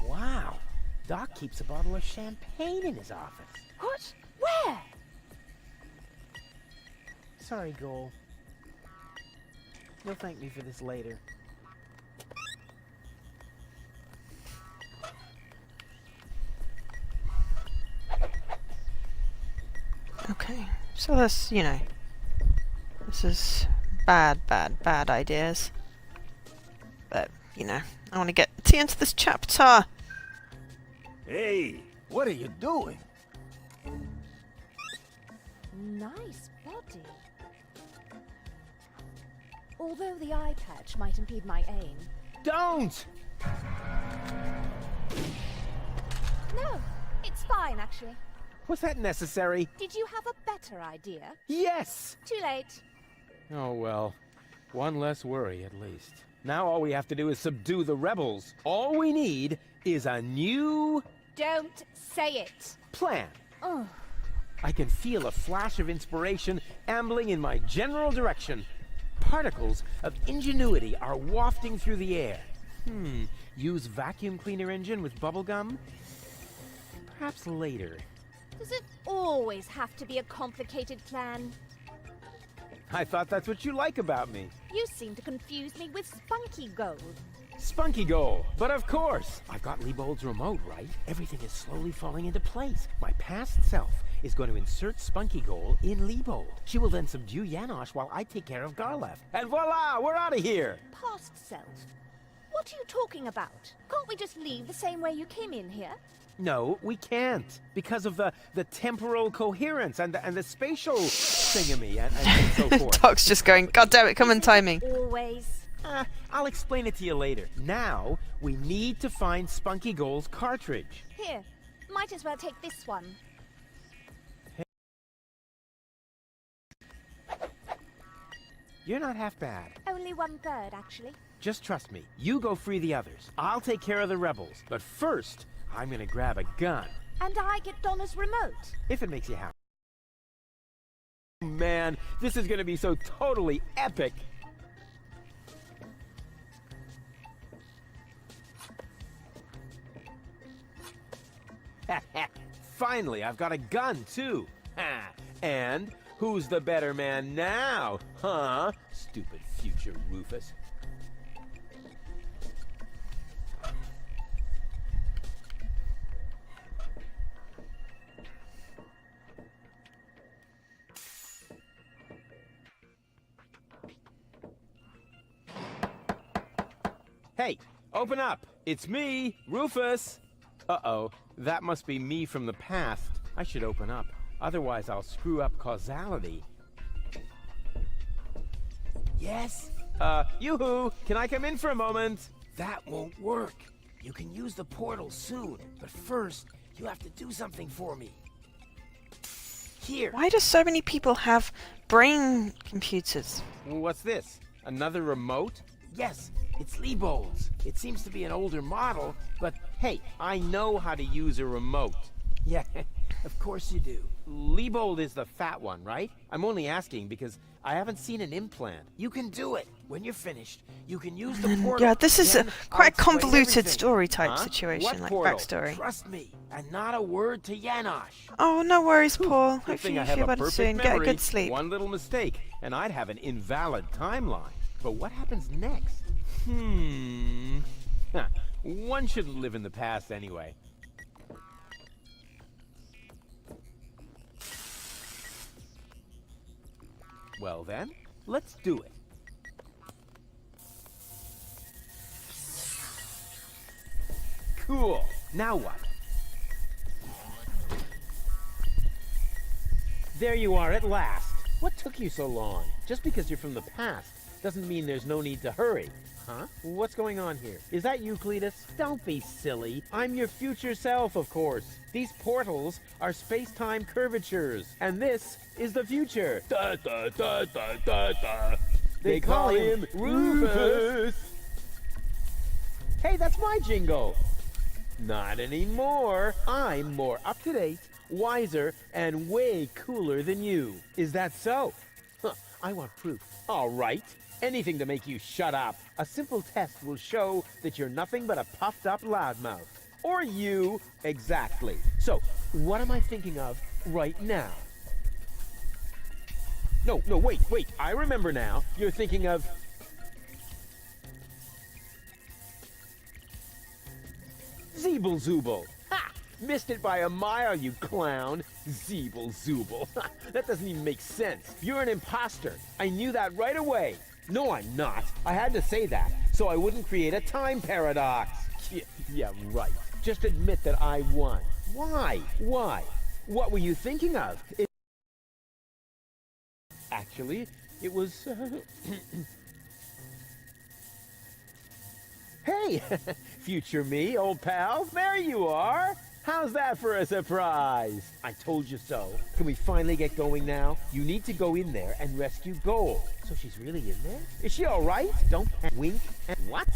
Wow. Doc keeps a bottle of champagne in his office. What? Where? Sorry, Goal. You'll thank me for this later. Okay, so this, you know, this is bad ideas. But, you know, I want to get to the end of this chapter. Hey, what are you doing? Nice body. Although the eye patch might impede my aim. Don't! No, it's fine actually. Was that necessary? Did you have a better idea? Yes! Too late. Oh well, one less worry at least. Now all we have to do is subdue the rebels. All we need is a new Don't say it. plan. Oh. I can feel a flash of inspiration ambling in my general direction. Particles of ingenuity are wafting through the air. Use vacuum cleaner engine with bubblegum? Perhaps later. Does it always have to be a complicated plan? I thought that's what you like about me. You seem to confuse me with Spunky Gold. Spunky Goal. But of course, I've got Leibold's remote, right? Everything is slowly falling into place. My past self is going to insert Spunky Goal in Leibold. She will then subdue Janosch while I take care of Garlef. And voila, we're out of here! Past self? What are you talking about? Can't we just leave the same way you came in here? No, we can't. Because of the temporal coherence and the spatial thingamy and so forth. Doc's just going, God damn it, come and tie me. Always. I'll explain it to you later. Now, we need to find Spunky Goal's cartridge. Here, might as well take this one. You're not half bad. Only 1/3, actually. Just trust me. You go free the others. I'll take care of the rebels. But first, I'm gonna grab a gun. And I get Donna's remote. If it makes you happy. Man, this is gonna be so totally epic. Finally, I've got a gun, too. And who's the better man now? Huh? Stupid future Rufus. Hey, open up! It's me, Rufus! Uh-oh, that must be me from the past. I should open up. Otherwise, I'll screw up causality. Yes? Yoo-hoo! Can I come in for a moment? That won't work. You can use the portal soon, but first, you have to do something for me. Here. Why do so many people have brain computers? What's this? Another remote? Yes, it's Leibold's. It seems to be an older model, but Hey, I know how to use a remote. yeah, of course you do. Leibold is the fat one, right? I'm only asking because I haven't seen an implant. You can do it. When you're finished, you can use the portal. Yeah, this is Then quite a I'll explain convoluted everything. story type Huh? situation, What like portal? backstory. Trust me, and not a word to Janosch. Oh, no worries, Paul. Good Hopefully thing you I have feel a better perfect soon. Get a memory. good sleep. One little mistake, and I'd have an invalid timeline. But what happens next? Huh. One shouldn't live in the past anyway. Well then, let's do it. Cool. Now what? There you are at last. What took you so long? Just because you're from the past doesn't mean there's no need to hurry. Huh? What's going on here? Is that you, Cletus? Don't be silly. I'm your future self, of course. These portals are space-time curvatures, and this is the future. Da, da, da, da, da, da. They call him Rufus. Hey, that's my jingle. Not anymore. I'm more up-to-date, wiser, and way cooler than you. Is that so? Huh, I want proof. All right. Anything to make you shut up. A simple test will show that you're nothing but a puffed-up loudmouth. Or you. Exactly. So, what am I thinking of right now? No, wait. I remember now. You're thinking of... Zeeble-Zooble. Ha! Missed it by a mile, you clown. Zeeble-Zooble. That doesn't even make sense. You're an imposter. I knew that right away. No, I'm not. I had to say that, so I wouldn't create a time paradox. Yeah, right. Just admit that I won. Why? What were you thinking of? Actually, it was... Hey, future me, old pal. There you are. How's that for a surprise? I told you so. Can we finally get going now? You need to go in there and rescue Gold. So she's really in there? Is she all right? Don't wink. What?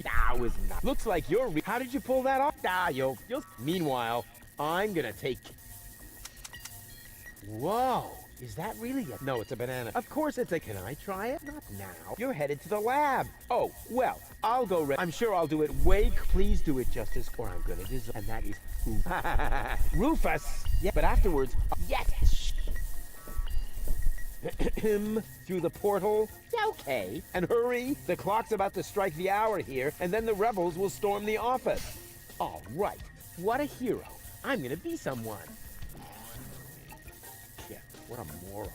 That was not. Looks like you're. How did you pull that off? You'll. Meanwhile, I'm gonna take. Whoa. Is that really a... No, it's a banana. Of course it's a... Can I try it? Not now. You're headed to the lab. Oh, well, I'll go... I'm sure I'll do it way... Please do it, Justice, or I'm gonna deserve... And that is... Rufus! Yeah, but afterwards... Yes! Through the portal? Yeah, okay. And hurry. The clock's about to strike the hour here, and then the rebels will storm the office. All right. What a hero. I'm gonna be someone. What a moron.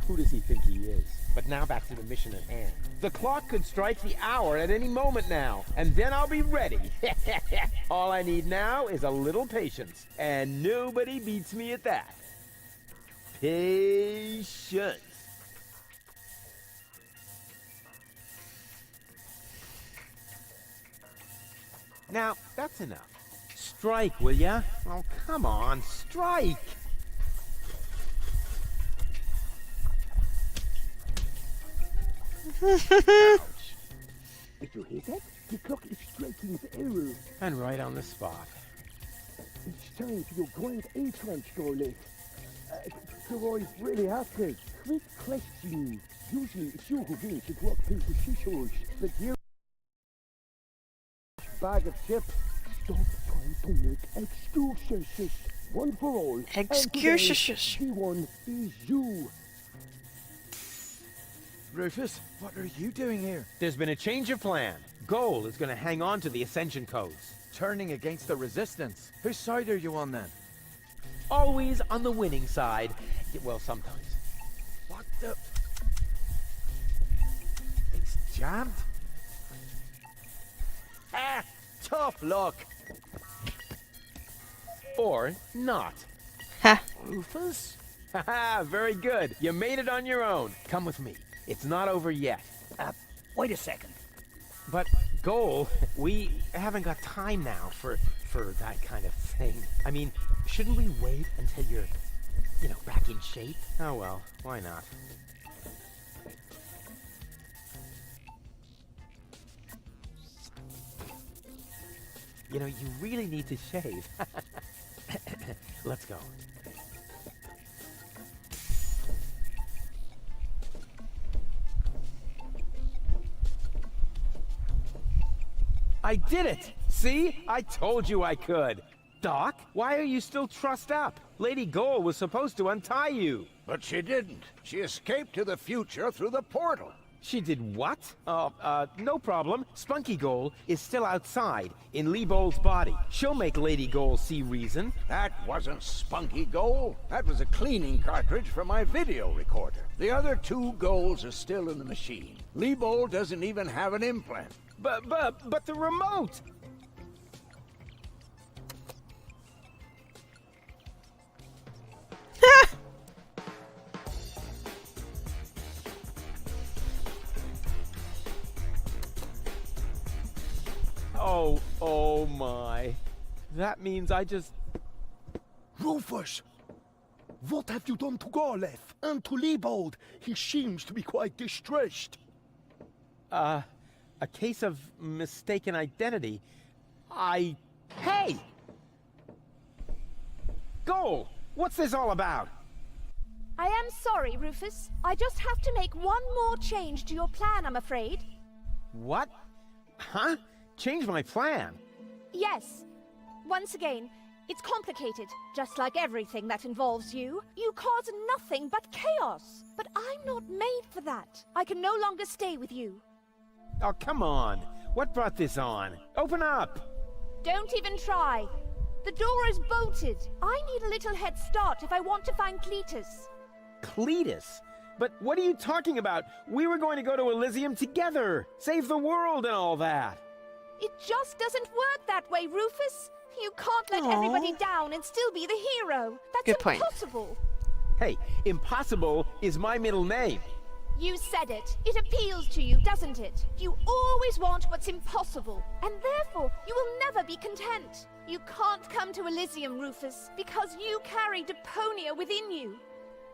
Who does he think he is? But now back to the mission at hand. The clock could strike the hour at any moment now, and then I'll be ready. All I need now is a little patience, and nobody beats me at that. Patience. Now, that's enough. Strike, will ya? Oh, come on, strike! If you hear that, the clock is striking the arrow. And right on the spot. It's time for your grand entrance, Scarlet. So I really have to. Quick question. Usually it's you who wins at rock, paper, scissors, but here... Bag of chips. Stop trying to make excuses. One for all. Excuses. The one is you. Rufus, what are you doing here? There's been a change of plan. Goal is going to hang on to the Ascension codes. Turning against the Resistance. Whose side are you on then? Always on the winning side. Well, sometimes. What the... It's jammed? Ah! Tough luck! Or not. Ha! Rufus? Haha, very good. You made it on your own. Come with me. It's not over yet. Wait a second. But, Goal, we haven't got time now for that kind of thing. I mean, shouldn't we wait until you're, back in shape? Oh well, why not? You really need to shave. Let's go. I did it! See? I told you I could. Doc, why are you still trussed up? Lady Goal was supposed to untie you. But she didn't. She escaped to the future through the portal. She did what? No problem. Spunky Goal is still outside, in Leibold's body. She'll make Lady Goal see reason. That wasn't Spunky Goal. That was a cleaning cartridge for my video recorder. The other two goals are still in the machine. Leibold doesn't even have an implant. But the remote! Oh my. That means I just... Rufus! What have you done to Garleth and to Leibold? He seems to be quite distressed. A case of mistaken identity. I Hey! Goal! What's this all about? I am sorry, Rufus. I just have to make one more change to your plan, I'm afraid. What? Huh? Change my plan? Yes. Once again, it's complicated. Just like everything that involves you. You cause nothing but chaos. But I'm not made for that. I can no longer stay with you. Oh, come on. What brought this on? Open up! Don't even try. The door is bolted. I need a little head start if I want to find Cletus. Cletus? But what are you talking about? We were going to go to Elysium together. Save the world and all that. It just doesn't work that way, Rufus. You can't let everybody down and still be the hero. That's Good point. impossible. Hey, impossible is my middle name. You said it. It appeals to you, doesn't it? You always want what's impossible, and therefore you will never be content. You can't come to Elysium, Rufus, because you carry Deponia within you.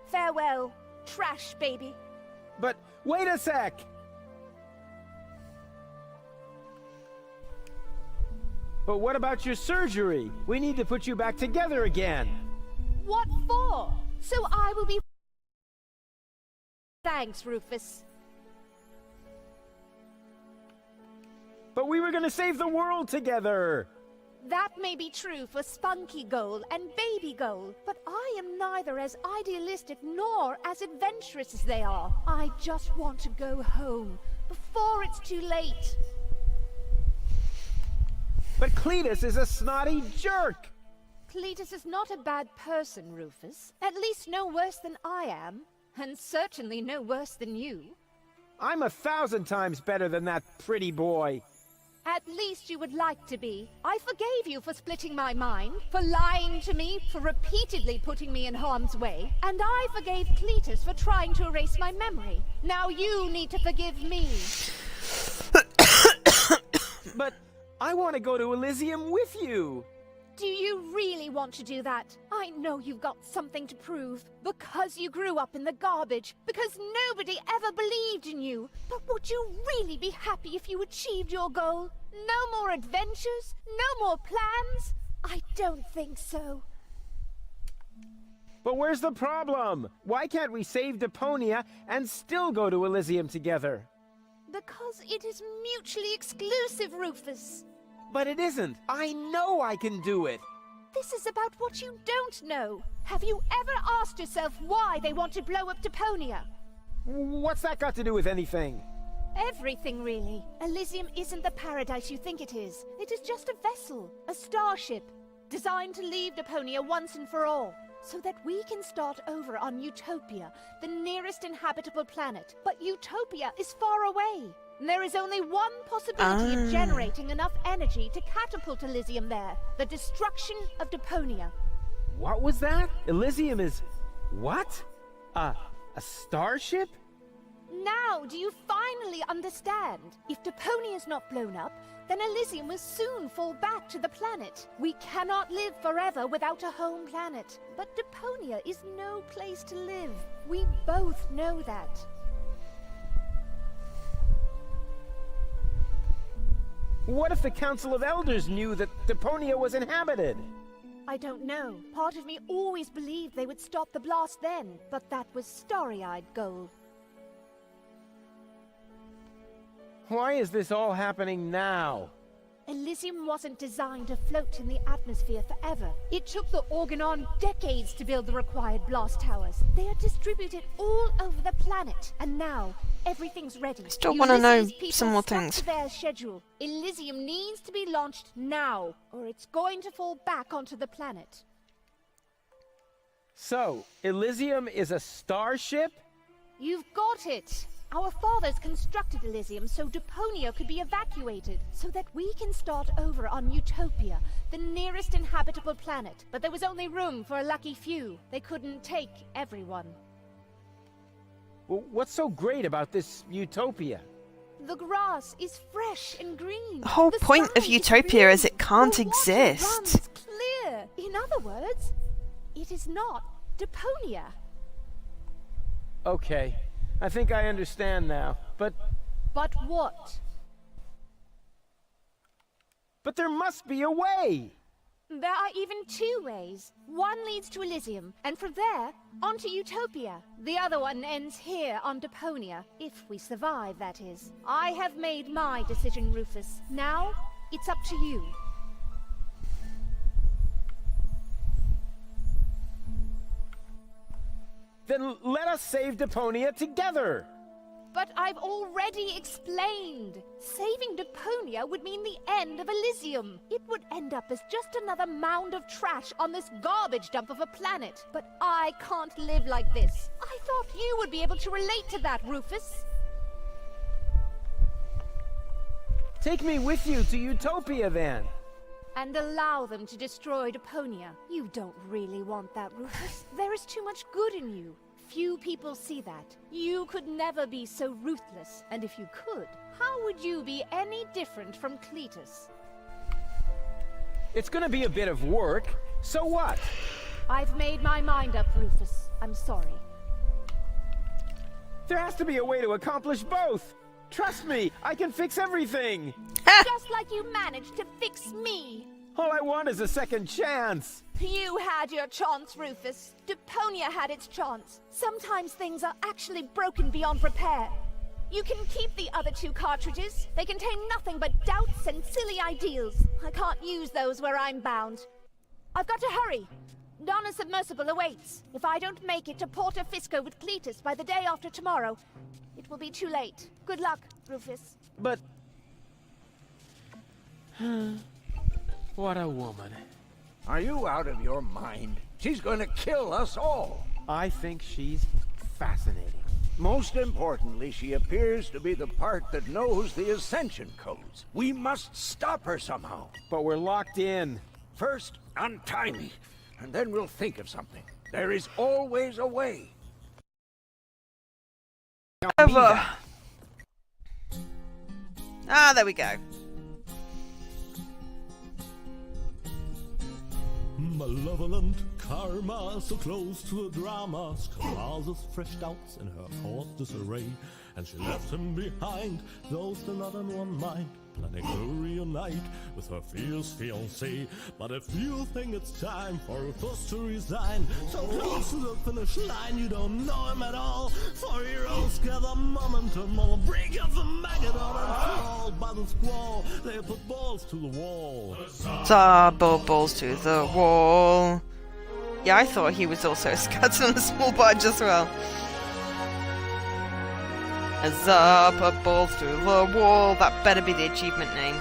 Farewell, trash baby. But wait a sec! But what about your surgery? We need to put you back together again. What for? So I will be... Thanks, Rufus. But we were gonna save the world together! That may be true for Spunky Goal and Baby Goal, but I am neither as idealistic nor as adventurous as they are. I just want to go home before it's too late. But Cletus is a snotty jerk! Cletus is not a bad person, Rufus. At least no worse than I am. And certainly no worse than you. I'm 1,000 times better than that pretty boy. At least you would like to be. I forgave you for splitting my mind, for lying to me, for repeatedly putting me in harm's way. And I forgave Cletus for trying to erase my memory. Now you need to forgive me. But I want to go to Elysium with you. Do you really want to do that? I know you've got something to prove. Because you grew up in the garbage. Because nobody ever believed in you. But would you really be happy if you achieved your goal? No more adventures? No more plans? I don't think so. But where's the problem? Why can't we save Deponia and still go to Elysium together? Because it is mutually exclusive, Rufus. But it isn't. I know I can do it. This is about what you don't know. Have you ever asked yourself why they want to blow up Deponia? What's that got to do with anything? Everything, really. Elysium isn't the paradise you think it is. It is just a vessel, a starship, designed to leave Deponia once and for all, so that we can start over on Utopia, the nearest inhabitable planet. But Utopia is far away. There is only one possibility of generating enough energy to catapult Elysium there. The destruction of Deponia. What was that? Elysium is... what? A starship? Now, do you finally understand? If Deponia is not blown up, then Elysium will soon fall back to the planet. We cannot live forever without a home planet. But Deponia is no place to live. We both know that. What if the Council of Elders knew that Deponia was inhabited? I don't know. Part of me always believed they would stop the blast then, but that was starry-eyed goal. Why is this all happening now? Elysium wasn't designed to float in the atmosphere forever. It took the Organon decades to build the required blast towers. They are distributed all over the planet, and now everything's ready. Still want to know Ulysses' some more people stuck things. to their schedule. Elysium needs to be launched now, or it's going to fall back onto the planet. So, Elysium is a starship? You've got it! Our fathers constructed Elysium so Deponia could be evacuated, so that we can start over on Utopia, the nearest inhabitable planet. But there was only room for a lucky few. They couldn't take everyone. Well, what's so great about this Utopia? The grass is fresh and green. The whole point of sky is Utopia is blue. it can't The water exist. runs clear. In other words, it is not Deponia. Okay, I think I understand now, but... But what? But there must be a way! There are even two ways. One leads to Elysium, and from there, on to Utopia. The other one ends here on Deponia, if we survive, that is. I have made my decision, Rufus. Now, it's up to you. Then let us save Deponia together! But I've already explained. Saving Deponia would mean the end of Elysium. It would end up as just another mound of trash on this garbage dump of a planet. But I can't live like this. I thought you would be able to relate to that, Rufus. Take me with you to Utopia, then. And allow them to destroy Deponia. You don't really want that, Rufus. There is too much good in you. Few people see that. You could never be so ruthless. And if you could, how would you be any different from Cletus? It's gonna be a bit of work. So what? I've made my mind up, Rufus. I'm sorry. There has to be a way to accomplish both! Trust me, I can fix everything! Just like you managed to fix me! All I want is a second chance! You had your chance, Rufus. Deponia had its chance. Sometimes things are actually broken beyond repair. You can keep the other two cartridges. They contain nothing but doubts and silly ideals. I can't use those where I'm bound. I've got to hurry. Donna's submersible awaits. If I don't make it to Porto Fisco with Cletus by the day after tomorrow, it will be too late. Good luck, Rufus. But... what a woman. Are you out of your mind? She's going to kill us all. I think she's fascinating. Most importantly, she appears to be the part that knows the Ascension codes. We must stop her somehow. But we're locked in. First, untie me, and then we'll think of something. There is always a way. Over. Ah, there we go. Malevolent karma, so close to the dramas, causes fresh doubts in her thought disarray, and she left him behind, though still not in one mind, planning to reunite with her fierce fiancé. But if you think it's time for Rufus to resign, so close to the finish line you don't know him at all, for heroes gather momentum or break up the maggot on and fall by the squall. They put balls to the wall. Balls to the wall. Yeah, I thought he was also a skeleton on a small barge as well. Put balls to the wall. That better be the achievement name.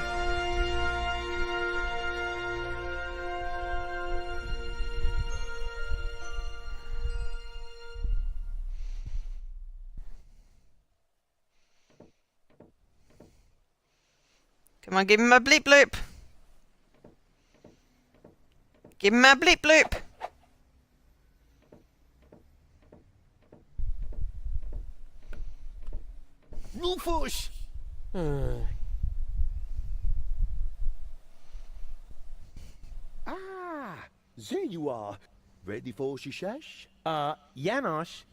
Come on, give him a bleep bloop. Give him a bleep bloop. Rufus! There you are. Ready for shishash? Janosch,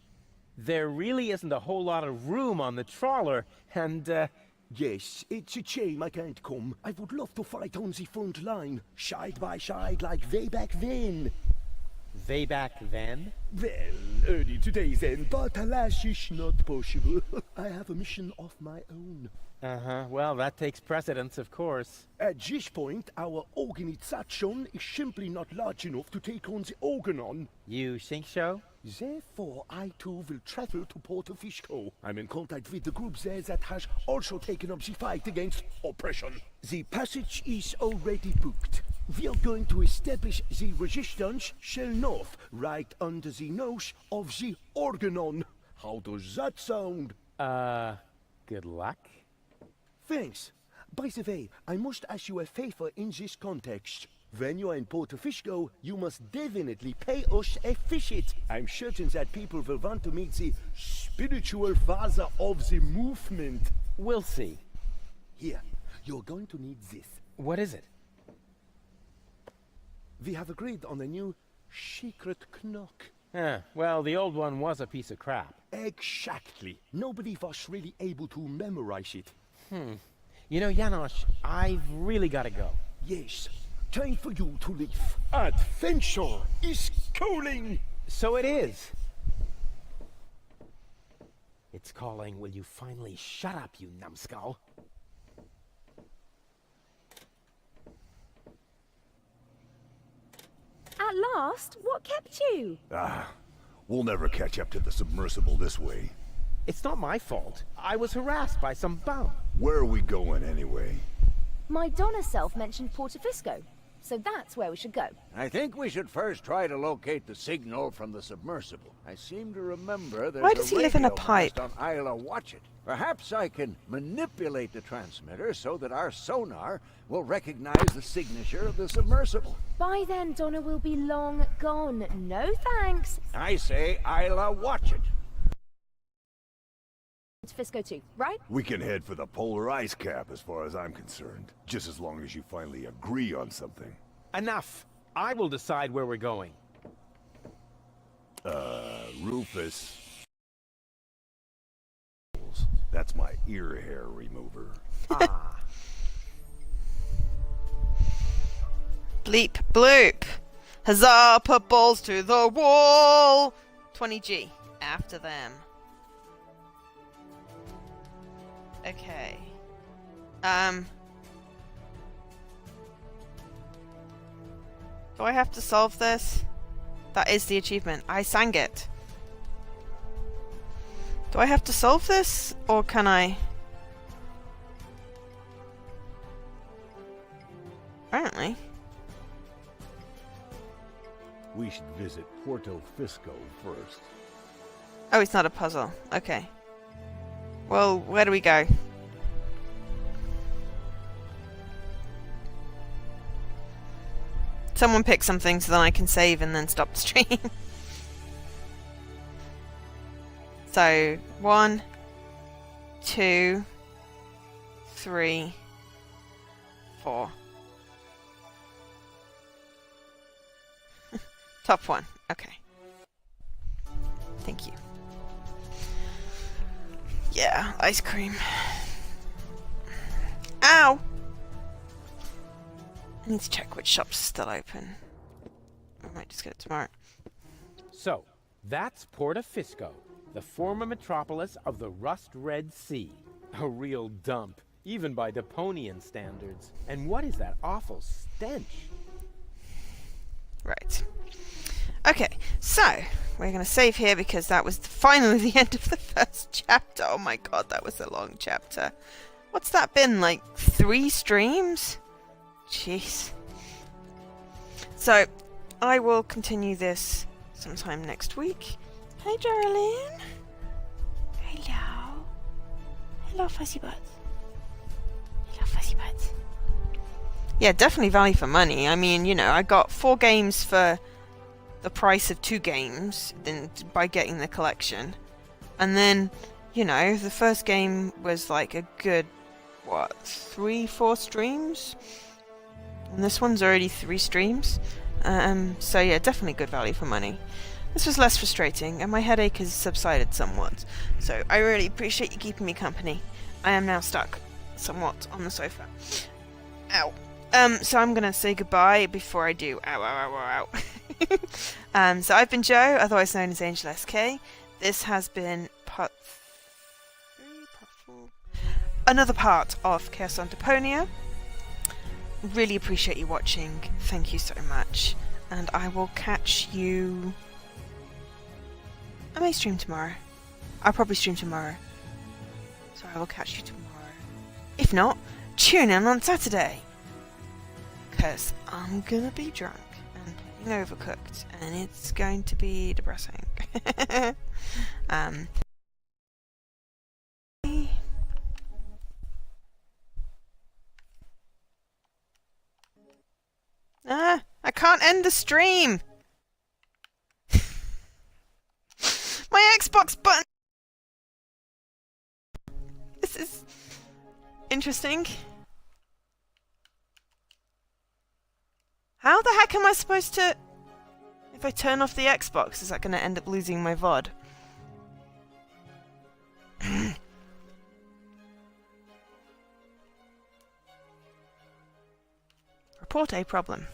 there really isn't a whole lot of room on the trawler, and, Yes, it's a shame I can't come. I would love to fight on the front line, side by side like way back then. Way back then? Well, early today then, but alas, it's not possible. I have a mission of my own. Uh-huh, well, that takes precedence, of course. At this point, our organization is simply not large enough to take on the Organon. You think so? Therefore, I too will travel to Porto Fisco. I'm in contact with the group there that has also taken up the fight against oppression. The passage is already booked. We are going to establish the resistance shell north, right under the nose of the Organon. How does that sound? Good luck. Thanks. By the way, I must ask you a favor in this context. When you are in Porto Fisco, you must definitely pay us a visit. I'm certain that people will want to meet the spiritual father of the movement. We'll see. Here, you're going to need this. What is it? We have agreed on a new secret knock. Well, the old one was a piece of crap. Exactly. Nobody was really able to memorize it. You know, Janosch, I've really got to go. Yes, time for you to leave. Adventure is calling! So it is. It's calling, will you finally shut up, you numbskull? At last? What kept you? We'll never catch up to the submersible this way. It's not my fault. I was harassed by some bum. Where are we going anyway? My Donna self mentioned Portofisco, so that's where we should go. I think we should first try to locate the signal from the submersible. I seem to remember there's Why does he live in a pipe? on Isla Watchet. Perhaps I can manipulate the transmitter so that our sonar will recognize the signature of the submersible. By then, Donna will be long gone. No thanks. I say Isla Watchet. Portofisco too, right? We can head for the polar ice cap as far as I'm concerned. Just as long as you finally agree on something. Enough. I will decide where we're going. Rufus. That's my ear hair remover. Ah. Bleep bloop. Huzzah, put balls to the wall. 20G. After them. Okay. Do I have to solve this? That is the achievement. I sang it. Do I have to solve this? Or can I... Apparently. We should visit Portofisco first. Oh, it's not a puzzle. Okay. Well, where do we go? Someone pick something so then I can save and then stop the stream. So, 1, 2, 3, 4. Top one. Okay. Thank you. Yeah, ice cream. Ow! I need to check which shops are still open. I might just get it tomorrow. So, that's Portofisco, the former metropolis of the Rust-Red Sea. A real dump, even by Deponian standards. And what is that awful stench? Right. Okay, so we're going to save here because that was finally the end of the first chapter. Oh my god, that was a long chapter. What's that been, like 3 streams? Jeez. So, I will continue this sometime next week. Hey, Geraldine. Hello. Hello, Fuzzy Butt. Hello, Fuzzy Butt. Yeah, definitely value for money. I mean, you know, I got 4 games for the price of 2 games then by getting the collection. And then, you know, the first game was like a good, what, 3-4 streams? And this one's already 3 streams. So yeah, definitely good value for money. This was less frustrating, and my headache has subsided somewhat. So I really appreciate you keeping me company. I am now stuck somewhat on the sofa. Ow. So I'm gonna say goodbye before I do. Ow, ow, ow, ow, ow. So I've been Joe, otherwise known as Angel SK. This has been part 3, part 4. Another part of Chaos on Deponia. Really appreciate you watching. Thank you so much. And I will catch you... I may stream tomorrow. I'll probably stream tomorrow. So I will catch you tomorrow. If not, tune in on Saturday. Because I'm gonna be drunk and playing Overcooked. And it's going to be depressing. I can't end the stream! My Xbox button! This is interesting. How the heck am I supposed to... If I turn off the Xbox, is that going to end up losing my VOD? report a problem.